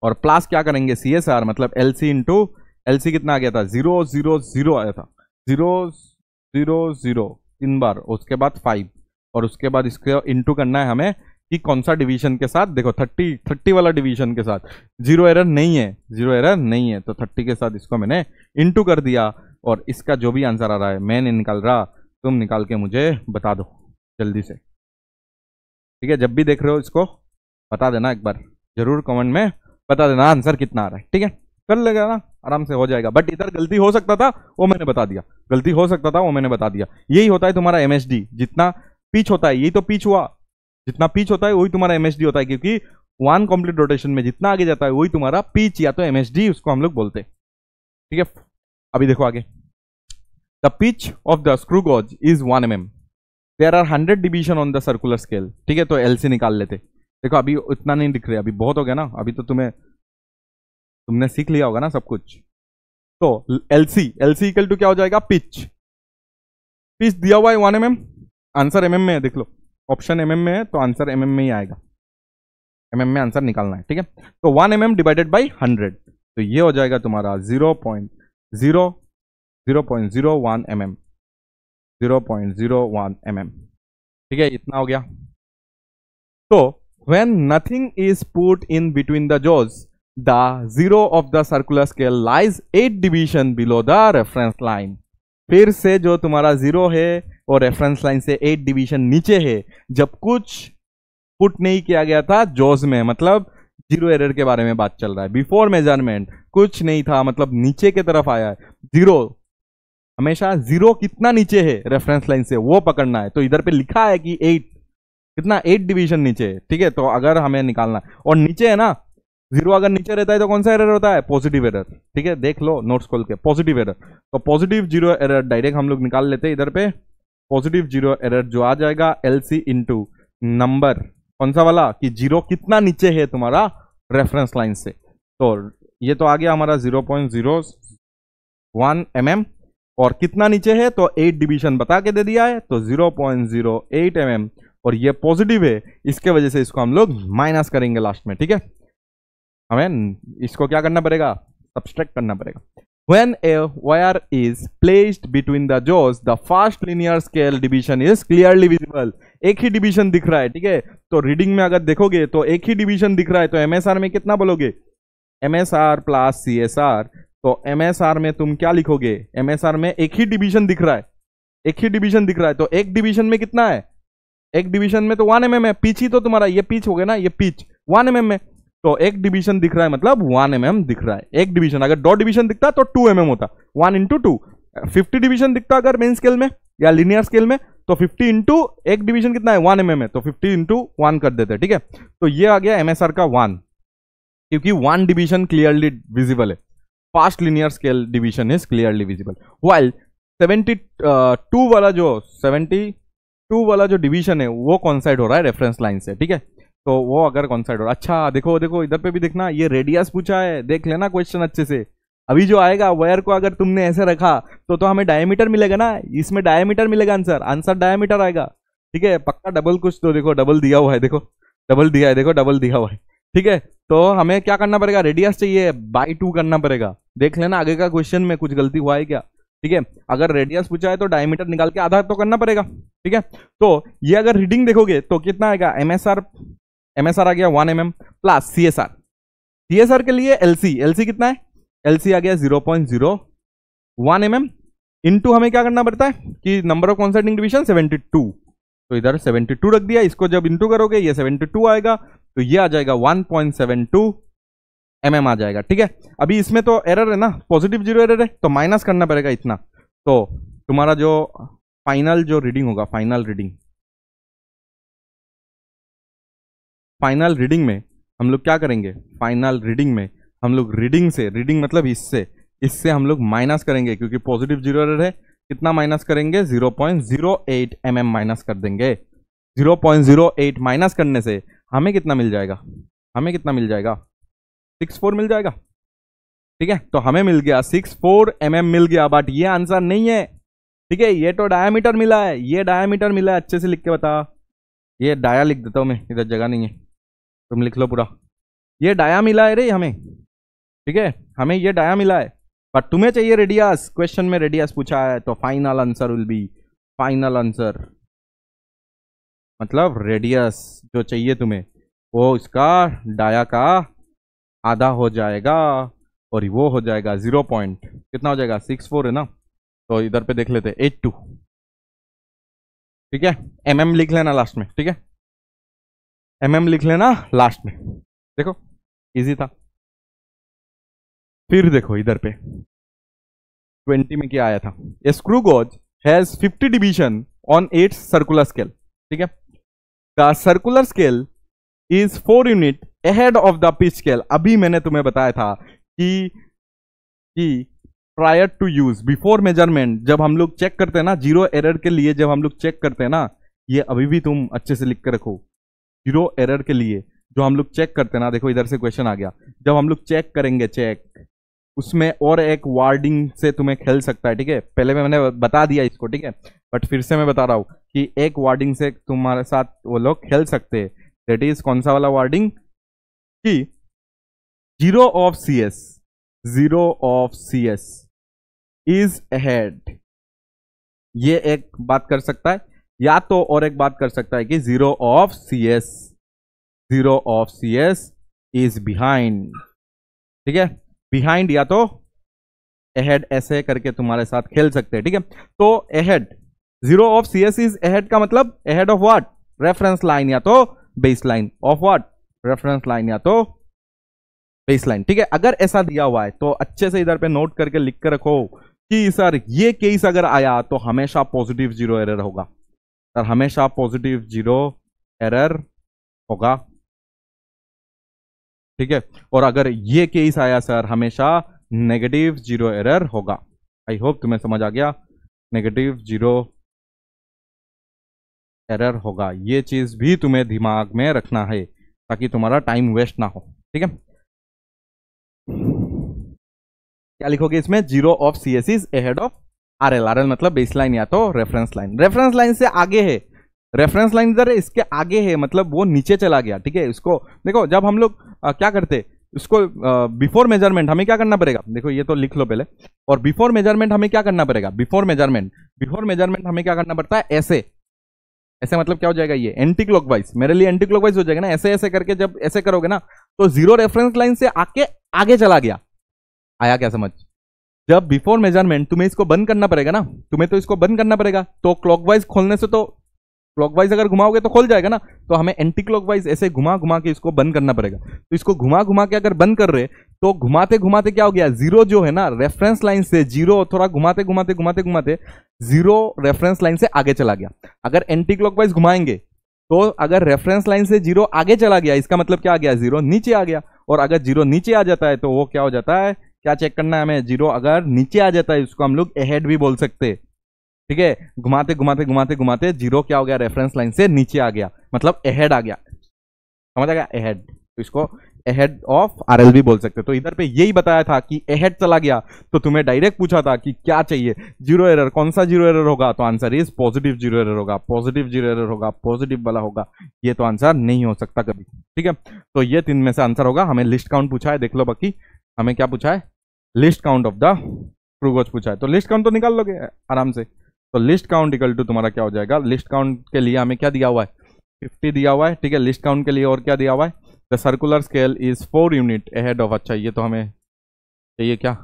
और प्लस क्या करेंगे? CSR, मतलब LC इंटू LC कितना आ गया था? 000 आया था, 000 3 बार, उसके बाद 5, और उसके बाद इसके इंटू करना है हमें कि कौन सा डिवीजन के साथ। देखो 30 वाला डिवीजन के साथ, 0 एरर नहीं है, 0 एरर नहीं है, तो 30 के साथ इसको मैंने इंटू कर दिया, और इसका जो भी आंसर आ रहा है मैं नहीं निकाल रहा, तुम निकाल के मुझे बता दो जल्दी से, ठीक है। जब भी देख रहे हो इसको बता देना एक बार, जरूर कमेंट में बता देना आंसर कितना आ रहा है, ठीक है। कर लेगा ना, आराम से हो जाएगा। बट इधर गलती हो सकता था वो मैंने बता दिया, गलती हो सकता था वो मैंने बता दिया। यही होता है तुम्हारा MSD, जितना पिच होता है, यही तो पिच हुआ, जितना पिच होता है वही तुम्हारा MSD होता है, क्योंकि 1 कंप्लीट रोटेशन में जितना आगे जाता है वही तुम्हारा पिच या तो MSD उसको हम लोग बोलते हैं, ठीक है। अभी देखो आगे, the pitch of the screw gauge is 1 mm, there are 100 division on the circular scale, ठीक है। तो LC निकाल लेते। देखो अभी इतना नहीं दिख रहा, अभी बहुत हो गया ना, अभी तो तुमने सीख लिया होगा ना सब कुछ। तो LC इक्वल टू क्या हो जाएगा? पिच दिया हुआ है 1 mm, आंसर mm में है, देख लो ऑप्शन mm में है तो आंसर mm में ही आएगा, mm में आंसर निकालना है, ठीक है। तो 1 mm डिवाइडेड बाई 100, तो ये हो जाएगा तुम्हारा 0.01 mm, 0.01 mm, ठीक है। इतना हो गया। तो when nothing is put in between the jaws, the zero of the circular scale lies 8 division below the reference line। फिर से जो तुम्हारा 0 है और रेफरेंस लाइन से 8 डिवीजन नीचे है, जब कुछ पुट नहीं किया गया था जॉज में, मतलब 0 एरर के बारे में बात चल रहा है। बिफोर मेजरमेंट कुछ नहीं था, मतलब नीचे के तरफ आया है 0, हमेशा 0 कितना नीचे है रेफरेंस लाइन से वो पकड़ना है। तो इधर पे लिखा है कि 8, कितना 8 डिवीजन नीचे है, ठीक है। तो अगर हमें निकालना है और नीचे है ना 0, अगर नीचे रहता है तो कौन सा एरर होता है? पॉजिटिव एरर, ठीक है। देख लो नोट्स खोल के, पॉजिटिव एरर। तो पॉजिटिव 0 एरर डायरेक्ट हम लोग निकाल लेते हैं इधर पे। पॉजिटिव 0 एरर जो आ जाएगा LC इंटू नंबर कौन सा वाला कि 0 कितना नीचे है तुम्हारा रेफरेंस लाइन से। तो ये तो आ गया हमारा 0.01 mm, और कितना नीचे है तो 8 डिवीजन बता के दे दिया है, तो 0.08 mm, और ये पॉजिटिव है, इसके वजह से इसको हम लोग माइनस करेंगे लास्ट में, ठीक है। हमें इसको क्या करना पड़ेगा? सब्सट्रैक्ट करना पड़ेगा। When a wire is placed between the jaws, the first linear scale division is clearly visible। एक ही डिवीजन दिख रहा है, ठीक है। तो रीडिंग में अगर देखोगे तो एक ही डिवीजन दिख रहा है, तो MSR में कितना बोलोगे? MSR plus CSR। तो MSR में तुम क्या लिखोगे? MSR में एक ही डिवीजन दिख रहा है, एक ही डिवीजन दिख रहा है, तो एक डिवीजन में कितना है? एक डिवीजन में तो 1 mm है, पिच ही तो तुम्हारा ये पिच हो गया ना, ये पिच 1 mm में, तो एक डिवीजन दिख रहा है मतलब 1 mm दिख रहा है। एक डिवीजन, अगर 2 डिवीजन दिखता तो 2 mm होता, 1 into 2, 50 डिवीजन दिखता अगर मेन स्केल में या लिनियर स्केल में, तो 50 इंटू एक डिवीजन कितना है 1 mm है, तो 50 इंटू 1 कर देते हैं, ठीक है। तो ये आ गया MSR का 1, क्योंकि 1 डिवीजन क्लियरली विजिबल है। Fast linear scale division is clearly visible, while 72 वाला जो डिवीजन है वो कॉन्साइड हो रहा है रेफरेंस लाइन से, ठीक है। तो वो अगर कॉन्साइड हो रहा है, अच्छा देखो देखो इधर पे भी देखना, ये रेडियस पूछा है, देख लेना क्वेश्चन अच्छे से। अभी जो आएगा वायर को अगर तुमने ऐसे रखा तो हमें डायमीटर मिलेगा ना, इसमें डायमीटर मिलेगा, आंसर डायमीटर आएगा, ठीक है। पक्का डबल कुछ तो देखो, डबल दिया हुआ है, देखो डबल दिया है, देखो डबल दिया हुआ है, ठीक है। तो हमें क्या करना पड़ेगा, रेडियस चाहिए बाई 2 करना पड़ेगा। देख लेना आगे का क्वेश्चन में कुछ गलती हुआ है क्या, ठीक है। अगर रेडियस पूछा है तो डायमीटर निकाल के आधा तो करना पड़ेगा, ठीक है। तो ये अगर रीडिंग देखोगे तो कितना आएगा, MSR आ गया 1 mm प्लस CSR के लिए LC कितना है, LC आ गया 0.01 mm इंटू हमें क्या करना पड़ता है कि नंबर ऑफ कॉन्सेंट्रिंग डिवीजन 72, तो इधर 72 रख दिया, इसको जब इंटू करोगे ये 72 आएगा, तो ये आ जाएगा 1.72 mm आ जाएगा, ठीक है। अभी इसमें तो एरर है ना, पॉजिटिव 0 एरर है, तो माइनस करना पड़ेगा इतना। तो तुम्हारा जो फाइनल जो रीडिंग होगा, फाइनल रीडिंग में हम लोग क्या करेंगे, फाइनल रीडिंग में हम लोग रीडिंग मतलब इससे हम लोग माइनस करेंगे, क्योंकि पॉजिटिव 0 एरर है। कितना माइनस करेंगे, 0.08 mm माइनस कर देंगे। 0.08 माइनस करने से हमें कितना मिल जाएगा, 64 मिल जाएगा, ठीक है। तो हमें मिल गया 64 mm मिल गया, बट ये आंसर नहीं है, ठीक है। ये तो डायामीटर मिला है, अच्छे से लिख के बता। ये डाया लिख देता हूं मैं, इधर जगह नहीं है, तुम लिख लो पूरा। ये डाया मिला है रे हमें, ठीक है, हमें ये डाया मिला है, बट तुम्हें चाहिए रेडियस, क्वेश्चन में रेडियस पूछा है, तो फाइनल आंसर विल बी, मतलब रेडियस जो चाहिए तुम्हें वो इसका डाया का आधा हो जाएगा, और वो हो जाएगा 0 पॉइंट कितना हो जाएगा, 64 है ना, तो इधर पे देख लेते 82, ठीक है। mm लिख लेना लास्ट में, ठीक है, mm लिख लेना लास्ट में, देखो इजी था। फिर देखो इधर पे 20 में क्या आया था, a screw gauge has 50 division on 8 circular scale, ठीक है। The circular scale is 4 unit ahead of the pitch scale. अभी मैंने तुम्हें बताया था कि prior to use, before measurement, जब हम लोग चेक करते हैं ना, 0 एरर के लिए जब हम लोग चेक करते हैं ना, ये अभी भी तुम अच्छे से लिख के रखो, 0 एरर के लिए जो हम लोग चेक करते हैं ना, देखो इधर से क्वेश्चन आ गया, जब हम लोग चेक करेंगे उसमें और एक वार्डिंग से तुम्हें खेल सकता है, ठीक है। पहले मैंने बता दिया इसको, ठीक है, बट फिर से मैं बता रहा हूं कि एक वार्डिंग से तुम्हारे साथ वो लोग खेल सकते हैं। दैट इज कौन सा वाला वार्डिंग, कि 0 ऑफ CS इज अहेड, ये एक बात कर सकता है, या तो और एक बात कर सकता है कि 0 ऑफ CS इज बिहाइंड, ठीक है, बिहाइंड या तो अहेड, ऐसे करके तुम्हारे साथ खेल सकते हैं, ठीक है। तो ahead, 0 of CS is ahead का मतलब ahead of what, reference line या तो base line, of what, reference line या तो बेस लाइन, ठीक है। अगर ऐसा दिया हुआ है तो अच्छे से इधर पे नोट करके लिख कर रखो कि सर ये केस अगर आया तो हमेशा पॉजिटिव 0 एरर होगा, सर हमेशा पॉजिटिव 0 एरर होगा, ठीक है। और अगर ये केस आया सर हमेशा नेगेटिव 0 एरर होगा। आई होप तुम्हें समझ आ गया, नेगेटिव 0 एरर होगा, ये चीज भी तुम्हें दिमाग में रखना है ताकि तुम्हारा टाइम वेस्ट ना हो, ठीक है। क्या लिखोगे इसमें, 0 of CS is ahead of RL मतलब बेसलाइन या तो रेफरेंस लाइन से आगे है, रेफरेंस लाइन इधर है, इसके आगे है, मतलब वो नीचे चला गया, ठीक है। इसको देखो, जब हम लोग क्या करते, इसको बिफोर मेजरमेंट हमें क्या करना पड़ेगा, देखो ये तो लिख लो पहले, और बिफोर मेजरमेंट हमें क्या करना पड़ेगा, बिफोर मेजरमेंट हमें क्या करना पड़ता है, ऐसे मतलब क्या हो जाएगा, ये एंटी क्लॉकवाइज, मेरे लिए एंटी क्लॉकवाइज हो जाएगा ना, ऐसे करके जब ऐसे करोगे ना तो 0 रेफरेंस लाइन से आगे चला गया, आया क्या समझ। जब बिफोर मेजरमेंट तुम्हें इसको बंद करना पड़ेगा ना, तुम्हें तो इसको बंद करना पड़ेगा, तो क्लॉकवाइज खोलने से, तो क्लॉकवाइज अगर घुमाओगे तो खोल जाएगा ना, तो हमें एंटी क्लॉकवाइज ऐसे घुमा के इसको बंद करना पड़ेगा। तो इसको घुमा के अगर बंद कर रहे तो घुमाते घुमाते क्या हो गया, जीरो जो है ना रेफरेंस लाइन से, जीरो थोड़ा घुमाते घुमाते घुमाते घुमाते जीरो रेफरेंस लाइन से आगे चला गया। अगर एंटी क्लॉकवाइज घुमाएंगे तो अगर रेफरेंस लाइन से जीरो आगे चला गया, इसका मतलब क्या आ गया, जीरो नीचे आ गया। और अगर जीरो नीचे आ जाता है तो वो क्या हो जाता है, क्या चेक करना है हमें, जीरो अगर नीचे आ जाता है उसको हम लोग अहेड भी बोल सकते हैं। ठीक है, घुमाते घुमाते घुमाते घुमाते जीरो क्या हो गया, रेफरेंस लाइन से नीचे आ गया, मतलब अहेड आ गया, समझ आ गया, अहेड। तो इसको अहेड ऑफ आरएल भी बोल सकते। तो इधर पे यही बताया था कि अहेड चला गया, तो तुम्हें डायरेक्ट पूछा था कि क्या चाहिए, जीरो एरर, कौन सा जीरो एरर होगा, तो answer is positive zero error होगा, पॉजिटिव जीरो एरर होगा, पॉजिटिव वाला होगा, ये तो आंसर नहीं हो सकता कभी। ठीक है, तो ये 3 में से आंसर होगा। हमें लिस्ट काउंट पूछा है, देख लो, बाकी हमें क्या पूछा है, least count of the screw gauge पूछा है। तो लिस्ट काउंट तो निकाल लोगे आराम से। तो लिस्ट काउंट इक्वल टू तुम्हारा क्या हो जाएगा, लिस्ट काउंट के लिए हमें क्या दिया हुआ है, 50 दिया हुआ है। ठीक है, लिस्ट काउंट के लिए और क्या दिया हुआ है, the circular scale is 4 unit ahead of, अच्छा ये तो हमें चाहिए क्या,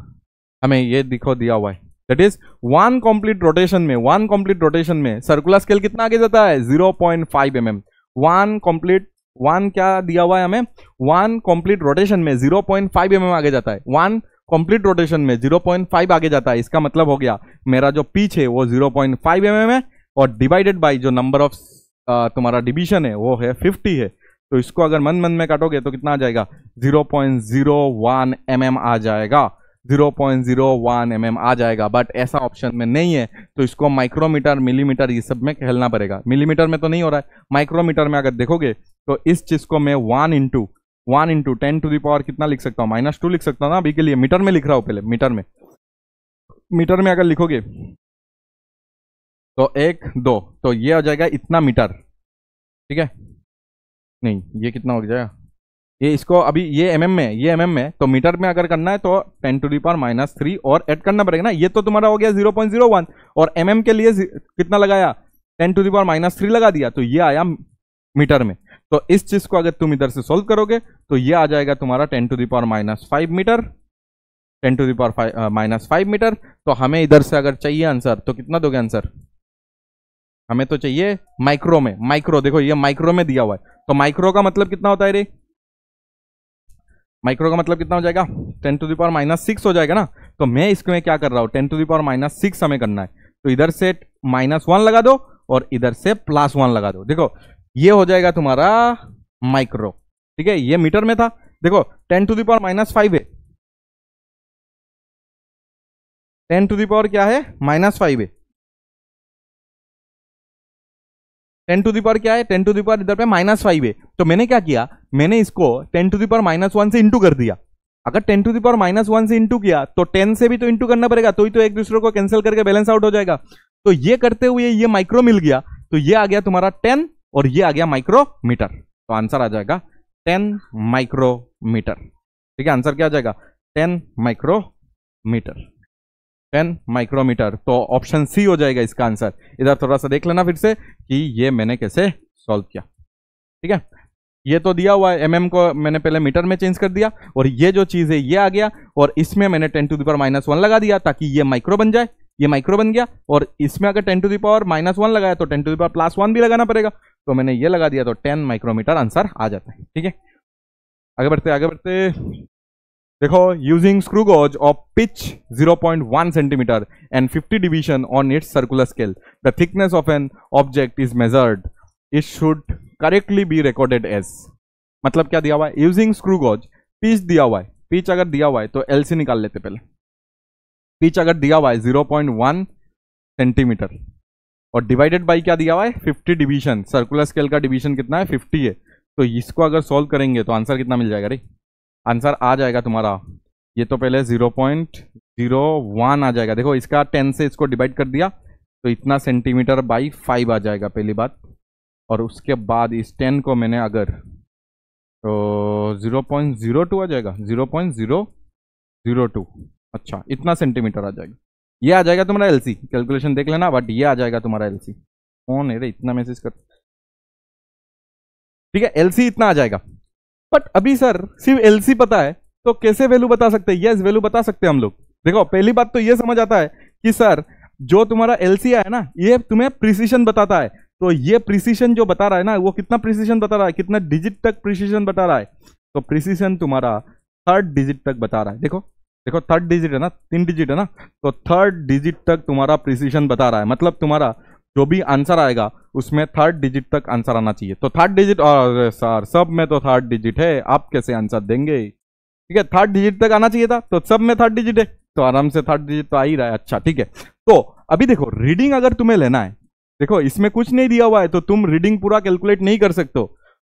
हमें ये दिखो दिया हुआ है, दैट इज 1 कंप्लीट रोटेशन में, 1 कंप्लीट रोटेशन में सर्कुलर स्केल कितना आगे जाता है, 0.5 mm। 1 कंप्लीट, 1 क्या दिया हुआ है हमें, 1 कंप्लीट रोटेशन में 0.5 mm आगे जाता है, 1 कंप्लीट रोटेशन में 0.5 आगे जाता है। इसका मतलब हो गया मेरा जो पीच है वो 0.5 mm है, और डिवाइडेड बाई जो नंबर ऑफ तुम्हारा डिवीजन है वो है 50 है। तो इसको अगर मन मन में काटोगे तो कितना आ जाएगा, 0.01 mm आ जाएगा, 0.01 mm आ जाएगा। बट ऐसा ऑप्शन में नहीं है, तो इसको माइक्रोमीटर, मिलीमीटर, ये सब में खेलना पड़ेगा। मिलीमीटर में तो नहीं हो रहा है, माइक्रोमीटर में अगर देखोगे तो इस चीज को मैं 1 इंटू 10 टू द पावर कितना लिख सकता हूँ, -2 लिख सकता हूँ ना। अभी के लिए मीटर में लिख रहा हूँ, पहले मीटर में अगर लिखोगे तो 1 2, तो ये हो जाएगा इतना मीटर। ठीक है, नहीं ये कितना हो जाएगा, ये इसको अभी ये एमएम में, ये एमएम में, तो मीटर में अगर करना है तो 10 टू द पावर -3 और ऐड करना पड़ेगा ना। ये तो तुम्हारा हो गया 0.01, और एमएम के लिए कितना लगाया, 10 टू द पावर -3 लगा दिया, तो ये आया मीटर में। तो इस चीज को अगर तुम इधर से सोल्व करोगे तो ये आ जाएगा तुम्हारा 10 to the power -5 metre, 10 to the power -5 metre. तो हमें इधर से अगर चाहिए आंसर तो कितना दोगे आंसर, हमें तो चाहिए माइक्रो में। माइक्रो देखो ये माइक्रो में दिया हुआ है, तो माइक्रो का मतलब कितना होता है रे, माइक्रो का मतलब कितना हो जाएगा, 10 टू द पावर -6 हो जाएगा ना। तो मैं इसमें क्या कर रहा हूं, 10 टू द पावर -6 हमें करना है, तो इधर से -1 लगा दो और इधर से +1 लगा दो। देखो ये हो जाएगा तुम्हारा माइक्रो। ठीक है, ये मीटर में था, देखो 10 टू द पावर -5 है, 10 टू द पावर क्या है, -5 है, 10 टू द पावर क्या है, 10 टू द पावर इधर पे -5 है। तो मैंने क्या किया, मैंने इसको 10 टू द पावर -1 से इंटू कर दिया। अगर 10 टू द पावर -1 से इंटू किया तो 10 से भी तो इंटू करना पड़ेगा, तो ही तो एक दूसरे को कैंसिल करके बैलेंस आउट हो जाएगा। तो ये करते हुए ये माइक्रो मिल गया, तो ये आ गया तुम्हारा 10 और ये आ गया माइक्रोमीटर। तो आंसर आ जाएगा 10 माइक्रोमीटर। ठीक है, आंसर क्या आ जाएगा, 10 माइक्रोमीटर, 10 माइक्रोमीटर। तो ऑप्शन सी हो जाएगा इसका आंसर। इधर थोड़ा सा देख लेना फिर से कि ये मैंने कैसे सॉल्व किया। ठीक है, ये तो दिया हुआ है, एमएम को मैंने पहले मीटर में चेंज कर दिया, और ये जो चीज है ये आ गया, और इसमें मैंने 10 टू द पावर -1 लगा दिया ताकि ये माइक्रो बन जाए, ये माइक्रो बन गया। और इसमें अगर 10 टू द पावर -1 लगाया तो 10 टू द पावर +1 भी लगाना पड़ेगा, तो मैंने ये लगा दिया, तो 10 माइक्रोमीटर आंसर आ जाता है। ठीक है, आगे बढ़ते आगे बढ़ते। देखो, using screw gauge of pitch 0.1 centimetre and 50 division on its circular scale, the thickness of an object is measured, it should correctly be recorded as. मतलब क्या दिया हुआ है, यूजिंग स्क्रू गॉज, पिच दिया हुआ है, पिच अगर दिया हुआ है तो एलसी निकाल लेते पहले। पिच अगर दिया हुआ है 0.1 सेंटीमीटर और डिवाइडेड बाई क्या दिया हुआ है, 50 डिवीजन, सर्कुलर स्केल का डिवीजन कितना है, 50 है। तो इसको अगर सोल्व करेंगे तो आंसर कितना मिल जाएगा रे, आंसर आ जाएगा तुम्हारा, ये तो पहले 0.01 आ जाएगा। देखो इसका 10 से इसको डिवाइड कर दिया तो इतना सेंटीमीटर बाई 5 आ जाएगा पहली बात, और उसके बाद इस 10 को मैंने अगर तो 0.02 आ जाएगा, 0.002, अच्छा इतना सेंटीमीटर आ जाएगा। ये आ जाएगा तुम्हारा एलसी, कैलकुलेशन देख लेना, बट ये आ जाएगा तुम्हारा एलसी। कौन है रे इतना मैसेज कर, ठीक है एलसी इतना आ जाएगा। बट अभी सर सिर्फ एलसी पता है तो कैसे वैल्यू बता सकते हैं, यस वैल्यू बता सकते हैं हम लोग। देखो पहली बात तो ये समझ आता है कि सर जो तुम्हारा एलसी है ना ये तुम्हें प्रिसीजन बताता है, तो ये प्रिसीजन जो बता रहा है ना वो कितना प्रिसीजन बता रहा है, कितना डिजिट तक प्रिसीजन बता रहा है। तो प्रिसीजन तुम्हारा थर्ड डिजिट तक बता रहा है। देखो देखो, थर्ड डिजिट है ना, 3 डिजिट है ना, तो थर्ड डिजिट तक तुम्हारा प्रिसीशन बता रहा है। मतलब तुम्हारा जो भी आंसर आएगा उसमें थर्ड डिजिट तक आंसर आना चाहिए। तो थर्ड डिजिट, और सर सब में तो थर्ड डिजिट है, आप कैसे आंसर देंगे? ठीक है, थर्ड डिजिट तक आना चाहिए था, तो सब में थर्ड डिजिट है, तो आराम से थर्ड डिजिट तो आ ही रहा है। अच्छा ठीक है, तो अभी देखो रीडिंग अगर तुम्हें लेना है, देखो इसमें कुछ नहीं दिया हुआ है, तो तुम रीडिंग पूरा कैलकुलेट नहीं कर सकते हो।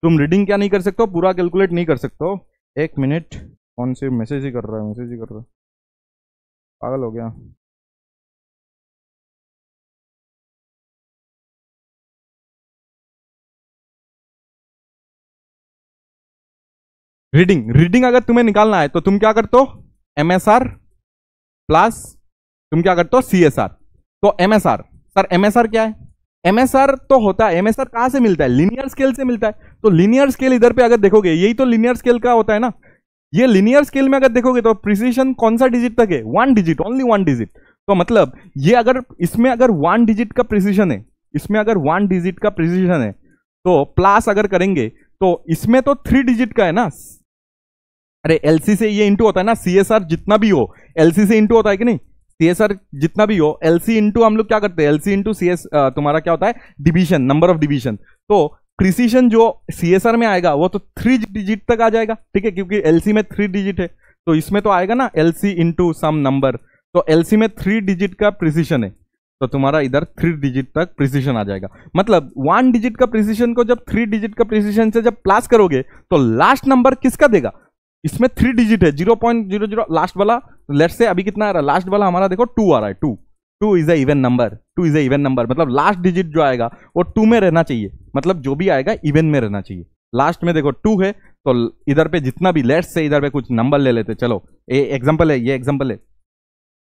तुम रीडिंग क्या नहीं कर सकते हो? पूरा कैलकुलेट नहीं कर सकते हो। एक मिनट, कौन से मैसेज ही कर रहा है, मैसेज ही कर रहा है, पागल हो गया। रीडिंग, रीडिंग अगर तुम्हें निकालना है तो तुम क्या करते हो? एमएसआर प्लस तुम क्या करते हो? सीएसआर। तो एमएसआर, सर एमएसआर क्या है? एमएसआर तो होता है, एमएसआर कहां से मिलता है? लीनियर स्केल से मिलता है। तो लीनियर स्केल इधर पे अगर देखोगे, यही तो लीनियर स्केल का होता है ना। ये लीनियर स्केल में अगर देखोगे तो प्रिसीशन कौन सा डिजिट तक है? 1 डिजिट, ओनली 1 डिजिट। तो मतलब ये अगर इसमें अगर 1 डिजिट का प्रिसीशन है, इसमें अगर 1 डिजिट का प्रिसीशन है, तो प्लस अगर करेंगे तो इसमें तो 3 डिजिट का है ना। अरे एलसी से ये इंटू होता है ना, सीएसआर जितना भी हो एलसी से इंटू होता है कि नहीं? सीएसआर जितना भी हो एलसी इंटू हम लोग क्या करते हैं? एलसी इंटू सीएस, तुम्हारा क्या होता है? Division, number of division. तो प्रिसीशन जो सीएसआर में आएगा वो तो 3 डिजिट तक आ जाएगा, ठीक है, क्योंकि एलसी में 3 डिजिट है। तो इसमें तो आएगा ना एलसी इंटू सम नंबर। तो एलसी में 3 डिजिट का प्रिसीशन है, तो तुम्हारा इधर 3 डिजिट तक प्रिसीशन आ जाएगा। मतलब 1 डिजिट का प्रिसीशन को जब 3 डिजिट का प्रिसीशन से जब प्लस करोगे तो लास्ट नंबर किसका देगा? इसमें 3 डिजिट है, 0.00 लास्ट वाला। लेट्स से अभी कितना आ रहा है? लास्ट वाला हमारा देखो 2 आ रहा है। 2 is a even number, 2 is a even number. मतलब लास्ट डिजिट जो आएगा वो 2 में रहना चाहिए, मतलब जो भी आएगा इवन में रहना चाहिए। लास्ट में देखो 2 है, तो इधर पे जितना भी, लेट्स से इधर पे कुछ नंबर ले लेते, चलो ये एग्जांपल है, ये एग्जांपल है,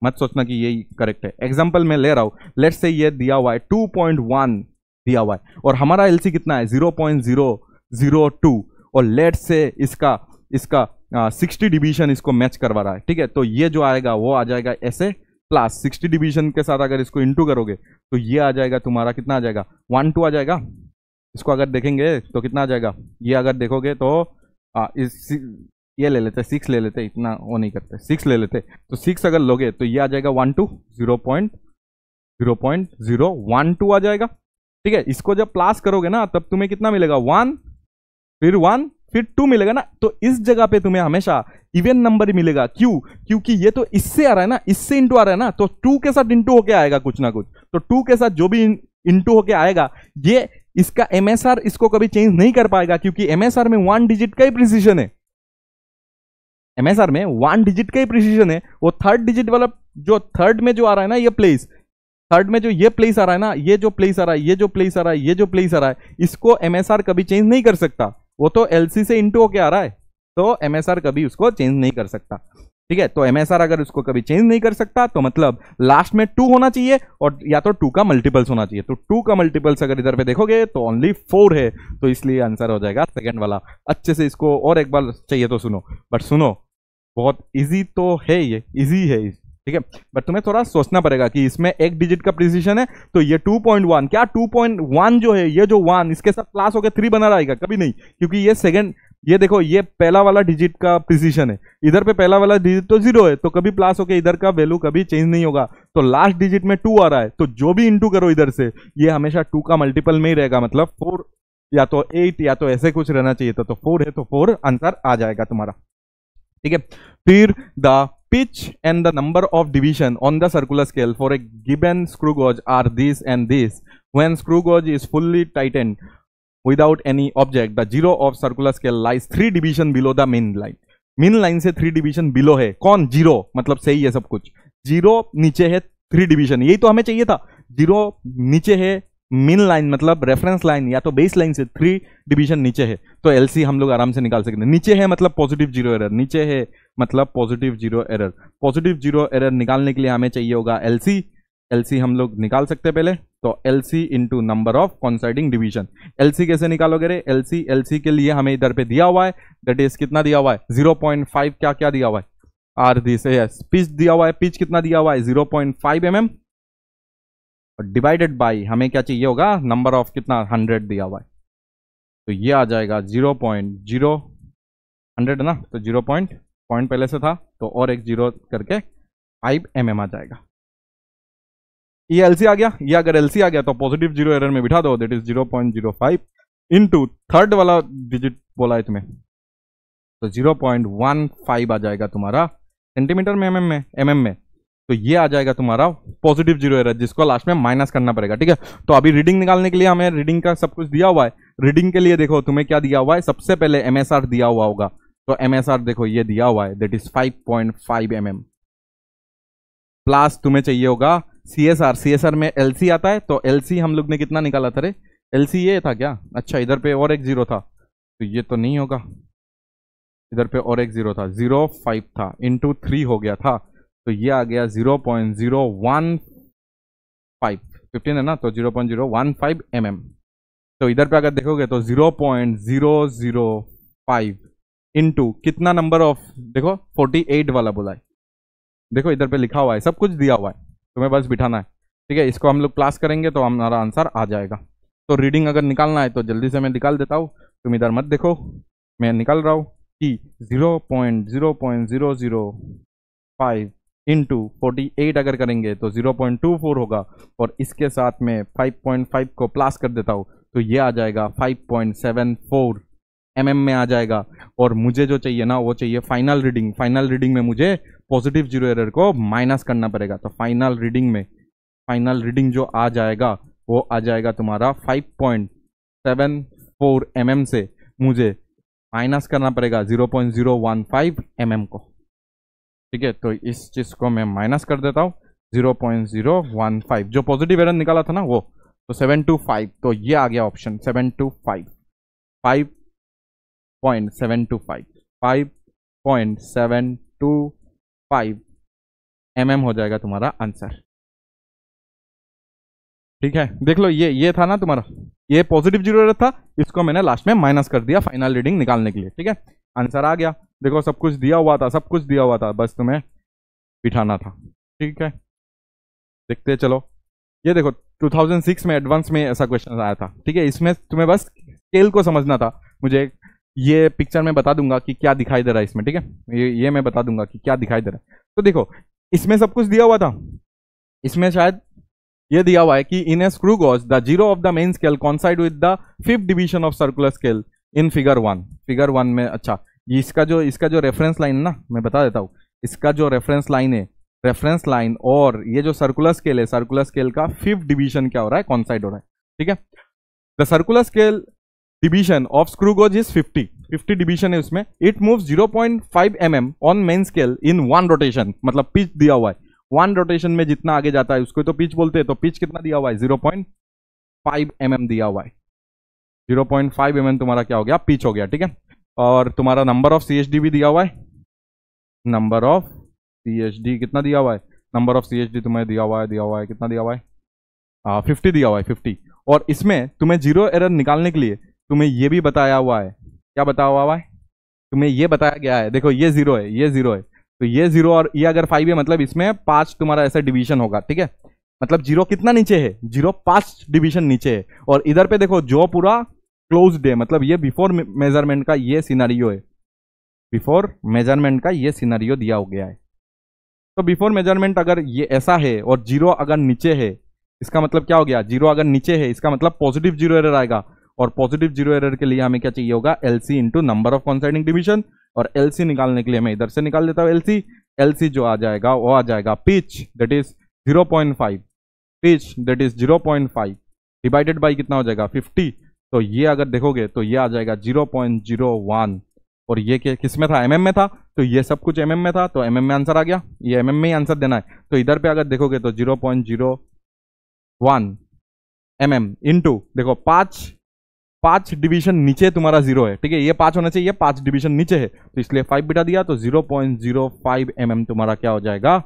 मत सोचना कि यही करेक्ट है। एग्जांपल में ले रहा हूं, लेट्स से ये दिया हुआ है 2.1 दिया हुआ है, और हमारा एलसी कितना है? 0.002, और लेट्स से इसका इसका 60 डिवीजन इसको मैच करवा रहा है, ठीक है। तो ये जो आएगा वो आ जाएगा ऐसे, प्लस 60 डिवीजन के साथ अगर इसको इंटू करोगे तो ये आ जाएगा तुम्हारा, कितना आ जाएगा? 1 2 आ जाएगा। इसको अगर देखेंगे तो कितना आ जाएगा? ये अगर देखोगे तो ये ले लेते, 6 ले लेते, इतना वो नहीं करते, 6 ले लेते। तो 6 अगर लोगे तो ये आ जाएगा 1 2, 0.012 आ जाएगा, ठीक है। इसको जब प्लस करोगे ना तब तुम्हें कितना मिलेगा? 1 फिर 1 फिर 2 मिलेगा ना। तो इस जगह पे तुम्हें हमेशा इवन नंबर ही मिलेगा। क्यों? क्योंकि ये तो इससे आ रहा है ना, इससे इंटू आ रहा है ना, तो 2 के साथ इंटू होके आएगा कुछ ना कुछ। तो 2 के साथ जो भी इंटू होके आएगा, ये इसका एमएसआर इसको कभी चेंज नहीं कर पाएगा, क्योंकि एमएसआर में 1 डिजिट का ही प्रिसीजन है। एमएसआर में 1 डिजिट का ही प्रिसीजन है। वो थर्ड डिजिट वाला, जो थर्ड में जो आ रहा है ना ये प्लेस, थर्ड में जो ये प्लेस आ रहा है ना, ये जो प्लेस आ रहा है, ये जो प्लेस आ रहा है, ये जो प्लेस आ रहा है, इसको एमएसआर कभी चेंज नहीं कर सकता। वो तो एलसी से इंटू होके आ रहा है, तो एमएसआर कभी उसको चेंज नहीं कर सकता, ठीक है। तो एमएसआर अगर उसको कभी चेंज नहीं कर सकता तो मतलब लास्ट में 2 होना चाहिए, और या तो 2 का मल्टीपल्स होना चाहिए। तो 2 का मल्टीपल्स अगर इधर पे देखोगे तो ओनली 4 है, तो इसलिए आंसर हो जाएगा सेकंड वाला। अच्छे से इसको और एक बार चाहिए तो सुनो, बट सुनो, बहुत इजी तो है, ये इजी है, ठीक है, बट तुम्हें थोड़ा सोचना पड़ेगा कि इसमें 1 डिजिट का प्रिसीजन है। तो ये 2.1, क्या 2.1 जो है, ये जो 1 इसके साथ प्लस होकर 3 बना रहेगा? कभी नहीं, क्योंकि ये सेकंड, ये देखो ये पहला वाला डिजिट का प्रिसीजन है, इधर पे पहला वाला डिजिट तो 0 है, तो कभी प्लस होकर इधर का वैल्यू कभी चेंज नहीं होगा। तो लास्ट डिजिट में 2 आ रहा है, तो जो भी इंटू करो इधर से, ये हमेशा 2 का मल्टीपल में ही रहेगा। मतलब 4 या तो 8 या तो ऐसे कुछ रहना चाहिए। तो 4 है, तो 4 आंसर आ जाएगा तुम्हारा, ठीक है। फिर the pitch and the number of division on the circular scale for a given screw gauge are this and this. When screw gauge is fully tightened without any object, the zero of circular scale lies 3 division below the mean line. mean line से 3 division below है कौन? 0, मतलब सही है सब कुछ। 0 नीचे है, 3 division, यही तो हमें चाहिए था। 0 नीचे है, मीन लाइन मतलब रेफरेंस लाइन या तो बेस लाइन से 3 डिवीजन नीचे है, तो एलसी हम लोग आराम से निकाल सकते हैं। नीचे है मतलब पॉजिटिव 0 एरर, नीचे है मतलब पॉजिटिव 0 एरर। पॉजिटिव 0 एरर निकालने के लिए हमें चाहिए होगा एलसी। एलसी हम लोग निकाल सकते हैं पहले, तो LC into number of coinciding division. LC कैसे निकालोगे रे? एलसी के लिए हमें इधर पे दिया हुआ है, दैट इज कितना दिया हुआ है? 0.5, क्या क्या दिया हुआ है? आर दिस यस, पिच दिया हुआ है, पिच कितना दिया हुआ है? 0.5 mm, डिवाइडेड बाई हमें क्या चाहिए होगा? नंबर ऑफ कितना? 100 दिया हुआ है, तो ये आ जाएगा 0.0, 100 है ना, तो 0.0 पॉइंट पहले से था तो और एक 0 करके 5 mm आ जाएगा। ये एलसी आ गया, ये अगर एलसी आ गया तो पॉजिटिव 0 एरर में बिठा दो, दैट इज 0.05 इंटू थर्ड वाला डिजिट बोला है तुम्हें तो 0.15 आ जाएगा तुम्हारा सेंटीमीटर में, एमएम में। तो ये आ जाएगा तुम्हारा पॉजिटिव 0 एरर, जिसको लास्ट में माइनस करना पड़ेगा। ठीक है, तो अभी रीडिंग निकालने के लिए हमें रीडिंग का सब कुछ दिया हुआ है। रीडिंग के लिए देखो तुम्हें क्या दिया हुआ है, सबसे पहले एमएसआर दिया हुआ होगा, तो एमएसआर देखो ये दिया हुआ है, दैट इज 5.5 mm। प्लस तुम्हें चाहिए होगा सीएसआर, सीएसआर में एलसी आता है, तो एलसी हम लोग ने कितना निकाला था रे, एलसी ये था क्या, अच्छा इधर पे और एक 0 था, तो ये तो नहीं होगा, इधर पे और एक 0 था, 0.5 था इंटू 3 हो गया था, तो ये आ गया 0.015, 15 है ना, तो 0.015 mm। तो इधर पे अगर देखोगे तो 0.005 इंटू कितना नंबर ऑफ, देखो 48 वाला बोला है, देखो इधर पे लिखा हुआ है, सब कुछ दिया हुआ है, तुम्हें बस बिठाना है। ठीक है, इसको हम लोग प्लस करेंगे तो हमारा आंसर आ जाएगा। तो रीडिंग अगर निकालना है तो जल्दी से मैं निकाल देता हूँ, तुम इधर मत देखो, मैं निकाल रहा हूँ कि 0.005 इंटू 48 अगर करेंगे तो 0.24 होगा, और इसके साथ में 5.5 को प्लस कर देता हूँ तो ये आ जाएगा 5.74 mm में आ जाएगा। और मुझे जो चाहिए ना वो चाहिए फाइनल रीडिंग, फाइनल रीडिंग में मुझे पॉजिटिव 0 एरर को माइनस करना पड़ेगा, तो फाइनल रीडिंग में फाइनल रीडिंग जो आ जाएगा वो आ जाएगा तुम्हारा 5.74 mm से मुझे माइनस करना पड़ेगा 0.015 mm को। ठीक है, तो इस चीज को मैं माइनस कर देता हूँ 0.015, जो पॉजिटिव एरर निकाला था ना वो, तो 725, तो ये आ गया ऑप्शन 725, 5.725 mm हो जाएगा तुम्हारा आंसर। ठीक है, देख लो ये था ना तुम्हारा, ये पॉजिटिव 0 एरर था, इसको मैंने लास्ट में माइनस कर दिया फाइनल रीडिंग निकालने के लिए। ठीक है, आंसर आ गया, देखो सब कुछ दिया हुआ था, सब कुछ दिया हुआ था, बस तुम्हें बिठाना था। ठीक है, देखते चलो, ये देखो 2006 में एडवांस में ऐसा क्वेश्चन आया था। ठीक है, इसमें तुम्हें बस स्केल को समझना था, मुझे ये पिक्चर में बता दूंगा कि क्या दिखाई दे रहा है इसमें। ठीक है, ये मैं बता दूंगा कि क्या दिखाई दे रहा है। तो देखो इसमें सब कुछ दिया हुआ था, इसमें शायद ये दिया हुआ है कि in a screw gauge the zero of the main scale coincide with the 5th division of circular scale in figure 1। Figure 1 में, अच्छा इसका जो रेफरेंस लाइन ना मैं बता देता हूँ, इसका जो रेफरेंस लाइन है, रेफरेंस लाइन और ये जो सर्कुलर स्केल है, सर्कुलर स्केल का 5th डिवीजन क्या हो रहा है, कॉन्साइड हो रहा है। ठीक है, the circular scale division of screw gauge is 50 division है उसमें, it moves 0.5 mm on main scale in 1 rotation, मतलब पिच दिया हुआ है 1 रोटेशन में जितना आगे जाता है उसको तो पिच बोलते हैं, तो पिच कितना दिया हुआ है 0.5 mm दिया हुआ है, 0.5 mm तुम्हारा क्या हो गया, पिच हो गया। ठीक है, और तुम्हारा नंबर ऑफ CHD भी दिया हुआ है, नंबर ऑफ CHD कितना दिया हुआ है, नंबर ऑफ CHD तुम्हें दिया हुआ है कितना दिया हुआ है 50 दिया हुआ है 50। और इसमें तुम्हें 0 एरर निकालने के लिए तुम्हें ये भी बताया हुआ है, क्या बताया हुआ है, तुम्हें ये बताया गया है, देखो ये 0 है, ये 0 है, तो ये 0 और ये अगर 5 है, मतलब इसमें 5 तुम्हारा ऐसा डिवीजन होगा। ठीक है, मतलब 0 कितना नीचे है, 0 5 डिवीजन नीचे है, और इधर पे देखो जो पूरा क्लोज्ड है, मतलब ये बिफोर मेजरमेंट का ये सिनारियो है, बिफोर मेजरमेंट का ये सिनारियो दिया हो गया है। तो बिफोर मेजरमेंट अगर ये ऐसा है और 0 अगर नीचे है, इसका मतलब क्या हो गया, 0 अगर नीचे है इसका मतलब पॉजिटिव 0 एरर आएगा, और पॉजिटिव 0 एरर के लिए हमें क्या चाहिए होगा, LC into number of coinciding division, और LC निकालने के लिए मैं इधर से निकाल देता हूँ LC जो आ जाएगा वो आ जाएगा pitch that is 0.5, pitch that is 0.5 divided by कितना हो जाएगा 50, तो ये अगर देखोगे तो ये आ जाएगा 0.01, और ये किस में था, MM में था, तो ये सब कुछ MM में था, तो MM में आंसर आ गया, ये MM में ही आंसर देना है। तो इधर पे अगर देखोगे तो 0.01 mm इंटू देखो 5 डिवीजन नीचे तुम्हारा 0 है। ठीक है, ये 5 होना चाहिए, 5 डिवीजन नीचे है, तो इसलिए 5 बिठा दिया, तो 0.05 mm तुम्हारा क्या हो जाएगा,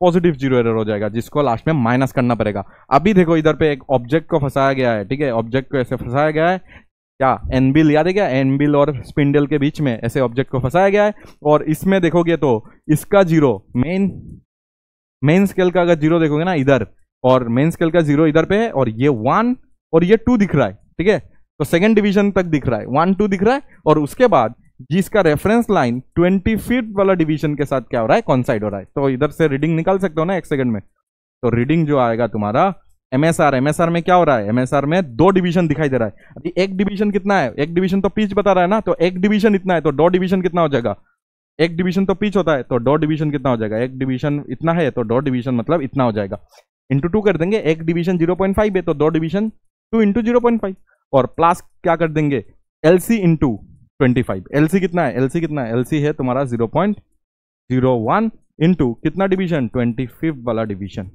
पॉजिटिव 0 एरर हो जाएगा, जिसको लास्ट में माइनस करना पड़ेगा। अभी देखो इधर पे एक ऑब्जेक्ट को फंसाया गया है। ठीक है, ऑब्जेक्ट को ऐसे फंसाया गया है, क्या एनबिल याद है क्या, एनबिल और स्पिंडल के बीच में ऐसे ऑब्जेक्ट को फंसाया गया है, और इसमें देखोगे तो इसका 0 मेन स्केल का अगर 0 देखोगे ना इधर, और मेन स्केल का 0 इधर पे है, और ये 1 और ये 2 दिख रहा है। ठीक है, तो सेकंड डिवीजन तक दिख रहा है, 1 2 दिख रहा है, और उसके बाद जिसका रेफरेंस लाइन 25th वाला डिवीजन के साथ क्या हो रहा है, कॉन्साइड हो रहा है। तो इधर से रीडिंग निकाल सकते हो ना एक सेकंड में। तो रीडिंग जो आएगा तुम्हारा एमएसआर में क्या हो रहा है, एमएसआर में 2 डिवीजन दिखाई दे रहा है। अभी एक डिवीजन कितना है, एक डिवीजन तो पिच बता रहा है ना, तो एक डिवीजन इतना है तो 2 डिवीजन कितना हो जाएगा, एक डिवीजन तो पिच होता है तो 2 डिवीजन कितना हो जाएगा, एक डिवीजन इतना है तो 2 डिवीजन मतलब इतना हो जाएगा, इंटू 2 कर देंगे। एक डिवीजन 0.5 है तो 2 डिवीजन 2 इंटू 0.5 और प्लस क्या कर देंगे एलसी इंटू 25। एलसी कितना है, एलसी कितना है, एलसी है तुम्हारा 0.01 इंटू कितना डिवीजन, 25th वाला डिवीजन।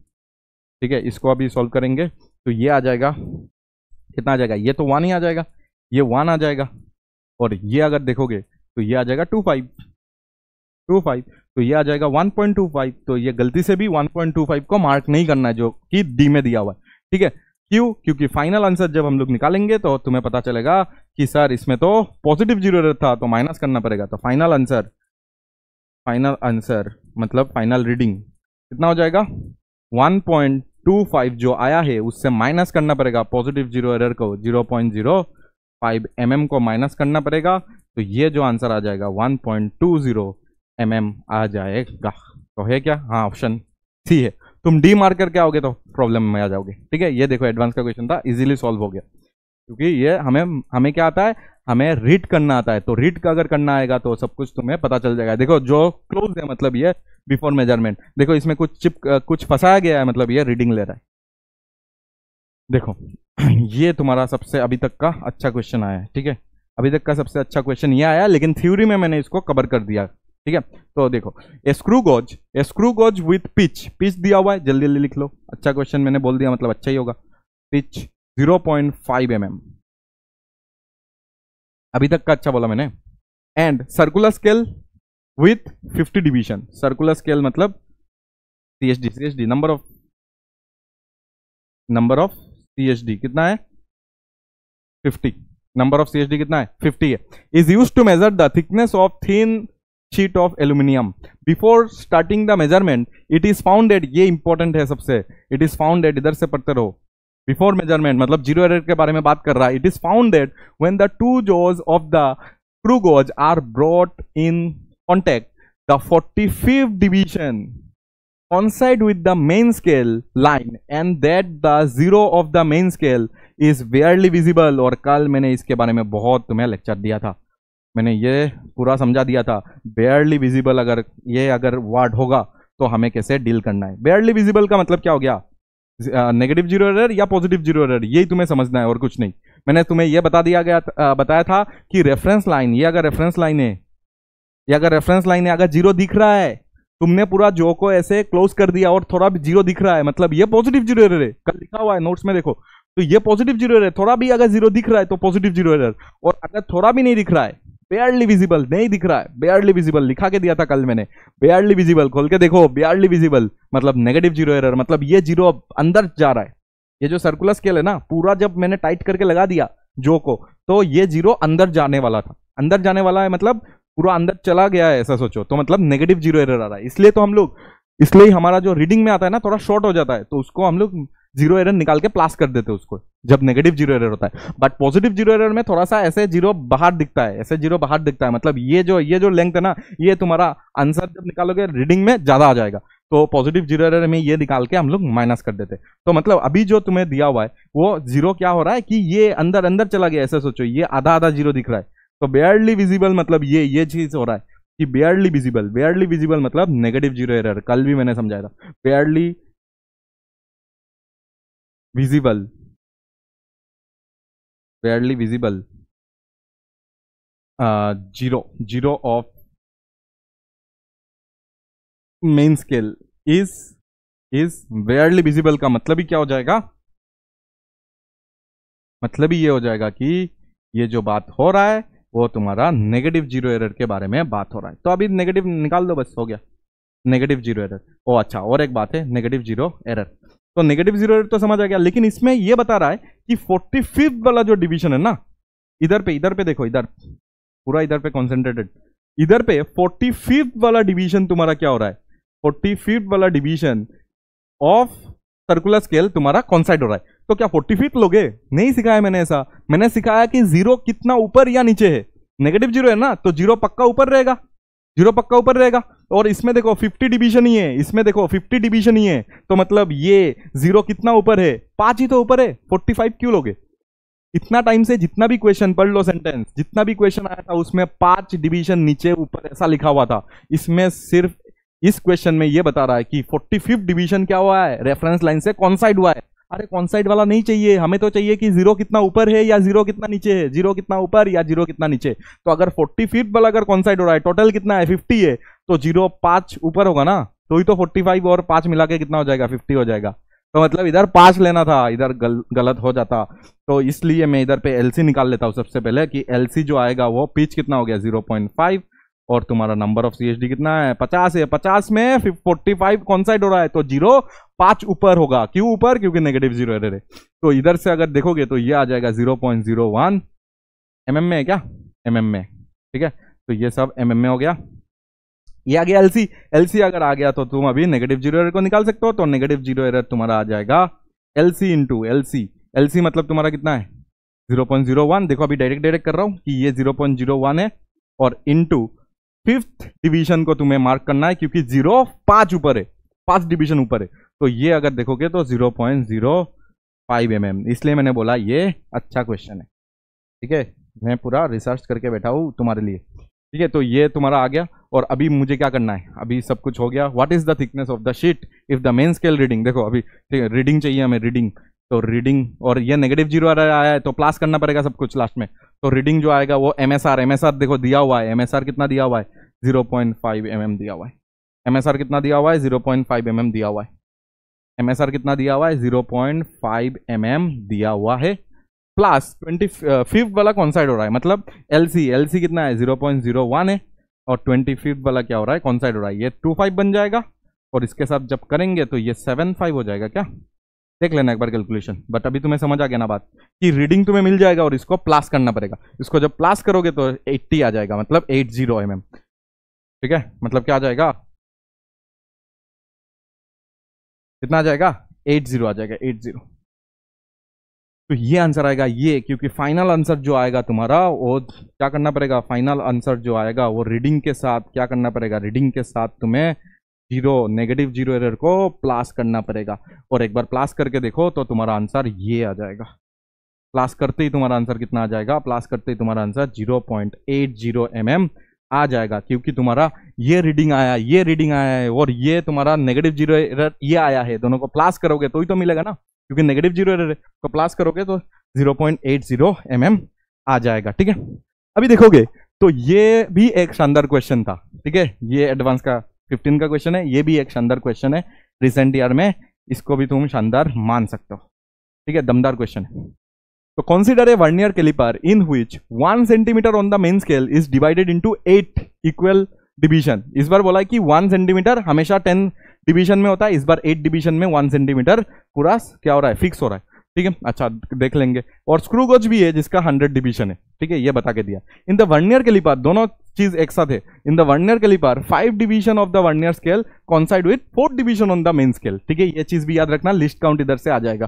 ठीक है, इसको अभी सॉल्व करेंगे तो ये आ जाएगा, कितना आ जाएगा, ये तो 1 ही आ जाएगा, ये 1 आ जाएगा, और ये अगर देखोगे तो ये आ जाएगा 25, तो ये आ जाएगा 1.25। तो ये गलती से भी 1.25 को मार्क नहीं करना है जो कि डी में दिया हुआ है। ठीक है, क्यों, क्योंकि फाइनल आंसर जब हम लोग निकालेंगे तो तुम्हें पता चलेगा कि सर इसमें तो पॉजिटिव 0 एरर था तो माइनस करना पड़ेगा। तो फाइनल आंसर मतलब फाइनल रीडिंग कितना हो जाएगा, 1.25 जो आया है उससे माइनस करना पड़ेगा पॉजिटिव 0 एरर को, 0.05 mm को माइनस करना पड़ेगा। तो ये जो आंसर आ जाएगा 1.20 mm आ जाएगा। तो है क्या, हाँ ऑप्शन सी है। तुम डी मार्क करके आओगे तो प्रॉब्लम में आ जाओगे। ठीक है, ये देखो एडवांस का क्वेश्चन था, इजीली सॉल्व हो गया, क्योंकि ये हमें क्या आता है, हमें रीड करना आता है। तो रीड का अगर करना आएगा तो सब कुछ तुम्हें पता चल जाएगा। देखो जो क्लोज है मतलब ये बिफोर मेजरमेंट, देखो इसमें कुछ फंसाया गया है मतलब ये रीडिंग ले रहा है। देखो ये तुम्हारा सबसे अभी तक का अच्छा क्वेश्चन आया है। ठीक है, अभी तक का सबसे अच्छा क्वेश्चन ये आया, लेकिन थ्योरी में मैंने इसको कवर कर दिया। ठीक है, तो देखो ए स्क्रू गोज विथ पिच दिया हुआ है, जल्दी जल्दी लिख लो। अच्छा क्वेश्चन मैंने बोल दिया मतलब अच्छा ही होगा। पिच 0.5 mm, अभी तक का अच्छा बोला मैंने। And circular scale with 50 division, circular scale मतलब CSD नंबर ऑफ CSD कितना है, 50। नंबर ऑफ CSD कितना है, 50 है। Is used to measure the thickness of thin sheet of aluminium before starting the measurement. It is found at, ये important है सबसे, it is found eight, इधर से पढ़ते रहो, बिफोर मेजरमेंट मतलब 0 एरर के बारे में बात कर रहा है। It is found at when the 2 jaws of the screw gauge are brought in contact, the 45th division coincide with the main scale line and that the zero of the main scale is barely visible। और कल मैंने इसके बारे में बहुत तुम्हें lecture दिया था, मैंने ये पूरा समझा दिया था। barely visible अगर वर्ड होगा तो हमें कैसे डील करना है। barely visible का मतलब क्या हो गया, नेगेटिव 0 एरर या पॉजिटिव 0 एरर, यही तुम्हें समझना है और कुछ नहीं। मैंने तुम्हें यह बताया था कि रेफरेंस लाइन, ये अगर रेफरेंस लाइन है, अगर 0 दिख रहा है, तुमने पूरा जो को ऐसे क्लोज कर दिया और थोड़ा भी 0 दिख रहा है मतलब ये पॉजिटिव 0 एरर है। कल लिखा हुआ है नोट्स में देखो, तो ये पॉजिटिव 0 एरर, थोड़ा भी अगर 0 दिख रहा है तो पॉजिटिव 0 एरर, और अगर थोड़ा भी नहीं दिख रहा है, बेयरली विजिबल नहीं दिख रहा है, बेयरली विजिबल लिखा के दिया था कल मैंने, बेयरली विजिबल खोल के देखो, बेयरली विजिबल मतलब नेगेटिव 0 एरर, मतलब ये 0 अंदर जा रहा है। ये जो सर्कुलर स्केल है ना, पूरा जब मैंने टाइट करके लगा दिया जो को, तो ये 0 अंदर जाने वाला था, अंदर जाने वाला है मतलब पूरा अंदर चला गया है, ऐसा सोचो। तो मतलब नेगेटिव 0 एरर आ रहा है, इसलिए हमारा जो रीडिंग में आता है ना थोड़ा शॉर्ट हो जाता है, तो उसको हम लोग 0 एरर निकाल के प्लस कर देते हैं उसको, जब नेगेटिव 0 एरर होता है। बट पॉजिटिव 0 एरर में थोड़ा सा ऐसे 0 बाहर दिखता है, ऐसे 0 बाहर दिखता है, मतलब ये जो लेंथ है ना, ये तुम्हारा आंसर जब निकालोगे रीडिंग में ज्यादा आ जाएगा। तो पॉजिटिव 0 एरर में ये निकाल के हम लोग माइनस कर देते। तो मतलब अभी जो तुम्हें दिया हुआ है वो 0 क्या हो रहा है कि ये अंदर चला गया, ऐसे सोचो, ये आधा 0 दिख रहा है। तो बेयरली विजिबल मतलब ये चीज हो रहा है कि बेयरली विजिबल मतलब नेगेटिव 0 एरर, कल भी मैंने समझाया था। बेयरली visible 0 of main scale is बेयरली visible का मतलब ही क्या हो जाएगा, मतलब ही ये हो जाएगा कि ये जो बात हो रहा है वो तुम्हारा नेगेटिव 0 एरर के बारे में बात हो रहा है। तो अभी नेगेटिव निकाल दो, बस हो गया नेगेटिव 0 एरर। ओ अच्छा, और एक बात है नेगेटिव 0 एरर, तो नेगेटिव 0 एरर तो समझ आ गया, लेकिन इसमें ये बता रहा है कि 45th वाला जो डिवीजन है ना, इधर पे देखो, इधर पूरा इधर पे कॉन्सेंट्रेटेड, इधर पे 45th वाला डिवीजन तुम्हारा क्या हो रहा है, 45th वाला डिवीजन ऑफ सर्कुलर स्केल तुम्हारा कॉन्साइड हो रहा है। तो क्या 45th लोगे, नहीं सिखाया मैंने ऐसा, मैंने सिखाया कि 0 कितना ऊपर या नीचे है, नेगेटिव जीरो है ना, तो जीरो पक्का ऊपर रहेगा, जीरो पक्का ऊपर रहेगा। और इसमें देखो 50 डिवीजन ही है, इसमें देखो 50 डिवीजन ही है, तो मतलब ये जीरो कितना ऊपर है, 5 ही तो ऊपर है, 45 क्यों लोगे? इतना टाइम से जितना भी क्वेश्चन पढ़ लो, सेंटेंस जितना भी क्वेश्चन आया था उसमें 5 डिवीजन नीचे ऊपर ऐसा लिखा हुआ था। इसमें सिर्फ इस क्वेश्चन में ये बता रहा है कि 45th डिवीजन क्या हुआ है, रेफरेंस लाइन से कॉन्साइड हुआ है। अरे कॉन्साइड वाला नहीं चाहिए, हमें तो चाहिए कि जीरो कितना ऊपर है या जीरो कितना नीचे है, जीरो कितना ऊपर या जीरो कितना नीचे। तो अगर 45th वाला अगर कॉन्साइड हो रहा है, टोटल कितना है 50 है, तो जीरो 5 ऊपर होगा ना, तो ही तो 45 और 5 मिला के कितना हो जाएगा, 50 हो जाएगा। तो मतलब इधर 5 लेना था, इधर गलत हो जाता। तो इसलिए मैं इधर पे एलसी निकाल लेता हूँ सबसे पहले कि एलसी जो आएगा वो पिच कितना हो गया 0.5, और तुम्हारा नंबर ऑफ सीएचडी कितना है 50 है, 50 में 45 कॉन्साइड हो रहा है, तो जीरो 5 ऊपर होगा। क्यों ऊपर? क्योंकि नेगेटिव जीरो एरर है। तो इधर से अगर देखोगे तो ये आ जाएगा 0.01 mm में है क्या, mm में, ठीक है। तो ये सब mm में हो गया। ये आ गया एलसी। एलसी अगर आ गया तो तुम अभी नेगेटिव जीरो एरर को निकाल सकते हो। तो नेगेटिव जीरो एरर तुम्हारा आ जाएगा एलसी इंटू एलसी। एलसी मतलब तुम्हारा कितना है 0.01। देखो अभी डायरेक्ट कर रहा हूं कि ये 0.01 है, और इंटू 5th डिवीजन को तुम्हें मार्क करना है क्योंकि जीरो 5 ऊपर है, 5 डिवीजन ऊपर है। तो ये अगर देखोगे तो 0.05 mm, इसलिए मैंने बोला ये अच्छा क्वेश्चन है, ठीक है। मैं पूरा रिसर्च करके बैठा हूँ तुम्हारे लिए, ठीक है। तो ये तुम्हारा आ गया। और अभी मुझे क्या करना है, अभी सब कुछ हो गया। What is the thickness of the sheet if the main scale reading, देखो अभी रीडिंग चाहिए हमें, रीडिंग। तो रीडिंग, और ये नेगेटिव जीरो आया है तो प्लस करना पड़ेगा सब कुछ लास्ट में। तो रीडिंग जो आएगा वो एमएसआर, एमएसआर देखो दिया हुआ है, एमएसआर कितना दिया हुआ है 0.5 mm दिया हुआ है। एमएसआर कितना दिया हुआ है 0.5 mm दिया हुआ है। एमएसआर कितना दिया हुआ है 0.5 mm दिया हुआ है, प्लस 25th वाला कॉन्साइड हो रहा है, मतलब एलसी, एलसी कितना है 0.01 है, और 25th वाला क्या हो रहा है कॉन्साइड हो रहा है, ये 25 बन जाएगा। और इसके साथ जब करेंगे तो ये 75 हो जाएगा। क्या देख लेना एक बार कैलकुलेशन, बट अभी तुम्हें समझ आ गया ना बात कि रीडिंग तुम्हें मिल जाएगा और इसको प्लस करना पड़ेगा। इसको जब प्लस करोगे तो 80 आ जाएगा, मतलब 80 mm, ठीक है। मतलब क्या आ जाएगा, कितना आ जाएगा 80 आ जाएगा, 80। तो ये आंसर आएगा ये, क्योंकि फाइनल आंसर जो आएगा तुम्हारा वो क्या करना पड़ेगा, फाइनल आंसर जो आएगा वो रीडिंग के साथ क्या करना पड़ेगा, रीडिंग के साथ तुम्हें जीरो, नेगेटिव जीरो एरर को प्लस करना पड़ेगा। और एक बार प्लस करके देखो तो तुम्हारा आंसर ये आ जाएगा। प्लस करते ही तुम्हारा आंसर कितना आ जाएगा, प्लस करते ही तुम्हारा आंसर 0.80 mm आ जाएगा, क्योंकि तुम्हारा ये रीडिंग आया, ये रीडिंग आया है, और ये तुम्हारा नेगेटिव जीरो एरर ये आया है। दोनों को प्लस करोगे तो ही तो मिलेगा ना, क्योंकि नेगेटिव जीरो एरर है, तो प्लस करोगे तो 0.80 mm आ जाएगा, ठीक है। अभी देखोगे तो ये भी एक शानदार क्वेश्चन था, ठीक है। ये एडवांस का 15 का क्वेश्चन है, ये भी एक शानदार क्वेश्चन है रिसेंट ईयर में, इसको भी तुम शानदार मान सकते हो, ठीक है, दमदार क्वेश्चन है। तो consider a vernier caliper in which 1 centimetre on the main scale is divided into 8 equal division. इस बार बोला है कि 1 सेंटीमीटर हमेशा 10 डिवीजन में होता है, इस बार 8 डिवीजन में 1 सेंटीमीटर पूरा क्या हो रहा है, फिक्स हो रहा है, ठीक है। अच्छा देख लेंगे। और स्क्रू गोज भी है जिसका 100 डिवीजन है, ठीक है, ये बता के दिया। इन द वर्नियर कैलिपर, दोनों चीज एक साथ है। In the vernier caliper 5 division of the vernier scale coincide with 4 division on the main scale, ठीक है। ये चीज भी याद रखना, लिस्ट काउंट इधर से आ जाएगा।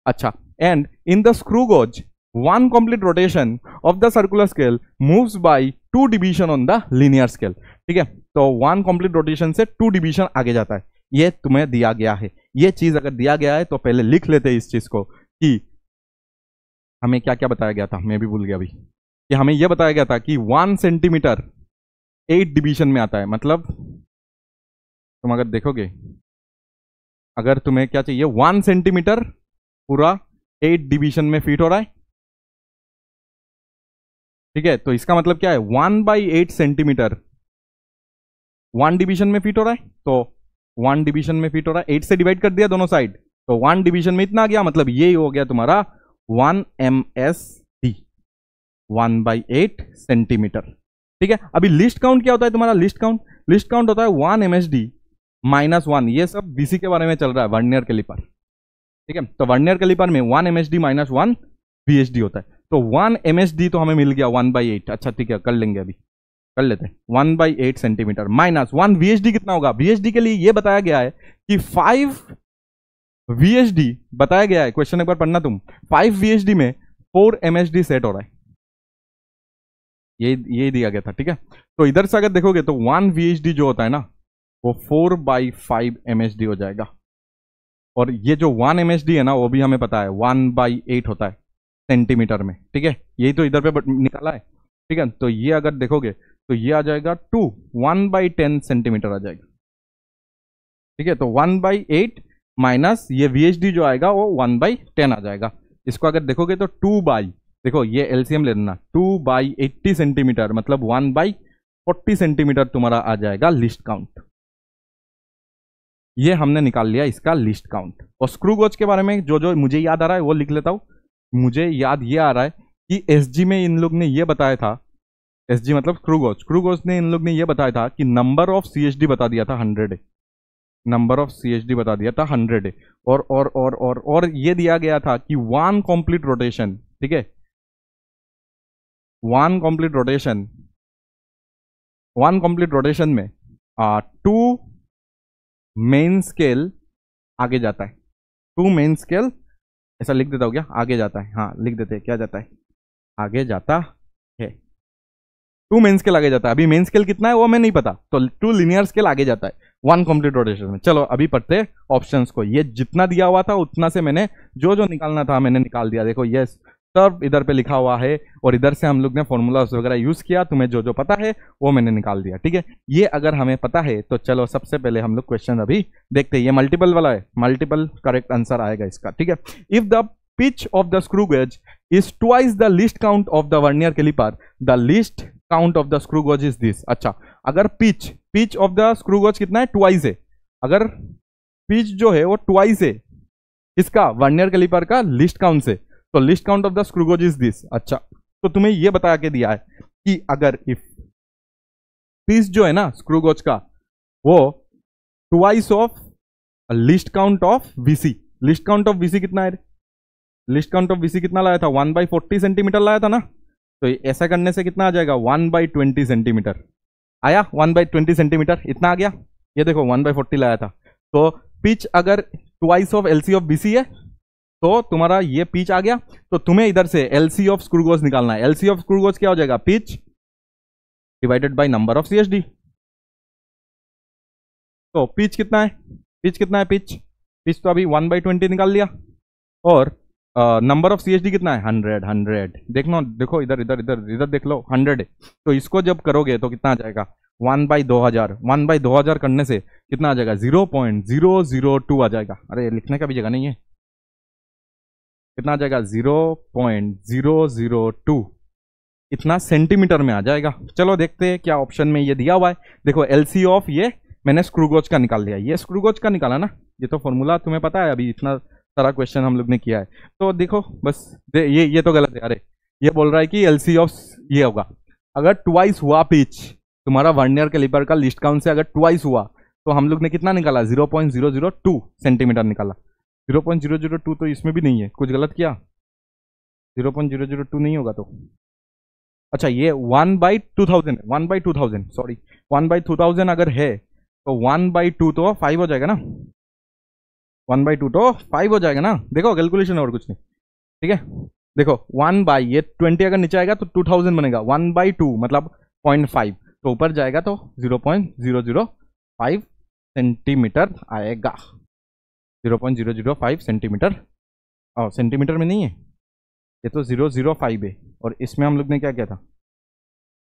अच्छा, and in the screw goes 1 complete rotation of the circular scale moves by 2 division on the linear scale, ठीक है। तो 1 complete rotation से 2 division आगे जाता है, ये तुम्हें दिया गया है। ये चीज अगर दिया गया है तो पहले लिख लेते हैं इस चीज को कि हमें क्या क्या बताया गया था, मैं भी भूल गया अभी, कि हमें यह बताया गया था कि 1 सेंटीमीटर 8 डिवीजन में आता है। मतलब तुम अगर देखोगे, अगर तुम्हें क्या चाहिए 1 सेंटीमीटर पूरा 8 डिवीजन में फिट हो रहा है, ठीक है। तो इसका मतलब क्या है 1/8 सेंटीमीटर 1 डिवीजन में फिट हो रहा है, तो 1 डिवीजन में फिट हो रहा है, 8 से डिवाइड कर दिया दोनों साइड, तो 1 डिवीजन में इतना आ गया, मतलब ये हो गया तुम्हारा 1 MSD 1/8 सेंटीमीटर, ठीक है। अभी लिस्ट काउंट क्या होता है तुम्हारा, लिस्ट काउंट होता है 1 MSD -1, ये सब BC के बारे में चल रहा है, वर्नियर कैलिपर, ठीक है। तो वर्नियर कैलिपर में 1 MSD -1 VSD होता है। तो 1 MSD तो हमें मिल गया 1/8, अच्छा ठीक है, कर लेंगे, अभी कर लेते हैं। 1/8 सेंटीमीटर -1 VSD कितना होगा, VSD के लिए ये बताया गया है कि 5 VSD बताया गया है, क्वेश्चन एक बार पढ़ना तुम, 5 VSD में 4 MSD सेट हो रहा है, ये दिया गया था, ठीक है। तो इधर से अगर देखोगे तो 1 VHD जो होता है ना वो 4/5 MHD हो जाएगा, और ये जो 1 MHD है ना वो भी हमें पता है 1/8 होता है सेंटीमीटर में, ठीक है। यही तो इधर पे निकाला है, ठीक है। तो ये अगर देखोगे तो ये आ जाएगा 1/10 सेंटीमीटर आ जाएगा, ठीक है। तो 1/8 माइनस ये VHD जो आएगा वो 1/10 आ जाएगा। इसको अगर देखोगे तो देखो ये LCM ले लेना, 2/80 सेंटीमीटर मतलब 1/40 सेंटीमीटर तुम्हारा आ जाएगा लिस्ट काउंट। ये हमने निकाल लिया इसका लिस्ट काउंट। और स्क्रू गोज के बारे में जो मुझे याद आ रहा है वो लिख लेता हूं। मुझे याद ये आ रहा है कि SG में इन लोग ने ये बताया था, SG मतलब स्क्रू गोज ने इन लोग ने ये बताया था कि नंबर ऑफ CHD बता दिया था 100 है, नंबर ऑफ CHD बता दिया था 100 है। और ये दिया गया था कि 1 कंप्लीट रोटेशन, ठीक है, 1 कंप्लीट रोटेशन में 2 मेन स्केल आगे जाता है, 2 मेन स्केल, ऐसा लिख देता हूँ क्या, आगे जाता है, हाँ लिख देते हैं, क्या जाता है, आगे जाता है, 2 मेन स्केल आगे जाता है। अभी मेन स्केल कितना है वो हमें नहीं पता, तो 2 लीनियर स्केल आगे जाता है 1 कंप्लीट रोटेशन में। चलो अभी पढ़ते हैं ऑप्शंस को। ये जितना दिया हुआ था उतना से मैंने जो निकालना था मैंने निकाल दिया। देखो ये सब इधर पे लिखा हुआ है और इधर से हम लोग ने फॉर्मूलाज वगैरह यूज किया, तुम्हें जो पता है वो मैंने निकाल दिया, ठीक है। ये अगर हमें पता है तो चलो सबसे पहले हम लोग क्वेश्चन अभी देखते हैं। ये मल्टीपल वाला है, मल्टीपल करेक्ट आंसर आएगा इसका, ठीक है। If the pitch of the screw gauge is twice the least count of the vernier caliper, the least count of the screw gauge is this. अच्छा, अगर pitch of the screw gauge कितना है, twice है। अगर pitch जो है वो twice है इसका वर्नियर कैलिपर का लिस्ट काउंट से, तो least count of the screw gauge is this. अच्छा, तो तुम्हें यह बता के दिया है कि अगर इफ पिच जो है ना स्क्रू गेज का वो twice of least count of VC, list count of VC कितना है, लिस्ट काउंट ऑफ VC कितना लाया था, 1/40 सेंटीमीटर लाया था ना। तो ऐसा करने से कितना आ जाएगा, 1/20 सेंटीमीटर आया, 1/20 सेंटीमीटर इतना आ गया। ये देखो 1/40 लाया था। तो पिच अगर twice of LC of BC है तो तुम्हारा ये पिच आ गया। तो तुम्हें इधर से LC ऑफ स्क्रू गेज निकालना है। LC ऑफ स्क्रू गेज क्या हो जाएगा, pitch divided by number of CHD। तो पिच कितना है, पिच तो अभी 1/20 निकाल लिया, और नंबर ऑफ CHD कितना है, 100। देखो इधर देख लो, 100 है। तो इसको जब करोगे तो कितना आ जाएगा, 1/2000 करने से कितना आ जाएगा, 0.002 आ जाएगा। अरे लिखने का भी जगह नहीं है, कितना आ जाएगा, 0.002 इतना सेंटीमीटर में आ जाएगा। चलो देखते हैं क्या ऑप्शन में ये दिया हुआ है। देखो LC ऑफ ये मैंने स्क्रू गेज का निकाल लिया, ये स्क्रू गेज का निकाला ना, ये तो फॉर्मूला तुम्हें पता है, अभी इतना सारा क्वेश्चन हम लोग ने किया है। तो देखो बस ये तो गलत है। अरे ये बोल रहा है कि LC ऑफ ये होगा, अगर ट्वाइस हुआ पिच तुम्हारा वर्नियर कैलिपर का लिस्ट काउंट से, अगर ट्वाइस हुआ तो हम लोग ने कितना निकाला, 0.002 सेंटीमीटर निकाला। 0.002 तो इसमें भी नहीं है, कुछ गलत किया, 0.002 नहीं होगा तो। अच्छा ये 1/2000 है, 1/2000 सॉरी, 1/2000 अगर है तो 1/2 तो 5 हो जाएगा ना, 1/2 तो 5 हो जाएगा ना। देखो कैलकुलेशन और कुछ नहीं, ठीक है। देखो 1 ये 20 अगर नीचे आएगा तो 2000 बनेगा, 1/2 मतलब 0.5, तो ऊपर जाएगा तो 0.005 सेंटीमीटर आएगा, 0.005 सेंटीमीटर। और सेंटीमीटर में नहीं है, ये तो 005 है, और इसमें हम लोग ने क्या किया था,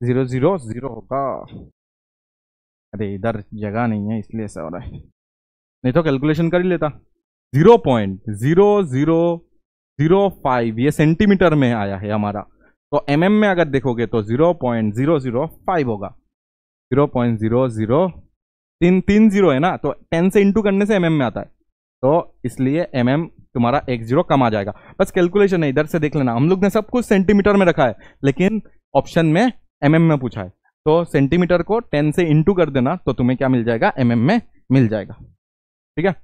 000 होगा। अरे इधर जगह नहीं है इसलिए ऐसा हो रहा है, नहीं तो कैलकुलेशन कर ही लेता। 0.0005 ये सेंटीमीटर में आया है हमारा, तो MM में अगर देखोगे तो 0.005 होगा, 0.00 तीन जीरो है ना, तो 10 से इंटू करने से MM में आता है, तो इसलिए MM तुम्हारा 1 0 कम आ जाएगा। बस कैलकुलेशन है, इधर से देख लेना, हम लोग ने सब कुछ सेंटीमीटर में रखा है लेकिन ऑप्शन में MM में पूछा है, तो सेंटीमीटर को 10 से इंटू कर देना तो तुम्हें क्या मिल जाएगा, MM में मिल जाएगा, ठीक है।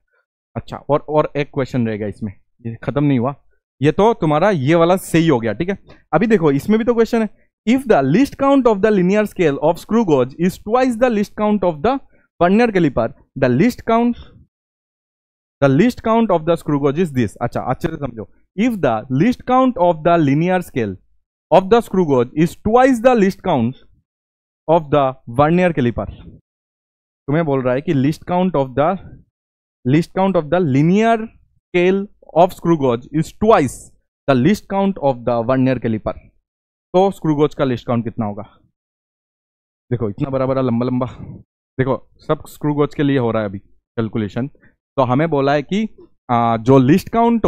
अच्छा और एक क्वेश्चन रहेगा इसमें, ये खत्म नहीं हुआ, ये तो तुम्हारा ये वाला सही हो गया, ठीक है। अभी देखो इसमें भी तो क्वेश्चन है, if the least count of the linear scale of screw gauge is twice the least count of the vernier caliper, the least count of the screw gauge is this. अच्छा अच्छे से समझो, if the least count of the linear scale of the screw gauge is twice the least count of the vernier caliper. तुम्हें बोल रहा है कि least count of the linear scale of screw gauge is twice the least count of the vernier caliper. तो screw gauge का least count कितना होगा? देखो इतना बड़ा बड़ा लंबा लंबा, देखो सब स्क्रू गोज के लिए हो रहा है अभी कैलकुलेशन। तो हमें बोला है कि जो least count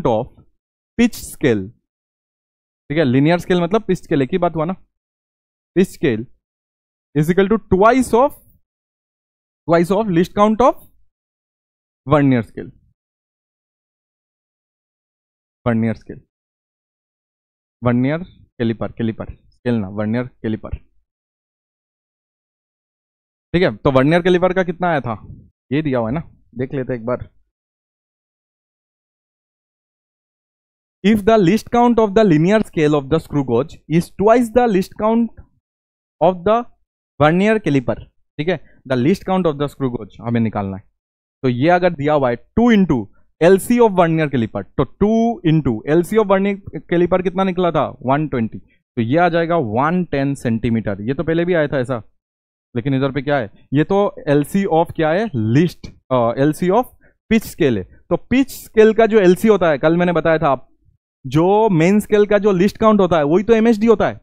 of pitch scale, ठीक है, लिनियर स्केल मतलब पिच स्केल, एक ही बात हुआ ना, pitch scale is equal to twice of least count of vernier scale. Vernier caliper scale ना, वर्नियर कैलिपर, ठीक है। तो वर्नियर कैलिपर का कितना आया था, ये दिया हुआ है ना, देख लेते एक बार। If the least count of the linear scale of the screw gauge is twice the least count of the vernier caliper, ठीक है, the least count of the screw gauge हमें निकालना है। तो ये अगर दिया हुआ है 2 into LC of vernier caliper, तो 2 into LC of vernier caliper कितना निकला था 120, तो ये आ जाएगा 110 सेंटीमीटर। ये तो पहले भी आया था ऐसा, लेकिन इधर पे क्या है, ये तो एलसी ऑफ क्या है, एलसी ऑफ पिच स्केल है। तो पिच स्केल का जो एलसी होता है, कल मैंने बताया था, जो मेन स्केल का जो लिस्ट काउंट होता है वही तो एमएसडी होता है।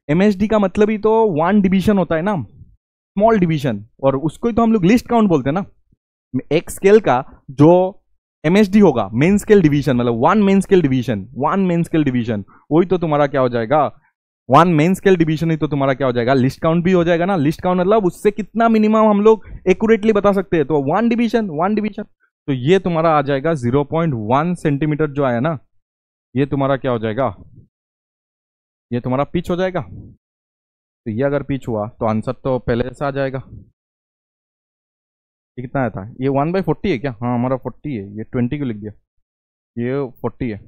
एमएसडी का मतलब ही तो 1 डिवीजन होता है ना, स्मॉल डिवीजन, और उसको ही तो हम लोग लिस्ट काउंट बोलते हैं ना। एक स्केल का जो एमएसडी होगा, मेन स्केल डिवीजन, मतलब 1 मेन स्केल डिवीजन, वही तो तुम्हारा क्या हो जाएगा, 1 मेन स्केल डिवीजन ही तो तुम्हारा क्या हो जाएगा, लिस्ट काउंट भी हो जाएगा ना। लिस्ट काउंट मतलब उससे कितना मिनिमम हम लोग एक्यूरेटली बता सकते हैं, तो 1 डिवीजन। तो ये तुम्हारा आ जाएगा 0.1 सेंटीमीटर जो आया ना, ये तुम्हारा क्या हो जाएगा, ये तुम्हारा पिच हो जाएगा। तो ये अगर पिच हुआ तो आंसर तो पहले जैसा आ जाएगा। ये कितना आया था, ये 1/40 है क्या? हाँ हमारा 40 है, ये 20 क्यों लिख दिया, ये 40 है।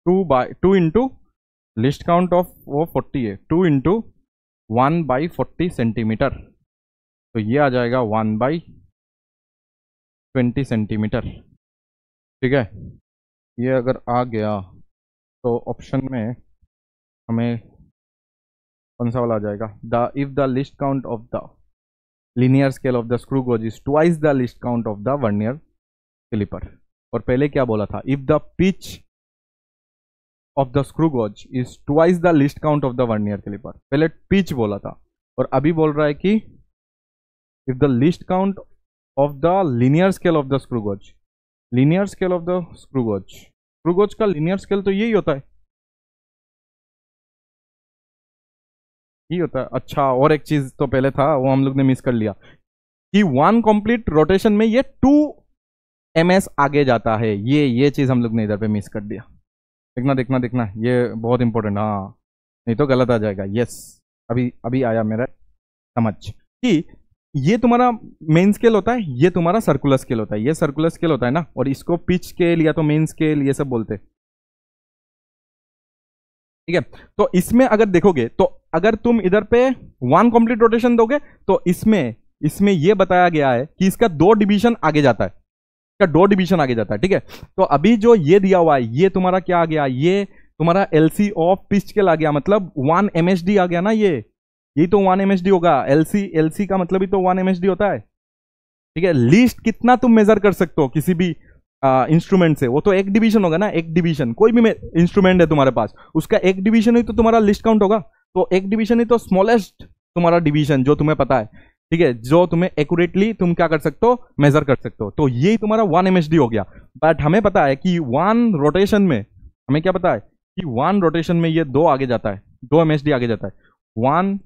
2 इंटू लिस्ट काउंट ऑफ वो 40 है, 2 इंटू 1/40 सेंटीमीटर, तो ये आ जाएगा 1/20 सेंटीमीटर, ठीक है। ये अगर आ गया तो ऑप्शन में हमें कौन सा वाला आ जाएगा, if the least count of the linear scale of the screw gauge is twice the list count of the vernier caliper। और पहले क्या बोला था, if the pitch of the screw gauge is twice the list count of the vernier caliper, पहले pitch बोला था, और अभी बोल रहा है कि if the list count of the linear scale of the screw gauge का linear scale तो यही होता है, होता है। अच्छा, और एक चीज तो पहले था वो हम लोग ने मिस कर लिया कि 1 कंप्लीट रोटेशन में ये 2 ms आगे जाता है, ये चीज हम लोग ने इधर पे मिस कर दिया। देखना ये बहुत इंपॉर्टेंट, हाँ नहीं तो गलत आ जाएगा। यस, अभी आया मेरा समझ कि ये तुम्हारा मेन स्केल होता है, ये तुम्हारा सर्कुलर स्केल होता है, ये सर्कुलर स्केल होता है ना, और इसको पिच स्केल या तो मेन स्केल ये सब बोलते हैं, ठीक है। तो इसमें अगर देखोगे तो अगर तुम इधर पे 1 कंप्लीट रोटेशन दोगे तो इसमें ये बताया गया है कि इसका 2 डिवीजन आगे जाता है, ठीक है। तो अभी जो ये दिया हुआ है ये तुम्हारा क्या आ गया, ये तुम्हारा एलसी ऑफ पिच स्केल आ गया, मतलब 1 एमएसडी आ गया ना, ये तो 1 एमएसडी होगा। एलसी का मतलब ही तो 1 एमएसडी होता है, ठीक है। लीस्ट कितना तुम मेजर कर सकते हो किसी भी इंस्ट्रूमेंट से, वो तो एक डिवीजन होगा ना, एक डिवीजन, कोई भी इंस्ट्रूमेंट है तुम्हारे पास उसका एक डिवीजन ही तो तुम्हारा लिस्ट काउंट होगा। तो एक डिवीजन ही तो स्मॉलेस्ट तुम्हारा डिवीजन जो तुम्हें पता है, ठीक है, जो तुम्हें एक्यूरेटली तुम क्या कर सकते हो, मेजर कर सकते हो। तो यही तुम्हारा 1 एमएसडी हो गया। बट हमें पता है कि 1 रोटेशन में, हमें क्या पता है कि 1 रोटेशन में ये 2 आगे जाता है, 2 एमएसडी आगे जाता है। 1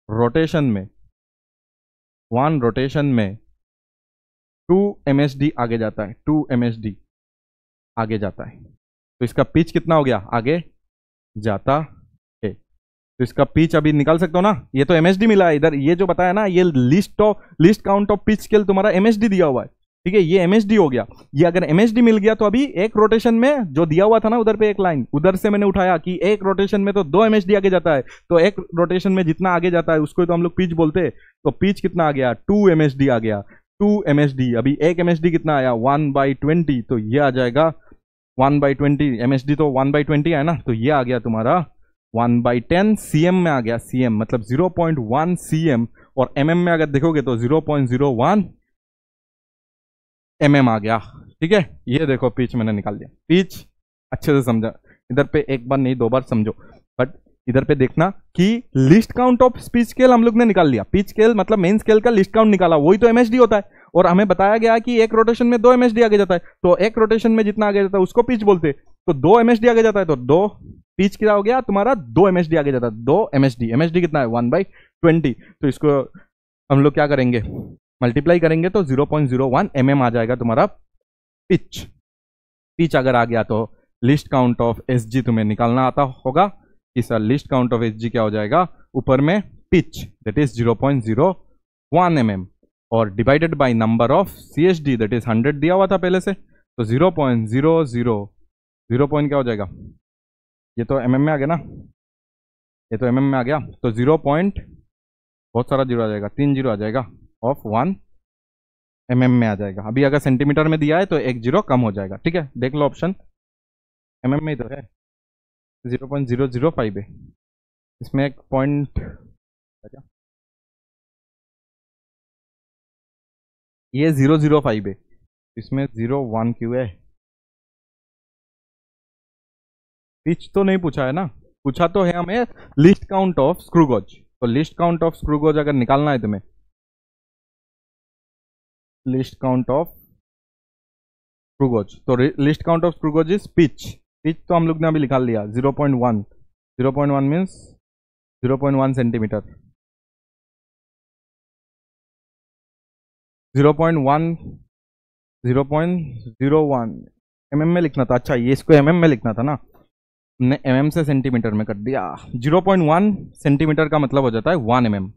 रोटेशन में 2 एमएसडी आगे जाता है, 2 एमएसडी आगे जाता है। तो इसका पिच कितना हो गया, आगे जाता है। तो इसका पिच अभी निकाल सकते हो ना, ये तो एमएसडी मिला है इधर, ये जो बताया ना, ये list count of pitch scale तुम्हारा एमएसडी दिया हुआ है, ठीक है, ये एमएसडी हो गया। ये अगर एमएसडी मिल गया तो अभी एक रोटेशन में जो दिया हुआ था ना उधर पे एक लाइन, उधर से मैंने उठाया कि एक रोटेशन में तो 2 एमएसडी आगे जाता है, तो एक रोटेशन में जितना आगे जाता है उसको तो हम लोग पिच बोलते हैं। तो पिच कितना आ गया, 2 एमएसडी आ गया, 2 एमएसडी। अभी एक एमएसडी कितना आया, 1/20, तो ये आ जाएगा 1/20, एमएसडी तो 1/20 है ना, तो ये आ गया तुम्हारा 1/10 cm में आ गया, cm मतलब 0.1 cm, और mm में अगर देखोगे तो 0.01 mm आ गया। ठीक है, ये देखो पिच मैंने निकाल दिया। पिच अच्छे से समझा, इधर पे एक बार नहीं 2 बार समझो, बट इधर पे देखना कि least count of pitch scale हम लोग ने निकाल लिया। पिच स्केल मतलब मेन स्केल का लिस्ट काउंट निकाला, वही तो एमएसडी होता है। और हमें बताया गया कि एक रोटेशन में 2 एमएसडी आगे जाता है, तो एक रोटेशन में जितना आगे जाता है उसको पिच बोलते हैं। तो 2 एमएसडी आगे जाता है तो 2 पिच क्या हो गया तुम्हारा, 2 एमएसडी आगे जाता है, 2 एमएसडी। एमएसडी कितना है 1/20, तो इसको हम लोग क्या करेंगे, मल्टीप्लाई करेंगे तो 0.01 mm आ जाएगा तुम्हारा पिच। पिच अगर आ गया तो लिस्ट काउंट ऑफ एसजी तुम्हें निकालना आता होगा कि sir list count of SG क्या हो जाएगा, ऊपर में पिच दैट इज 0.01 mm और divided by number of CSD that is 100 दिया हुआ था पहले से, तो 0.00 पॉइंट क्या हो जाएगा, ये तो mm में आ गया ना, ये तो mm में आ गया, तो 0 पॉइंट बहुत सारा जीरो आ जाएगा, 3 जीरो आ जाएगा ऑफ 1 mm में आ जाएगा। अभी अगर सेंटीमीटर में दिया है तो 1 जीरो कम हो जाएगा। ठीक है, देख लो ऑप्शन, mm में ही तो है, 0.005 है, इसमें एक पॉइंट, ये 005 है, इसमें 01 क्यों है, पिच तो नहीं पूछा है ना, पूछा तो है हमें least count of screw gauge. तो least count of screw gauge अगर निकालना है तुम्हें, least count of screw gauge, तो least count of screw gauge is pitch. Pitch तो हम लोग ने अभी निकाल लिया 0.1, 0.1 मीन्स 0.1 सेंटीमीटर, 0.1 0.01 mm में लिखना था। अच्छा, ये इसको mm में लिखना था ना, हमने mm से सेंटीमीटर में कर दिया। 0.1 सेंटीमीटर का मतलब हो जाता है 1 mm,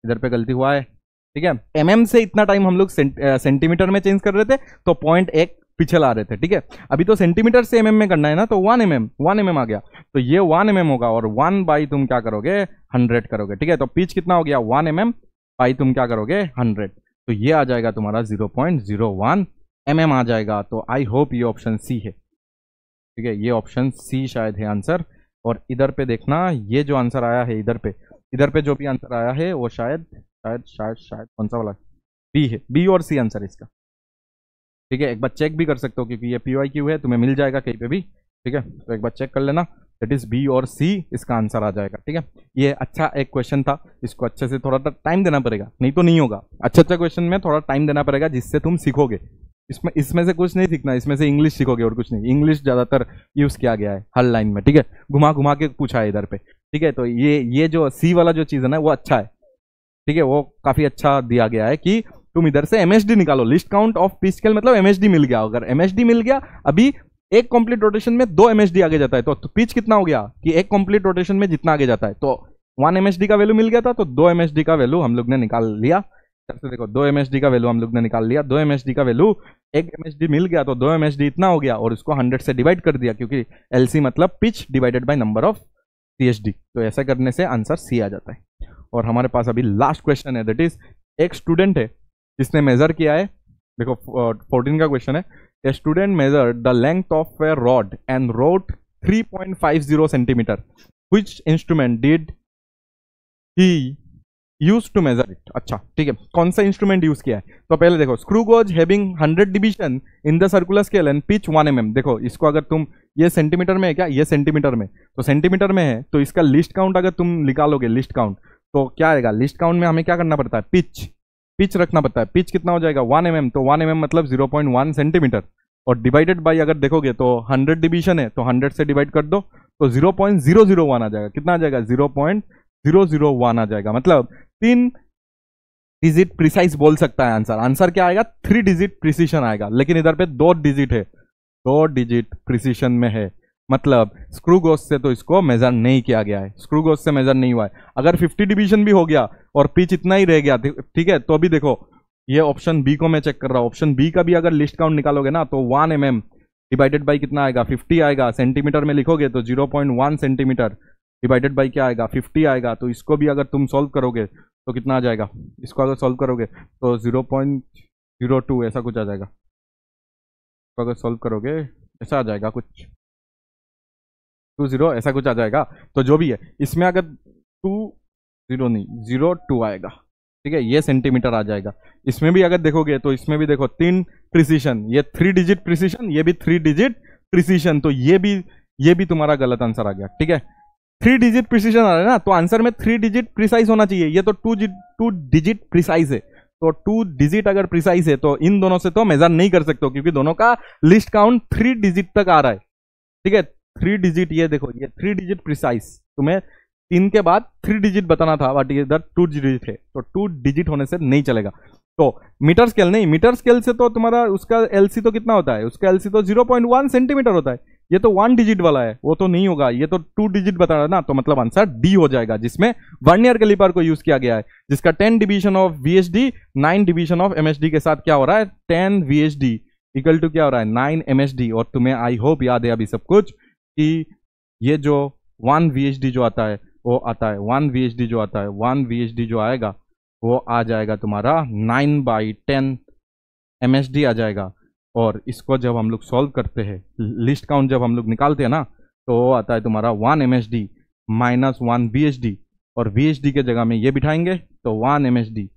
इधर पे गलती हुआ है। ठीक है, mm से इतना टाइम हम लोग सेंटीमीटर में चेंज कर रहे थे, तो 0.1 पीछे ला रहे थे। ठीक है, अभी तो सेंटीमीटर से mm में करना है ना, तो 1 mm आ गया, तो ये 1 mm होगा, और 1 बाई तुम क्या करोगे 100 करोगे। ठीक है, तो पिच कितना हो गया 1 mm बाई तुम क्या करोगे 100, तो ये आ जाएगा तुम्हारा 0.01 mm आ जाएगा। तो आई होप ये ऑप्शन सी है। ठीक है, ये ऑप्शन सी शायद है आंसर। और इधर पे देखना, ये जो आंसर आया है इधर पे जो भी आंसर आया है वो शायद शायद शायद शायद कौन सा वाला, बी है, बी और सी आंसर इसका। ठीक है, एक बार चेक भी कर सकते हो क्योंकि ये PYQ है, तुम्हें मिल जाएगा कहीं पे भी। ठीक है, तो एक बार चेक कर लेना, दैट इज बी और सी इसका आंसर आ जाएगा। ठीक है, ये अच्छा एक क्वेश्चन था, इसको अच्छे से थोड़ा टाइम देना पड़ेगा, नहीं तो नहीं होगा। अच्छा क्वेश्चन में थोड़ा टाइम देना पड़ेगा जिससे तुम सीखोगे। इसमें से कुछ नहीं सीखना, इसमें से इंग्लिश सीखोगे और कुछ नहीं। इंग्लिश ज्यादातर यूज किया गया है हर लाइन में। ठीक है, घुमा घुमा के पूछा है इधर पे। ठीक है, तो ये जो सी वाला जो चीज है ना वो अच्छा है। ठीक है, वो काफी अच्छा दिया गया है कि तुम इधर से एमएसडी निकालो, list count of P scale मतलब एमएसडी मिल गया। अगर एमएसडी मिल गया, अभी एक कंप्लीट रोटेशन में 2 एमएसडी आगे जाता है, तो पिच कितना हो गया कि एक कंप्लीट रोटेशन में जितना आगे जाता है, तो 1 एमएसडी का वैल्यू मिल गया था, तो 2 एमएसडी का वैल्यू हम लोग ने निकाल लिया। से देखो 2 एमएसडी का वैल्यू हम लोग ने निकाल लिया। 2 एमएसडी का वैल्यू, एक एमएसडी मिल गया तो 2 एमएसडी इतना हो गया, और इसको 100 से डिवाइड कर दिया क्योंकि एलसी मतलब pitch divided by number of CSD. तो ऐसा करने से आंसर सी आ जाता है। और हमारे पास अभी लास्ट क्वेश्चन है, दैट इज एक स्टूडेंट है जिसने मेजर किया है, देखो 14 का क्वेश्चन है। A student measured the length of a rod and wrote 3.50 centimetre, which instrument did he use to measure it. अच्छा ठीक है, कौन सा इंस्ट्रूमेंट यूज किया है, तो पहले देखो screw gauge having 100 division in the circular scale and pitch 1 mm। देखो इसको अगर तुम, ये सेंटीमीटर में है क्या, ये सेंटीमीटर में, तो सेंटीमीटर में है तो इसका लिस्ट काउंट अगर तुम निकालोगे लिस्ट काउंट, तो क्या आएगा लिस्ट काउंट में हमें क्या करना पड़ता है, पिच रखना पड़ता है। पिच कितना हो जाएगा 1 mm, तो 1 mm मतलब 0.1 सेंटीमीटर, और डिवाइडेड बाई अगर देखोगे तो 100 डिवीजन है तो 100 से डिवाइड कर दो तो 0.001 आ जाएगा। कितना आ जाएगा 0.001 आ जाएगा, मतलब 3 डिजिट प्रिसाइज बोल सकता है आंसर। आंसर क्या आएगा 3 डिजिट प्रिसीशन आएगा, लेकिन इधर पे 2 डिजिट है, 2 डिजिट प्रिसीशन में है, मतलब स्क्रू गोज से तो इसको मेजर नहीं किया गया है, स्क्रू गोज से मेजर नहीं हुआ है। अगर 50 डिवीजन भी हो गया और पिच इतना ही रह गया, ठीक है, तो अभी देखो ये ऑप्शन बी को मैं चेक कर रहा हूं, ऑप्शन बी का भी अगर लिस्ट काउंट निकालोगे ना तो 1 mm डिवाइडेड बाई कितना आएगा 50 आएगा, सेंटीमीटर में लिखोगे तो 0.1 सेंटीमीटर डिवाइडेड बाई क्या आएगा 50 आएगा। तो इसको भी अगर तुम सॉल्व करोगे तो कितना आ जाएगा, इसको अगर सॉल्व करोगे तो 0.02 ऐसा कुछ आ जाएगा। तो अगर सॉल्व करोगे ऐसा आ जाएगा कुछ 0 ऐसा कुछ आ जाएगा। तो जो भी है इसमें अगर 0 नहीं 02 आएगा, ठीक है, ये सेंटीमीटर आ जाएगा। इसमें भी अगर देखोगे तो इसमें भी देखो 3 प्रिसीशन, ये 3 डिजिट प्रिसीशन, ये भी 3 डिजिट प्रिसीशन, तो ये भी तुम्हारा गलत आंसर आ गया, ठीक है। 3 डिजिट प्रिसीशन आ रहा है ना, तो आंसर में 3 डिजिट प्रिसाइज होना चाहिए, ये तो 2 डिजिट प्रिसाइज है। तो 2 डिजिट अगर प्रिसाइज है तो इन दोनों से तो मेजर नहीं कर सकते हो, क्योंकि दोनों का लिस्ट काउंट 3 डिजिट तक आ रहा है, ठीक है। 3 डिजिट, ये देखो ये 3 डिजिट प्रिसाइज, तुम्हें 3 के बाद 3 डिजिट बताना था, बट इधर 2 डिजिट है, तो 2 डिजिट होने से नहीं चलेगा। तो मीटर स्केल नहीं, मीटर स्केल से तो तुम्हारा उसका एलसी तो कितना होता है, उसका एलसी तो 0.1 सेंटीमीटर होता है, ये तो 1 डिजिट वाला है, वो तो नहीं होगा, ये तो 2 डिजिट बता रहा है ना, तो मतलब आंसर डी हो जाएगा, जिसमें वर्नियर कैलिपर को यूज किया गया है, जिसका 10 division of VHD 9 division of MHD के साथ क्या हो रहा है, 10 वीएचडी इक्वल टू क्या हो रहा है, 9 एमएचडी। और तुम्हें आई होप याद है अभी सब कुछ कि ये जो 1 वीएचडी जो आता है वो आता है 1 वीएचडी जो आता है 1 वीएचडी जो आएगा वो आ जाएगा तुम्हारा 9/10 एमएचडी आ जाएगा। और इसको जब हम लोग सॉल्व करते हैं, लिस्ट काउंट जब हम लोग निकालते हैं ना, तो वो आता है तुम्हारा 1 एमएचडी माइनस 1 वीएचडी, और वीएचडी के जगह में ये बिठाएंगे तो 1 एमएचडी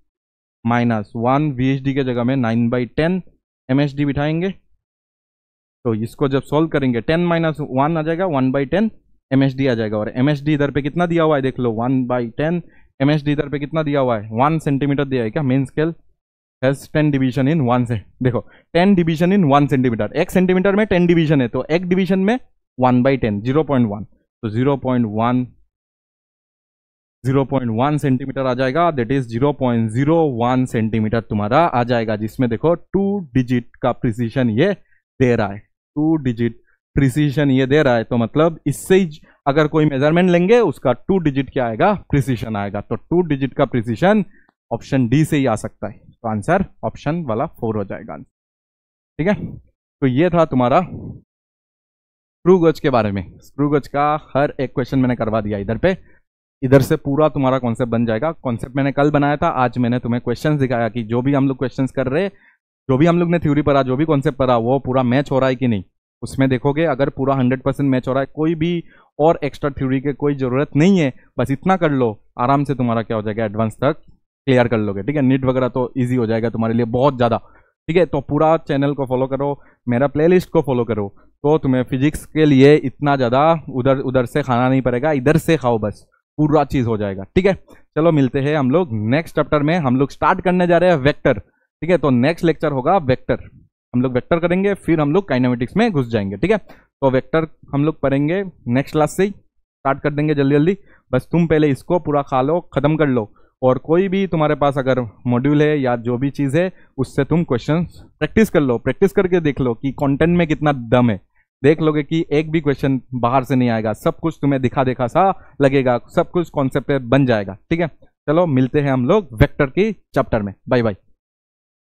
माइनस 1 वीएचडी के जगह में 9/10 एमएचडी बिठाएंगे। तो इसको जब सॉल्व करेंगे 10 - 1 आ जाएगा, 1/10 एमएचडी आ जाएगा। और एमएचडी इधर पे कितना दिया हुआ है देख लो, 1/10 एमएचडी इधर पे कितना दिया हुआ है, 1 सेंटीमीटर दिया है क्या, main scale has 10 division in 1 से, देखो 10 डिवीजन इन 1 सेंटीमीटर, 1 सेंटीमीटर में 10 डिवीजन है, तो 1 डिवीजन में 1/10 0.1, तो 0.1 सेंटीमीटर आ जाएगा, दैट इज 0.01 सेंटीमीटर तुम्हारा आ जाएगा, जिसमें देखो 2 डिजिट का प्रिसीशन ये दे रहा है, 2 डिजिट प्रिसीशन ये दे रहा है, तो मतलब इससे ही अगर कोई मेजरमेंट लेंगे उसका 2 डिजिट क्या आएगा, प्रिसीशन आएगा। तो 2 डिजिट का प्रिसीशन ऑप्शन डी से ही आ सकता है, तो आंसर ऑप्शन वाला 4 हो जाएगा, ठीक है। तो ये था तुम्हारा स्क्रू गेज के बारे में। स्क्रू गेज का हर एक क्वेश्चन मैंने करवा दिया इधर पे, इधर से पूरा तुम्हारा कॉन्सेप्ट बन जाएगा। कॉन्सेप्ट मैंने कल बनाया था, आज मैंने तुम्हें क्वेश्चन दिखाया कि जो भी हम लोग क्वेश्चन कर रहे, जो भी हम लोग ने थ्योरी पढ़ा, जो भी कॉन्सेप्ट पढ़ा, वो पूरा मैच हो रहा है कि नहीं। उसमें देखोगे अगर पूरा 100% मैच हो रहा है, कोई भी और एक्स्ट्रा थ्योरी की कोई ज़रूरत नहीं है, बस इतना कर लो, आराम से तुम्हारा क्या हो जाएगा, एडवांस तक क्लियर कर लोगे, ठीक है। नीट वगैरह तो इजी हो जाएगा तुम्हारे लिए बहुत ज़्यादा, ठीक है। तो पूरा चैनल को फॉलो करो, मेरा प्लेलिस्ट को फॉलो करो, तो तुम्हें फिजिक्स के लिए इतना ज़्यादा उधर से खाना नहीं पड़ेगा, इधर से खाओ बस, पूरा चीज़ हो जाएगा, ठीक है। चलो मिलते हैं हम लोग नेक्स्ट चैप्टर में। हम लोग स्टार्ट करने जा रहे हैं वेक्टर, ठीक है। तो नेक्स्ट लेक्चर होगा वेक्टर, हम लोग वेक्टर करेंगे, फिर हम लोग काइनेमेटिक्स में घुस जाएंगे, ठीक है। तो वेक्टर हम लोग पढ़ेंगे नेक्स्ट क्लास से ही स्टार्ट कर देंगे जल्दी जल्दी। बस तुम पहले इसको पूरा खा लो, ख़त्म कर लो, और कोई भी तुम्हारे पास अगर मॉड्यूल है या जो भी चीज़ है उससे तुम क्वेश्चंस प्रैक्टिस कर लो, प्रैक्टिस करके देख लो कि कंटेंट में कितना दम है। देख लोगे कि एक भी क्वेश्चन बाहर से नहीं आएगा, सब कुछ तुम्हें दिखा देखा सा लगेगा, सब कुछ कॉन्सेप्ट बन जाएगा, ठीक है। चलो मिलते हैं हम लोग वेक्टर की चैप्टर में, बाय बाय।